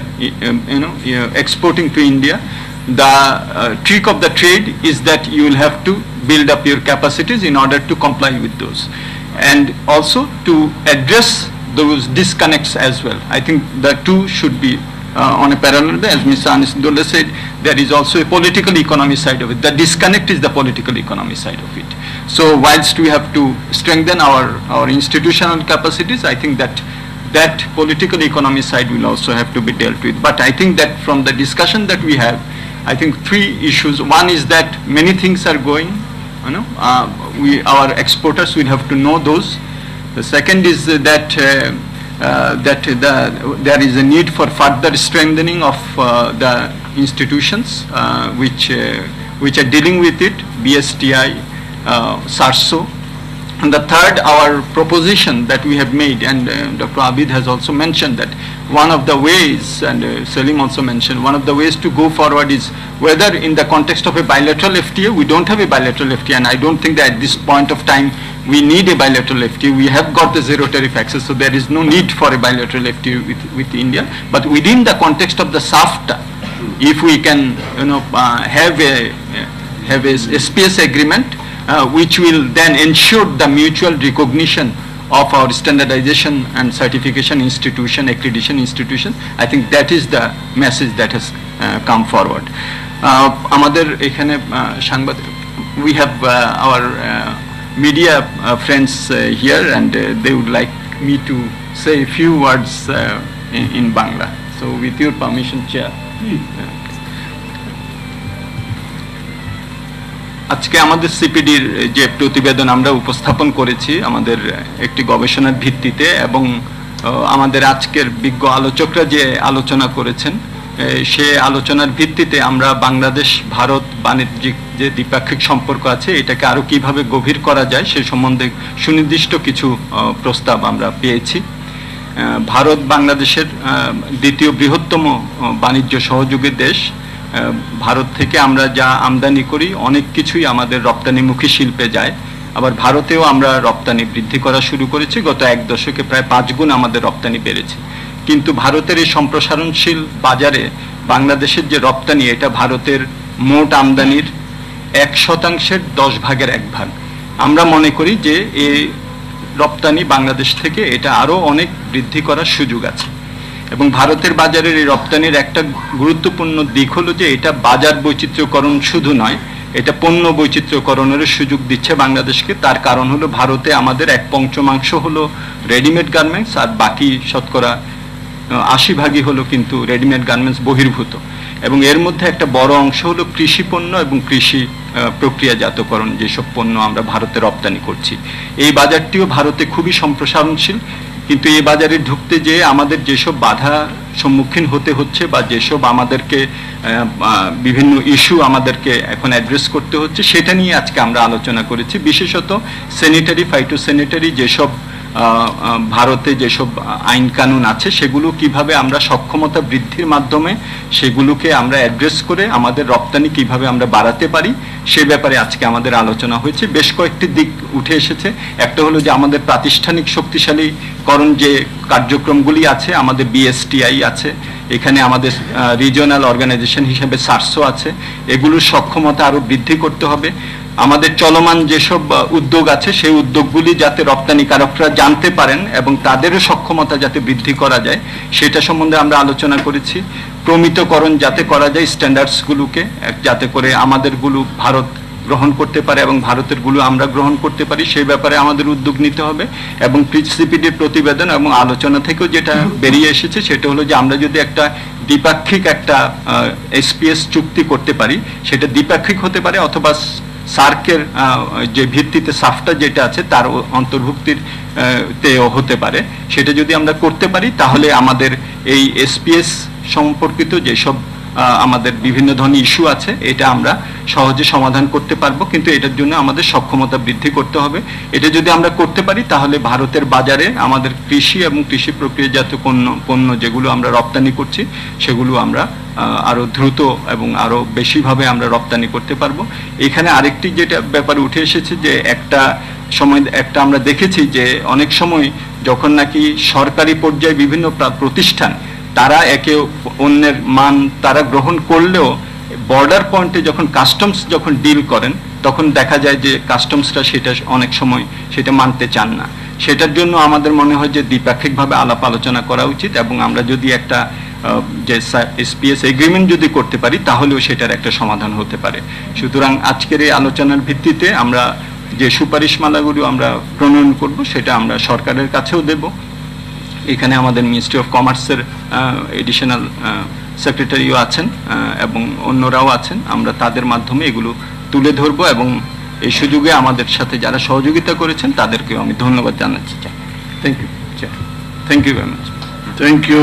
exporting to India. The trick of the trade is that you will have to build up your capacities in order to comply with those, and also to address those disconnects as well. I think the two should be on a parallel. As Mr. Anisdullah said, there is also a political economy side of it. The disconnect is the political economy side of it. So whilst we have to strengthen our institutional capacities, I think that political economy side will also have to be dealt with. But I think that from the discussion that we have, I think three issues. One is that many things are going, our exporters will have to know those. The second is that there is a need for further strengthening of the institutions which are dealing with it, BSTI, SARSO. And the third, our proposition that we have made, and Dr. Abid has also mentioned that one of the ways, and Salim also mentioned, one of the ways to go forward is whether in the context of a bilateral FTA, we don't have a bilateral FTA, and I don't think that at this point of time we need a bilateral FTA. We have got the zero tariff access, so there is no need for a bilateral FTA with India. But within the context of the SAFTA, if we can have a SPS agreement, which will then ensure the mutual recognition of our standardization and certification institution, accreditation institution. I think that is the message that has come forward. We have our media friends here, and they would like me to say a few words in Bangla. So with your permission, Chair. আজকে আমাদের সিপিডির যে প্রতিবেদন আমরা উপস্থাপন করেছি আমাদের একটি গবেষণার ভিত্তিতে, এবং আমাদের আজকের বিজ্ঞ আলোচকরা যে আলোচনা করেছেন সে আলোচনার ভিত্তিতে আমরা বাংলাদেশ ভারত বাণিজ্যিক যে দ্বিপাক্ষিক সম্পর্ক আছে এটাকে আরো কিভাবে গভীর করা যায় সে সম্বন্ধে সুনির্দিষ্ট কিছু প্রস্তাব আমরা পেয়েছি। ভারত বাংলাদেশের দ্বিতীয় বৃহত্তম বাণিজ্য সহযোগী দেশ। ভারত থেকে আমরা যা আমদানি করি অনেক কিছুই আমাদের রপ্তানিমুখী শিল্পে যায়। আবার ভারতেও আমরা রপ্তানি বৃদ্ধি করা শুরু করেছি, গত এক দশকে প্রায় 5 গুণ আমাদের রপ্তানি বেড়েছে। কিন্তু ভারতের এই সম্প্রসারণশীল বাজারে বাংলাদেশের যে রপ্তানি এটা ভারতের মোট আমদানির 1%-এর 10 ভাগের 1 ভাগ। আমরা মনে করি যে এই রপ্তানি বাংলাদেশ থেকে এটা আরো অনেক বৃদ্ধি করার সুযোগ আছে এবং ভারতের বাজারের এই রপ্তানির একটা গুরুত্বপূর্ণ দিক হলো যে এটা বাজার বৈচিত্র্যকরণ শুধু নয়, এটা পণ্য বৈচিত্র্যকরণের সুযোগ দিচ্ছে বাংলাদেশকে। তার কারণ হলো ভারতে আমাদের 1/5 হলো রেডিমেড গার্মেন্টস আর বাকি শতকরা 80 ভাগই হলো কিন্তু রেডিমেড গার্মেন্টস বহির্ভূত এবং এর মধ্যে একটা বড় অংশ হলো কৃষি পণ্য এবং কৃষি প্রক্রিয়াজাতকরণ যেসব পণ্য আমরা ভারতে রপ্তানি করছি। এই বাজারটিও ভারতে খুবই সম্প্রসারণশীল, কিন্তু এই বাজারে ঢুকতে যেয়ে আমাদের যেসব বাধা সম্মুখীন হতে হচ্ছে বা যেসব আমাদেরকে বিভিন্ন ইস্যু আমাদেরকে এখন অ্যাড্রেস করতে হচ্ছে সেটা নিয়ে আজকে আমরা আলোচনা করেছি। বিশেষত স্যানিটারি ফাইটোস্যানিটারি যেসব ভারতে যেসব আইন কানুন আছে সেগুলো কিভাবে আমরা সক্ষমতা বৃদ্ধির মাধ্যমে সেগুলোকে আমরা অ্যাড্রেস করে আমাদের রপ্তানি কিভাবে আমরা বাড়াতে পারি সে ব্যাপারে আজকে আমাদের আলোচনা হয়েছে। বেশ কয়েকটি দিক উঠে এসেছে। একটা হলো যে আমাদের প্রাতিষ্ঠানিক শক্তিশালীকরণ যে কার্যক্রমগুলি আছে, আমাদের বিএসটিআই আছে, এখানে আমাদের রিজিওনাল অর্গানাইজেশন হিসেবে সার্সো আছে, এগুলোর সক্ষমতা আরো বৃদ্ধি করতে হবে। আমাদের চলমান যেসব উদ্যোগ আছে সেই উদ্যোগগুলি যাতে রপ্তানিকারকরা জানতে পারেন এবং তাদেরও সক্ষমতা যাতে বৃদ্ধি করা যায় সেটা সম্বন্ধে আমরা আলোচনা করেছি। প্রমিতকরণ যাতে করা যায় স্ট্যান্ডার্ডসগুলোকে, যাতে করে আমাদেরগুলো ভারত গ্রহণ করতে পারে এবং ভারতেরগুলো আমরা গ্রহণ করতে পারি সেই ব্যাপারে আমাদের উদ্যোগ নিতে হবে। এবং সিপিডির প্রতিবেদন এবং আলোচনা থেকেও যেটা বেরিয়ে এসেছে সেটা হলো যে আমরা যদি একটা দ্বিপাক্ষিক একটা এসপিএস চুক্তি করতে পারি, সেটা দ্বিপাক্ষিক হতে পারে অথবা সার্কের যে ভিত্তিতে সাফটা যেটা আছে তার অন্তর্ভুক্তির তেও হতে পারে, সেটা যদি আমরা করতে পারি তাহলে আমাদের এই এসপিএস সম্পর্কিত যেসব আমাদের বিভিন্ন ধরনের ইস্যু আছে এটা আমরা সহজে সমাধান করতে পারবো। কিন্তু এটার জন্য আমাদের সক্ষমতা বৃদ্ধি করতে হবে। এটা যদি আমরা করতে পারি তাহলে ভারতের বাজারে আমাদের কৃষি এবং কৃষি প্রক্রিয়াজাত পণ্য যেগুলো আমরা রপ্তানি করছি সেগুলো আমরা আরো দ্রুত এবং আরো বেশিভাবে আমরা রপ্তানি করতে পারবো। এখানে আরেকটি যেটা ব্যাপার উঠে এসেছে যে একটা আমরা দেখেছি যে অনেক সময় যখন নাকি সরকারি পর্যায়ে বিভিন্ন প্রতিষ্ঠান তারা একে অন্যের মান তারা গ্রহণ করলেও বর্ডার পয়েন্টে যখন কাস্টমস যখন ডিল করেন তখন দেখা যায় যে কাস্টমসরা সেটা অনেক সময় সেটা মানতে চান না। সেটার জন্য আমাদের মনে হয় যে দ্বিপাক্ষিকভাবে আলাপ আলোচনা করা উচিত এবং আমরা যদি একটা যে এসপিএস এগ্রিমেন্ট যদি করতে পারি তাহলেও সেটার একটা সমাধান হতে পারে। সুতরাং আজকের এই আলোচনার ভিত্তিতে আমরা যে সুপারিশমালাগুলো আমরা প্রণয়ন করব সেটা আমরা সরকারের কাছেও দেব। এখানে আমাদের মিনিস্ট্রি অফ কমার্সের এডিশনাল সেক্রেটারিও আছেন এবং অন্যরাও আছেন। আমরা তাদের মাধ্যমে এগুলো তুলে ধরব এবং এই সুযোগে আমাদের সাথে যারা সহযোগিতা করেছেন তাদেরকেও আমি ধন্যবাদ জানাচ্ছি। Thank you. Thank you very much. Thank you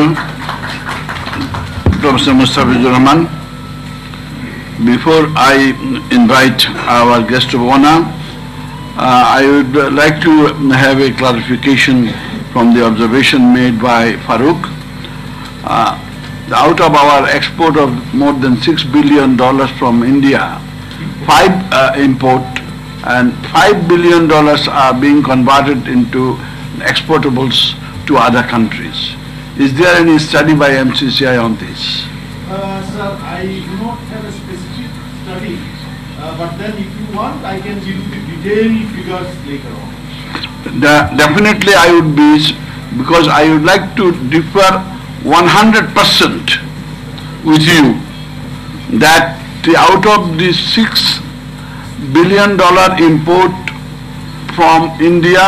Professor Mustafizur Rahman. Before I invite our guest of honor, I would like to have a clarification from the observation made by Farooq. Out of our export of more than $6 billion from India, 5 import and $5 billion are being converted into exportables to other countries. Is there any study by MCCI on this? Sir, I do not have a specific study, but then if you want, I can give you the detailed figures later on. Definitely I would be, because I would like to differ 100% with you that out of the $6 billion import from India,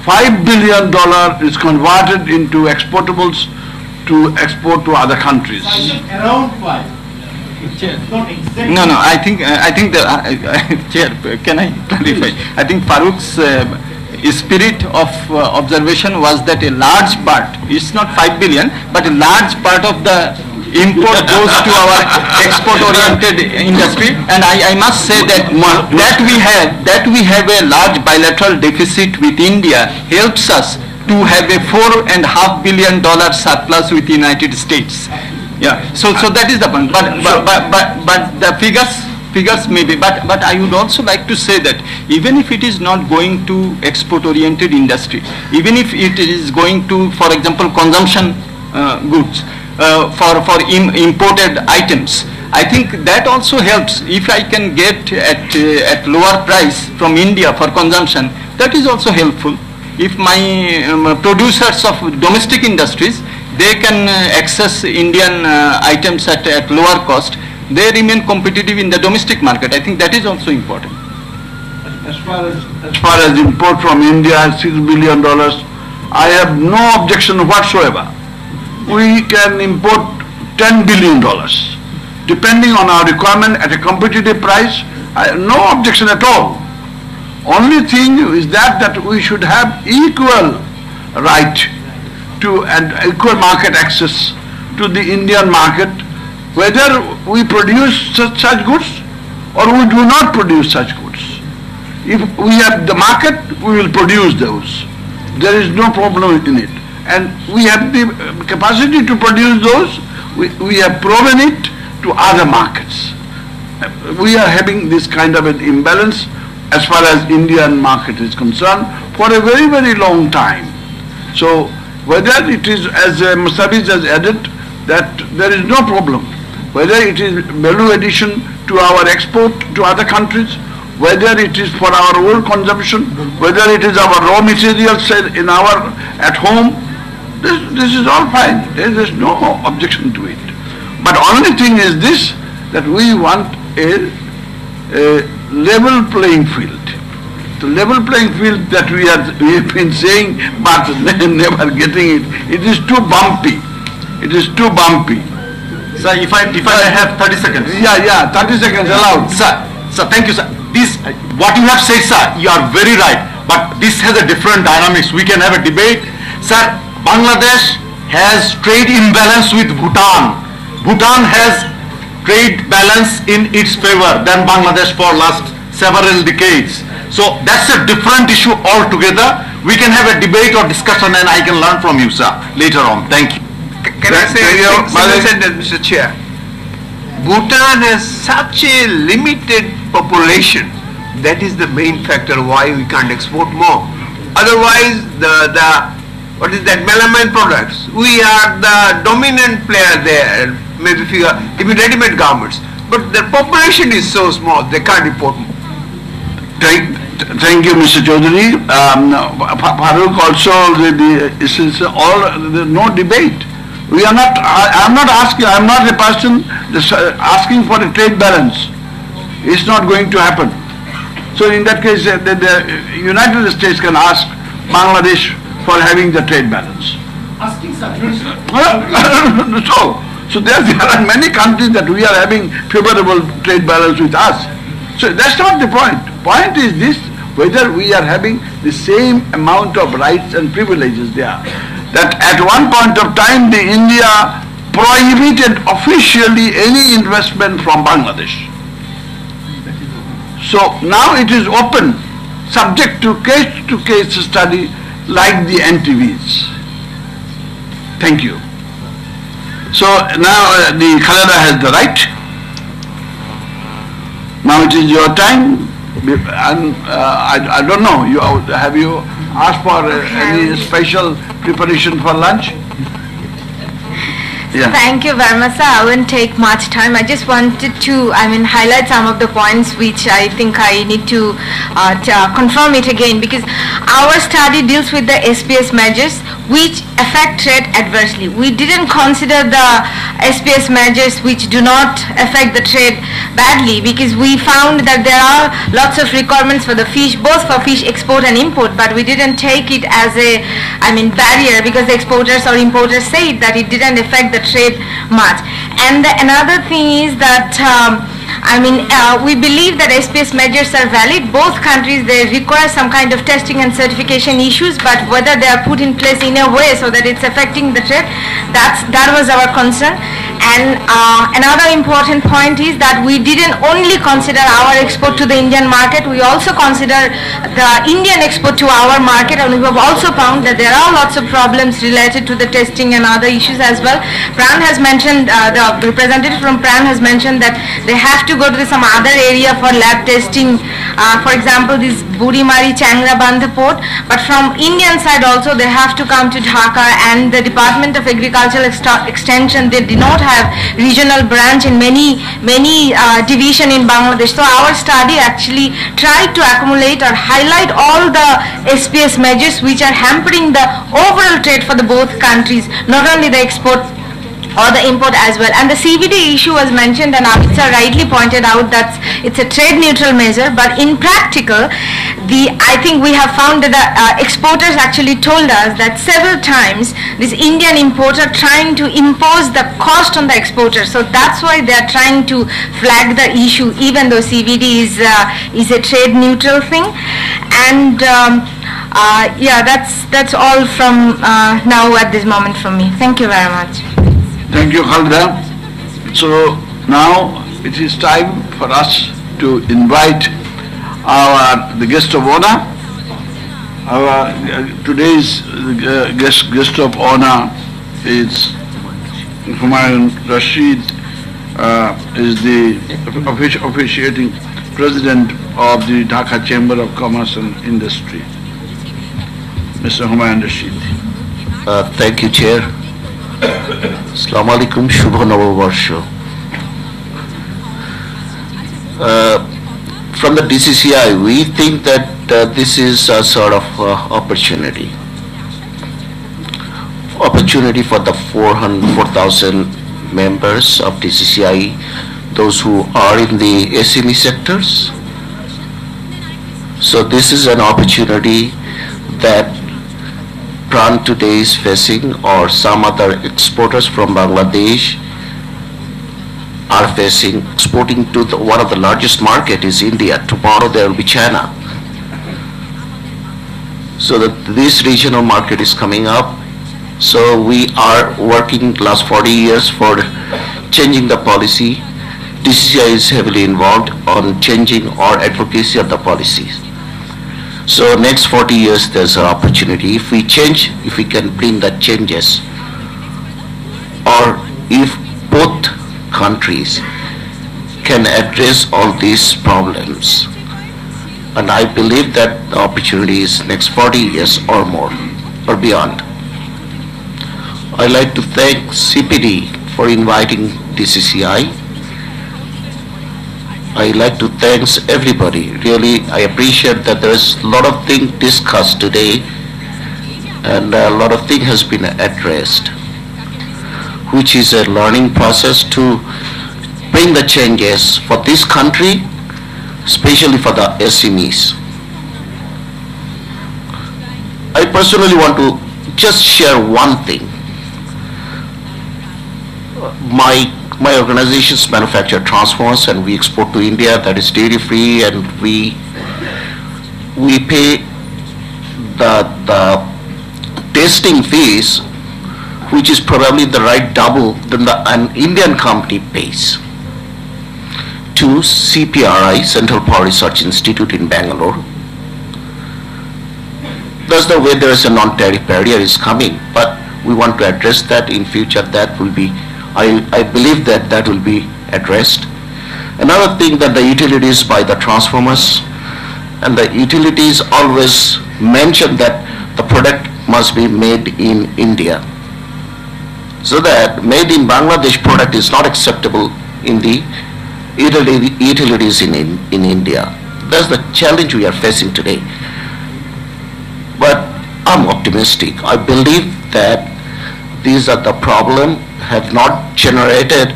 $5 billion is converted into exportables to export to other countries. Around 5. No, I think that Chair, can I clarify? I think Farooq's spirit of observation was that a large part, it's not 5 billion, but a large part of the import goes to our export-oriented industry. And I must say that we have a large bilateral deficit with India helps us to have a $4.5 billion surplus with the United States. Yeah. So that is the point. But the figures maybe. But I would also like to say that even if it is not going to export-oriented industry, even if it is going to, for example, consumption goods, for imported items, I think that also helps. If I can get at lower price from India for consumption, that is also helpful. If my producers of domestic industries, they can access Indian items at lower cost, they remain competitive in the domestic market. I think that is also important. As far as import from India, $6 billion, I have no objection whatsoever. We can import $10 billion, depending on our requirement at a competitive price. No objection at all. Only thing is that we should have equal right to and equal market access to the Indian market, whether we produce such goods or we do not produce such goods. If we have the market, we will produce those. There is no problem in it. And we have the capacity to produce those. We have proven it to other markets. We are having this kind of an imbalance as far as Indian market is concerned for a very, very long time. So whether it is, as Musabiz has added, that there is no problem. Whether it is value addition to our export to other countries, whether it is for our own consumption, whether it is our raw materials at home, this is all fine. There is no objection to it. But only thing is this, that we want a level playing field. The level playing field that we have been saying, but never getting it. It is too bumpy. It is too bumpy. Sir, if I have 30 seconds. Yeah, 30 seconds allowed. Sir, thank you, sir. What you have said, sir, you are very right. But this has a different dynamics. We can have a debate. Sir, Bangladesh has trade imbalance with Bhutan. Bhutan has trade balance in its favor than Bangladesh for last several decades. So that's a different issue altogether. We can have a debate or discussion and I can learn from you, sir, later on. Thank you. Can I say a single sentence, Mr. Chair? Bhutan has such a limited population. That is the main factor why we can't export more. Otherwise, what is that, melamine products, we are the dominant player there, maybe even ready-made garments. But their population is so small, they can't import more. Thank you, Mr. Chaudhary. Farooq also, no debate. We are not, I'm not a person asking for a trade balance. It's not going to happen. So in that case, the United States can ask Bangladesh for having the trade balance. Asking So there are many countries that we are having favorable trade balance with us. So that's not the point. Point is this, whether we are having the same amount of rights and privileges there. That at one point of time, the India prohibited officially any investment from Bangladesh. So now it is open, subject to case study like the NTVs. Thank you. So now the Khaleda has the right. Now it is your time. I don't know, have you asked for any special preparation for lunch? Yeah. Thank you very much, sir. I won't take much time. I just wanted to, highlight some of the points which I think I need to confirm it again, because our study deals with the SPS measures which affect trade adversely. We didn't consider the SPS measures which do not affect the trade badly, because we found that there are lots of requirements for the fish, both for fish export and import, but we didn't take it as a barrier, because the exporters or importers said that it didn't affect the trade much. And another thing is that we believe that SPS measures are valid. Both countries, they require some kind of testing and certification issues, but whether they are put in place in a way so that it's affecting the trade, that was our concern. And another important point is that we didn't only consider our export to the Indian market, we also consider the Indian export to our market, and we have also found that there are lots of problems related to the testing and other issues as well. Pran has mentioned, the representative from Pran has mentioned that they have to go to some other area for lab testing, for example this Burimari Changra Bandha port, but from Indian side also they have to come to Dhaka, and the Department of Agricultural Extension, they do not have regional branch in many division in Bangladesh. So our study actually tried to accumulate or highlight all the SPS measures which are hampering the overall trade for the both countries, not only the export or the import as well. And the CVD issue was mentioned, and Abhitsa rightly pointed out that it's a trade neutral measure, but in practical, I think we have found that the exporters actually told us that several times this Indian importer trying to impose the cost on the exporter. So that's why they are trying to flag the issue, even though CVD is a trade neutral thing. And yeah, that's all from now at this moment from me. Thank you very much. Thank you, Khalida. So now it is time for us to invite the guest of honor. Our today's guest of honor is Humayun Rashid, is the officiating president of the Dhaka Chamber of Commerce and Industry. Mr. Humayun Rashid. Thank you, Chair. Assalamu alaikum, Shubha Navabarsha. From the DCCI, we think that this is a sort of opportunity for the 4,000 members of DCCI, those who are in the SME sectors. So this is an opportunity that Pran today is facing, or some other exporters from Bangladesh are facing. Exporting to one of the largest market is India. Tomorrow there will be China. So that this regional market is coming up. So we are working last 40 years for changing the policy. DCCI is heavily involved on changing or advocacy of the policies. So next 40 years there's an opportunity. If we change, if we can bring the changes, or if both countries can address all these problems, and I believe that the opportunity is next 40 years or more or beyond. I'd like to thank CPD for inviting DCCI. I like to thank everybody. Really, I appreciate that there is a lot of things discussed today, and a lot of things has been addressed, which is a learning process to bring the changes for this country, especially for the SMEs. I personally want to just share one thing. My organizations manufacture transformers and we export to India, that is dairy free, and we pay the testing fees, which is probably the right double than an Indian company pays, to CPRI, Central Power Research Institute in Bangalore. That's the way there is a non-tariff barrier is coming, but we want to address that in future. That will be, I believe that will be addressed. Another thing, that the utilities buy the transformers, and the utilities always mention that the product must be made in India. So that made in Bangladesh product is not acceptable in the utilities in India. That's the challenge we are facing today. But I'm optimistic. I believe that these are the problem have not generated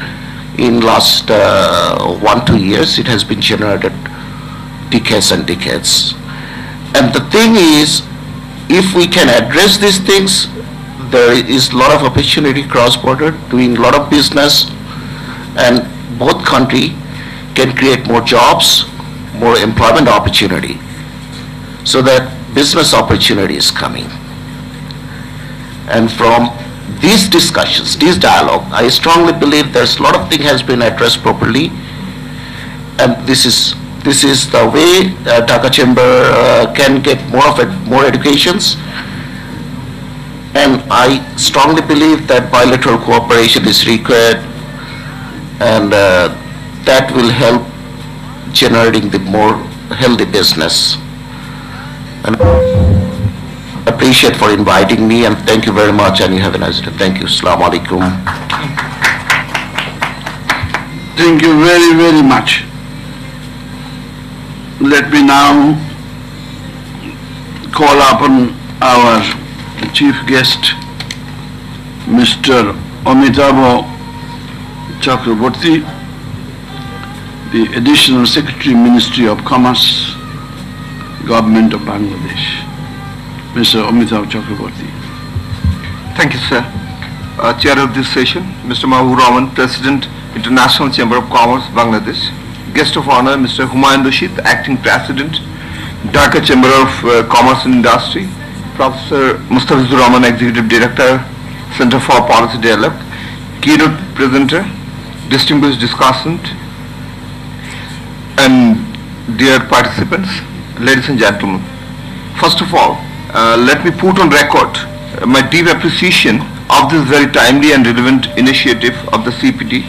in last 1-2 years. It has been generated decades and decades. And the thing is, if we can address these things, there is a lot of opportunity cross-border, doing a lot of business, and both countries can create more jobs, more employment opportunity, so that business opportunity is coming. And from these discussions, this dialogue, I strongly believe there's a lot of things has been addressed properly, and this is the way Dhaka Chamber can get more educations. And I strongly believe that bilateral cooperation is required, and that will help generating the more healthy business. And I appreciate for inviting me, and thank you very much, and you have a nice day. Thank you. Assalamu alaikum. Thank you very, very much. Let me now call upon our chief guest, Mr. Amitabh Chakraborty, the Additional Secretary, Ministry of Commerce, Government of Bangladesh. Mr. Amitabh Chakraborty. Thank you, sir. Chair of this session, Mr. Mahbub Rahman, President, International Chamber of Commerce, Bangladesh. Guest of honor, Mr. Humayun Rashid, Acting President, Dhaka Chamber of Commerce and Industry. Professor Mustafizur Rahman, Executive Director, Center for Policy Dialogue. Keynote presenter, distinguished discussant, and dear participants, ladies and gentlemen. First of all, let me put on record my deep appreciation of this very timely and relevant initiative of the CPD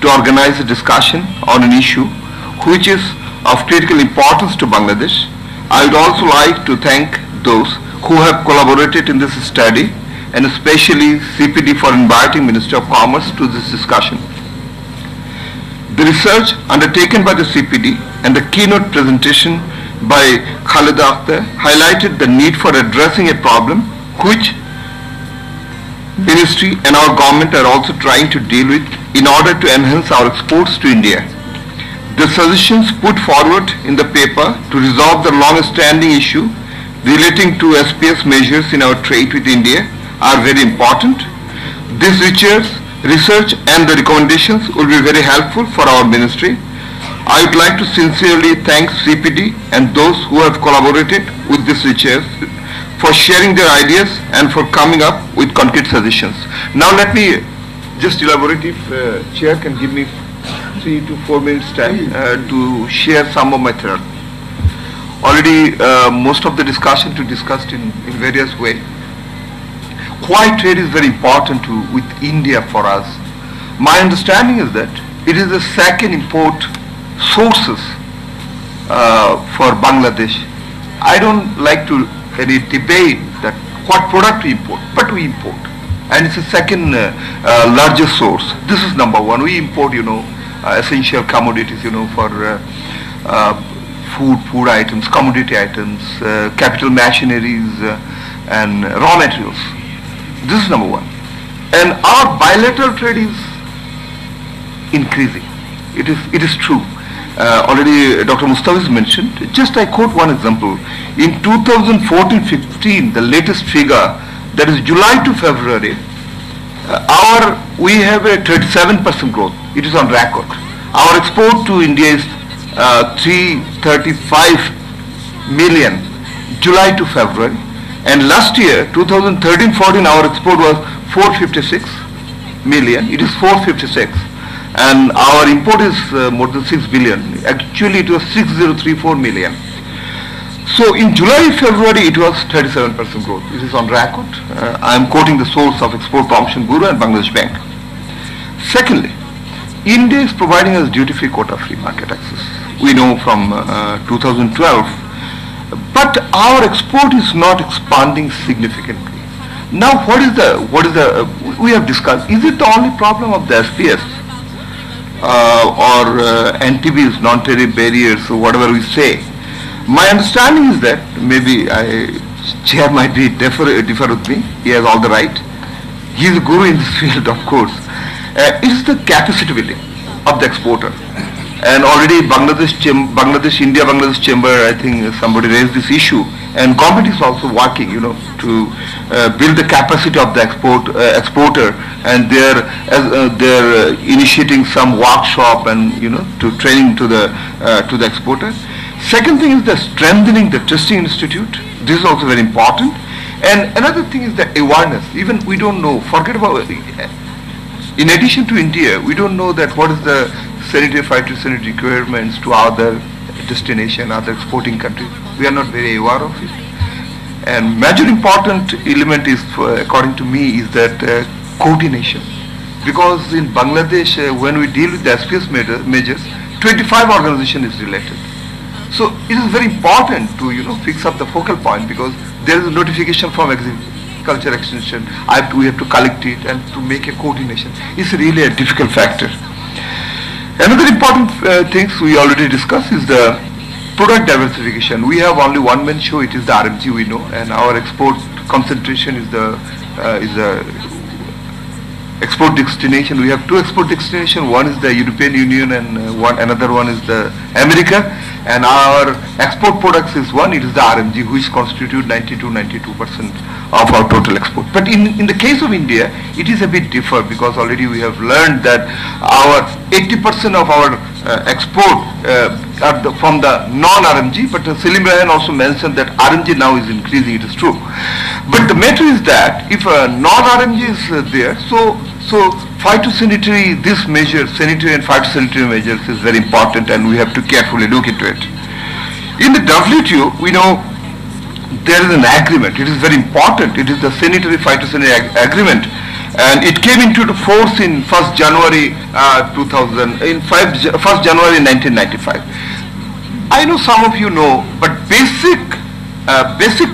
to organize a discussion on an issue which is of critical importance to Bangladesh. I would also like to thank those who have collaborated in this study, and especially CPD for inviting Minister of Commerce to this discussion. The research undertaken by the CPD and the keynote presentation by Khaleda Akhtar highlighted the need for addressing a problem which Ministry and our government are also trying to deal with in order to enhance our exports to India. The suggestions put forward in the paper to resolve the long-standing issue relating to SPS measures in our trade with India are very important. This research and the recommendations will be very helpful for our ministry. I would like to sincerely thank CPD and those who have collaborated with this research for sharing their ideas and for coming up with concrete suggestions. Now let me just elaborate, if Chair can give me 3 to 4 minutes time to share some of my thoughts. Already most of the discussion to discussed in various ways. Why trade is very important with India for us. My understanding is that it is the second import sources for Bangladesh. I don't like to any debate that what product we import, but we import, and it's the second largest source. This is number one. We import, essential commodities, for food items, commodity items, capital machineries, and raw materials. This is number one. And our bilateral trade is increasing. It is true. Already Dr. Mustafa mentioned. Just I quote one example. In 2014-15, the latest figure, that is July to February, we have a 37% growth. It is on record. Our export to India is 335 million, July to February. And last year, 2013-14, our export was 456 million. It is 456. And our import is more than 6 billion. Actually, it was 6034 million. So in July, February, it was 37% growth. This is on record. I am quoting the source of Export Promotion Bureau and Bangladesh Bank. Secondly, India is providing us duty-free, quota-free market access. We know from 2012. But our export is not expanding significantly. Now, we have discussed, is it the only problem of the SPS? Or NTBs, non-tariff barriers, or whatever we say. My understanding is that, maybe Chair might differ with me, he has all the right. He is a guru in this field, of course. It is the capacity building of the exporter. And already India-Bangladesh Chamber, I think somebody raised this issue, and government is also working, to build the capacity of the exporter, and they're initiating some workshop and to training to the exporter. Second thing is the strengthening the testing institute. This is also very important, And another thing is the awareness. Even we don't know, forget about it. In addition to India, we don't know that what is the sanitary phytosanitary requirements to other destination, other exporting countries. We are not very aware of it. And major important element is, according to me, is that coordination. Because in Bangladesh, when we deal with the SPS measures, 25 organization is related. So it is very important to fix up the focal point, because there is a notification from agriculture extension. We have to collect it and to make a coordination. It's really a difficult factor. Another important things we already discussed is the product diversification. We have only one man show, it is the RMG we know, and our export concentration is the export destination. We have two export destinations. One is the European Union and another one is the America. And our export products is one, it is the RMG, which constitute 92% of our total export. But in the case of India, it is a bit different, because already we have learned that our 80% of our export are from the non-RMG, but Selim Rayhan also mentioned that RMG now is increasing, it is true. But the matter is that if a non-RMG is there, so phytosanitary, this measure, sanitary and phytosanitary measures is very important, and we have to carefully look into it. In the WTO, we know there is an agreement. It is very important. It is the sanitary phytosanitary agreement, and it came into the force in 1st January 1st January 1995. I know some of you know, but basic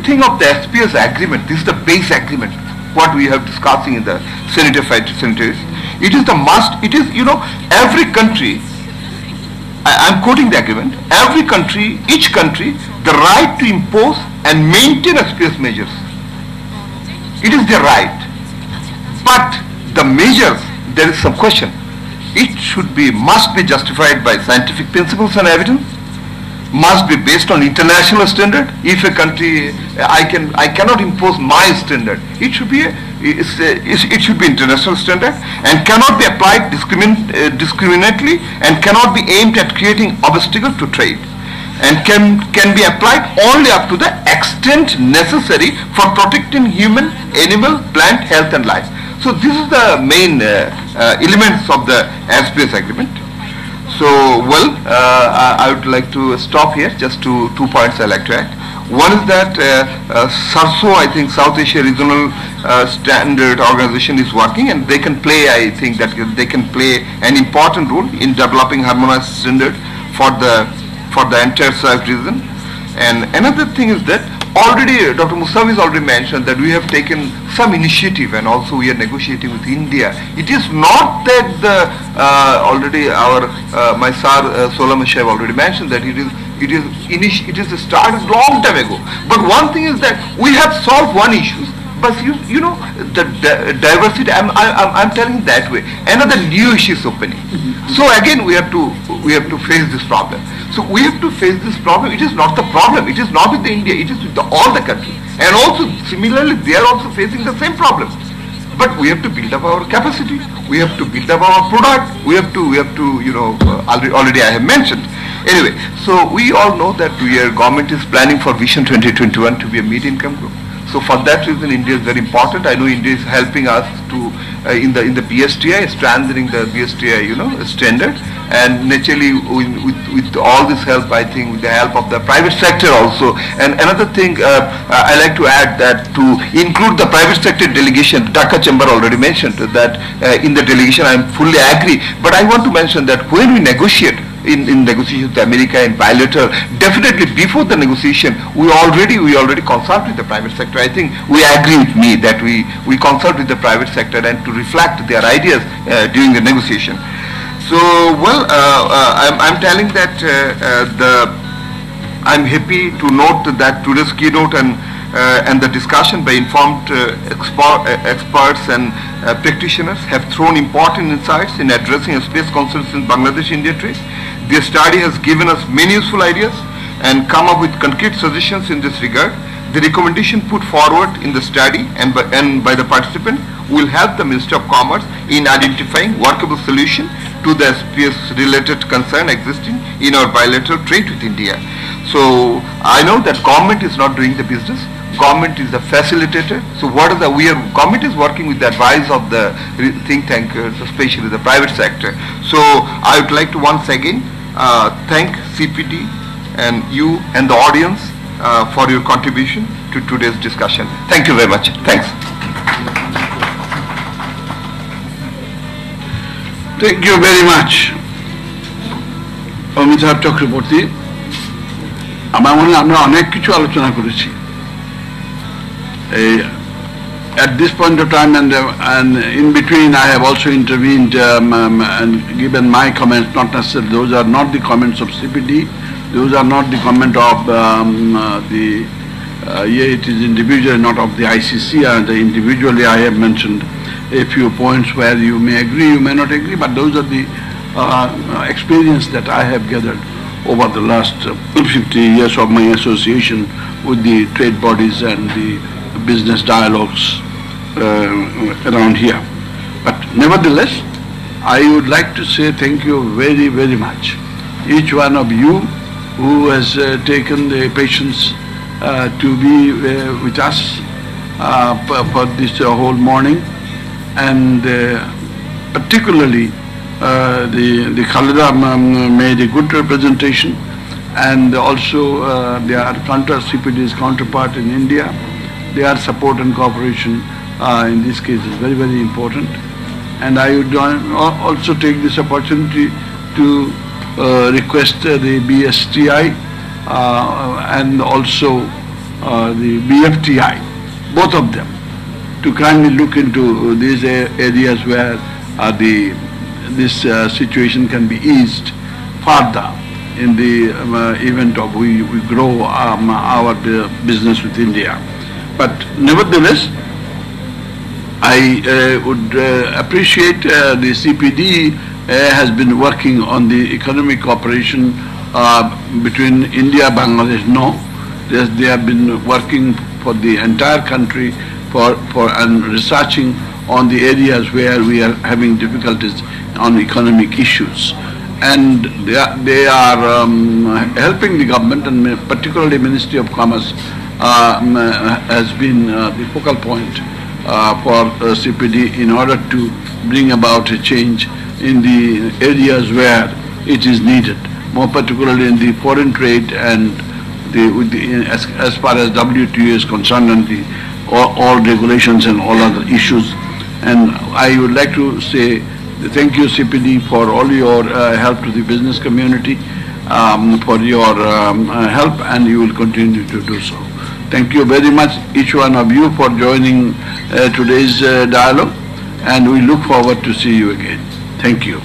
thing of the SPS agreement, this is the base agreement, what we have discussing in the sanitary phytosanitaries. It is the must. It is, every country, I'm quoting the agreement, every country, each country, the right to impose and maintain SPS measures. It is their right. But the measures, there is some question. It must be justified by scientific principles and evidence, must be based on international standard. If a country, I cannot impose my standard. It should be international standard, and cannot be applied discriminately, and cannot be aimed at creating obstacle to trade, and can be applied only up to the extent necessary for protecting human, animal, plant health and life. So this is the main elements of the SPS agreement. So, I would like to stop here. Just two points I like to add. One is that SARSO, I think South Asia Regional Standard Organization, is working, and they can play, I think that they can play an important role in developing harmonized standard for the entire SAARC region. And another thing is that already Dr. Mustafa has already mentioned that we have taken some initiative, and also we are negotiating with India. It is not that already my sir Solam Shah already mentioned that it is started long time ago. But one thing is that we have solved one issue, but the diversity. I'm telling that way. Another new issue is opening. So again we have to face this problem. So we have to face this problem. It is not the problem. It is not with India. It is with all the countries. And also similarly, they are also facing the same problem. But we have to build up our capacity. We have to build up our product. We have to already I have mentioned. Anyway, so we all know that our government is planning for Vision 2021 to be a mid-income group. So for that reason, India is very important. I know India is helping us to in the BSTI, strengthening the BSTI, standard. And naturally, with all this help, I think with the help of the private sector also. And another thing I like to add, that to include the private sector delegation, Dhaka Chamber already mentioned that in the delegation I am fully agree. But I want to mention that when we negotiate, in negotiation with America and bilateral, definitely before the negotiation, we already consult with the private sector. I think we agree with me that we consult with the private sector and to reflect their ideas during the negotiation. So I'm telling that I'm happy to note that today's keynote and the discussion by informed experts and practitioners have thrown important insights in addressing SPS concerns in Bangladesh-India trade. The study has given us many useful ideas and come up with concrete suggestions in this regard. The recommendation put forward in the study and by the participant will help the Ministry of Commerce in identifying workable solution to the SPS-related concern existing in our bilateral trade with India. So I know that government is not doing the business, government is the facilitator. So government is working with the advice of the think tankers, especially the private sector. So I would like to once again thank CPD and you and the audience for your contribution to today's discussion. Thank you very much. Thanks. Thank you very much, Amitabh Chakraborty. আমার মনে হয় আমরা অনেক কিছু আলোচনা করেছি। At this point of time and in between I have also intervened and given my comments, not necessarily, those are not the comments of CPD, those are not the comment of it is individual, not of the ICC, and individually I have mentioned a few points where you may agree, you may not agree, but those are the experience that I have gathered over the last 50 years of my association with the trade bodies and the business dialogues around here. But nevertheless, I would like to say thank you very, very much. Each one of you who has taken the patience to be with us for this whole morning, and particularly the Khaleda made a good representation, and also their CPD's counterpart in India, their support and cooperation in this case is very, very important. And I would also take this opportunity to request the BSTI and also the BFTI, both of them, to kindly look into these areas where this situation can be eased further in the event of we grow our business with India. But nevertheless, I would appreciate the CPD has been working on the economic cooperation between India and Bangladesh. No, they have been working for the entire country and researching on the areas where we are having difficulties on economic issues. And they are helping the government, and particularly Ministry of Commerce has been the focal point for CPD in order to bring about a change in the areas where it is needed, more particularly in the foreign trade and as far as WTO is concerned, and all regulations and all other issues. And I would like to say thank you, CPD, for all your help to the business community, for your help, and you will continue to do so. Thank you very much, each one of you, for joining today's dialogue, and we look forward to see you again. Thank you.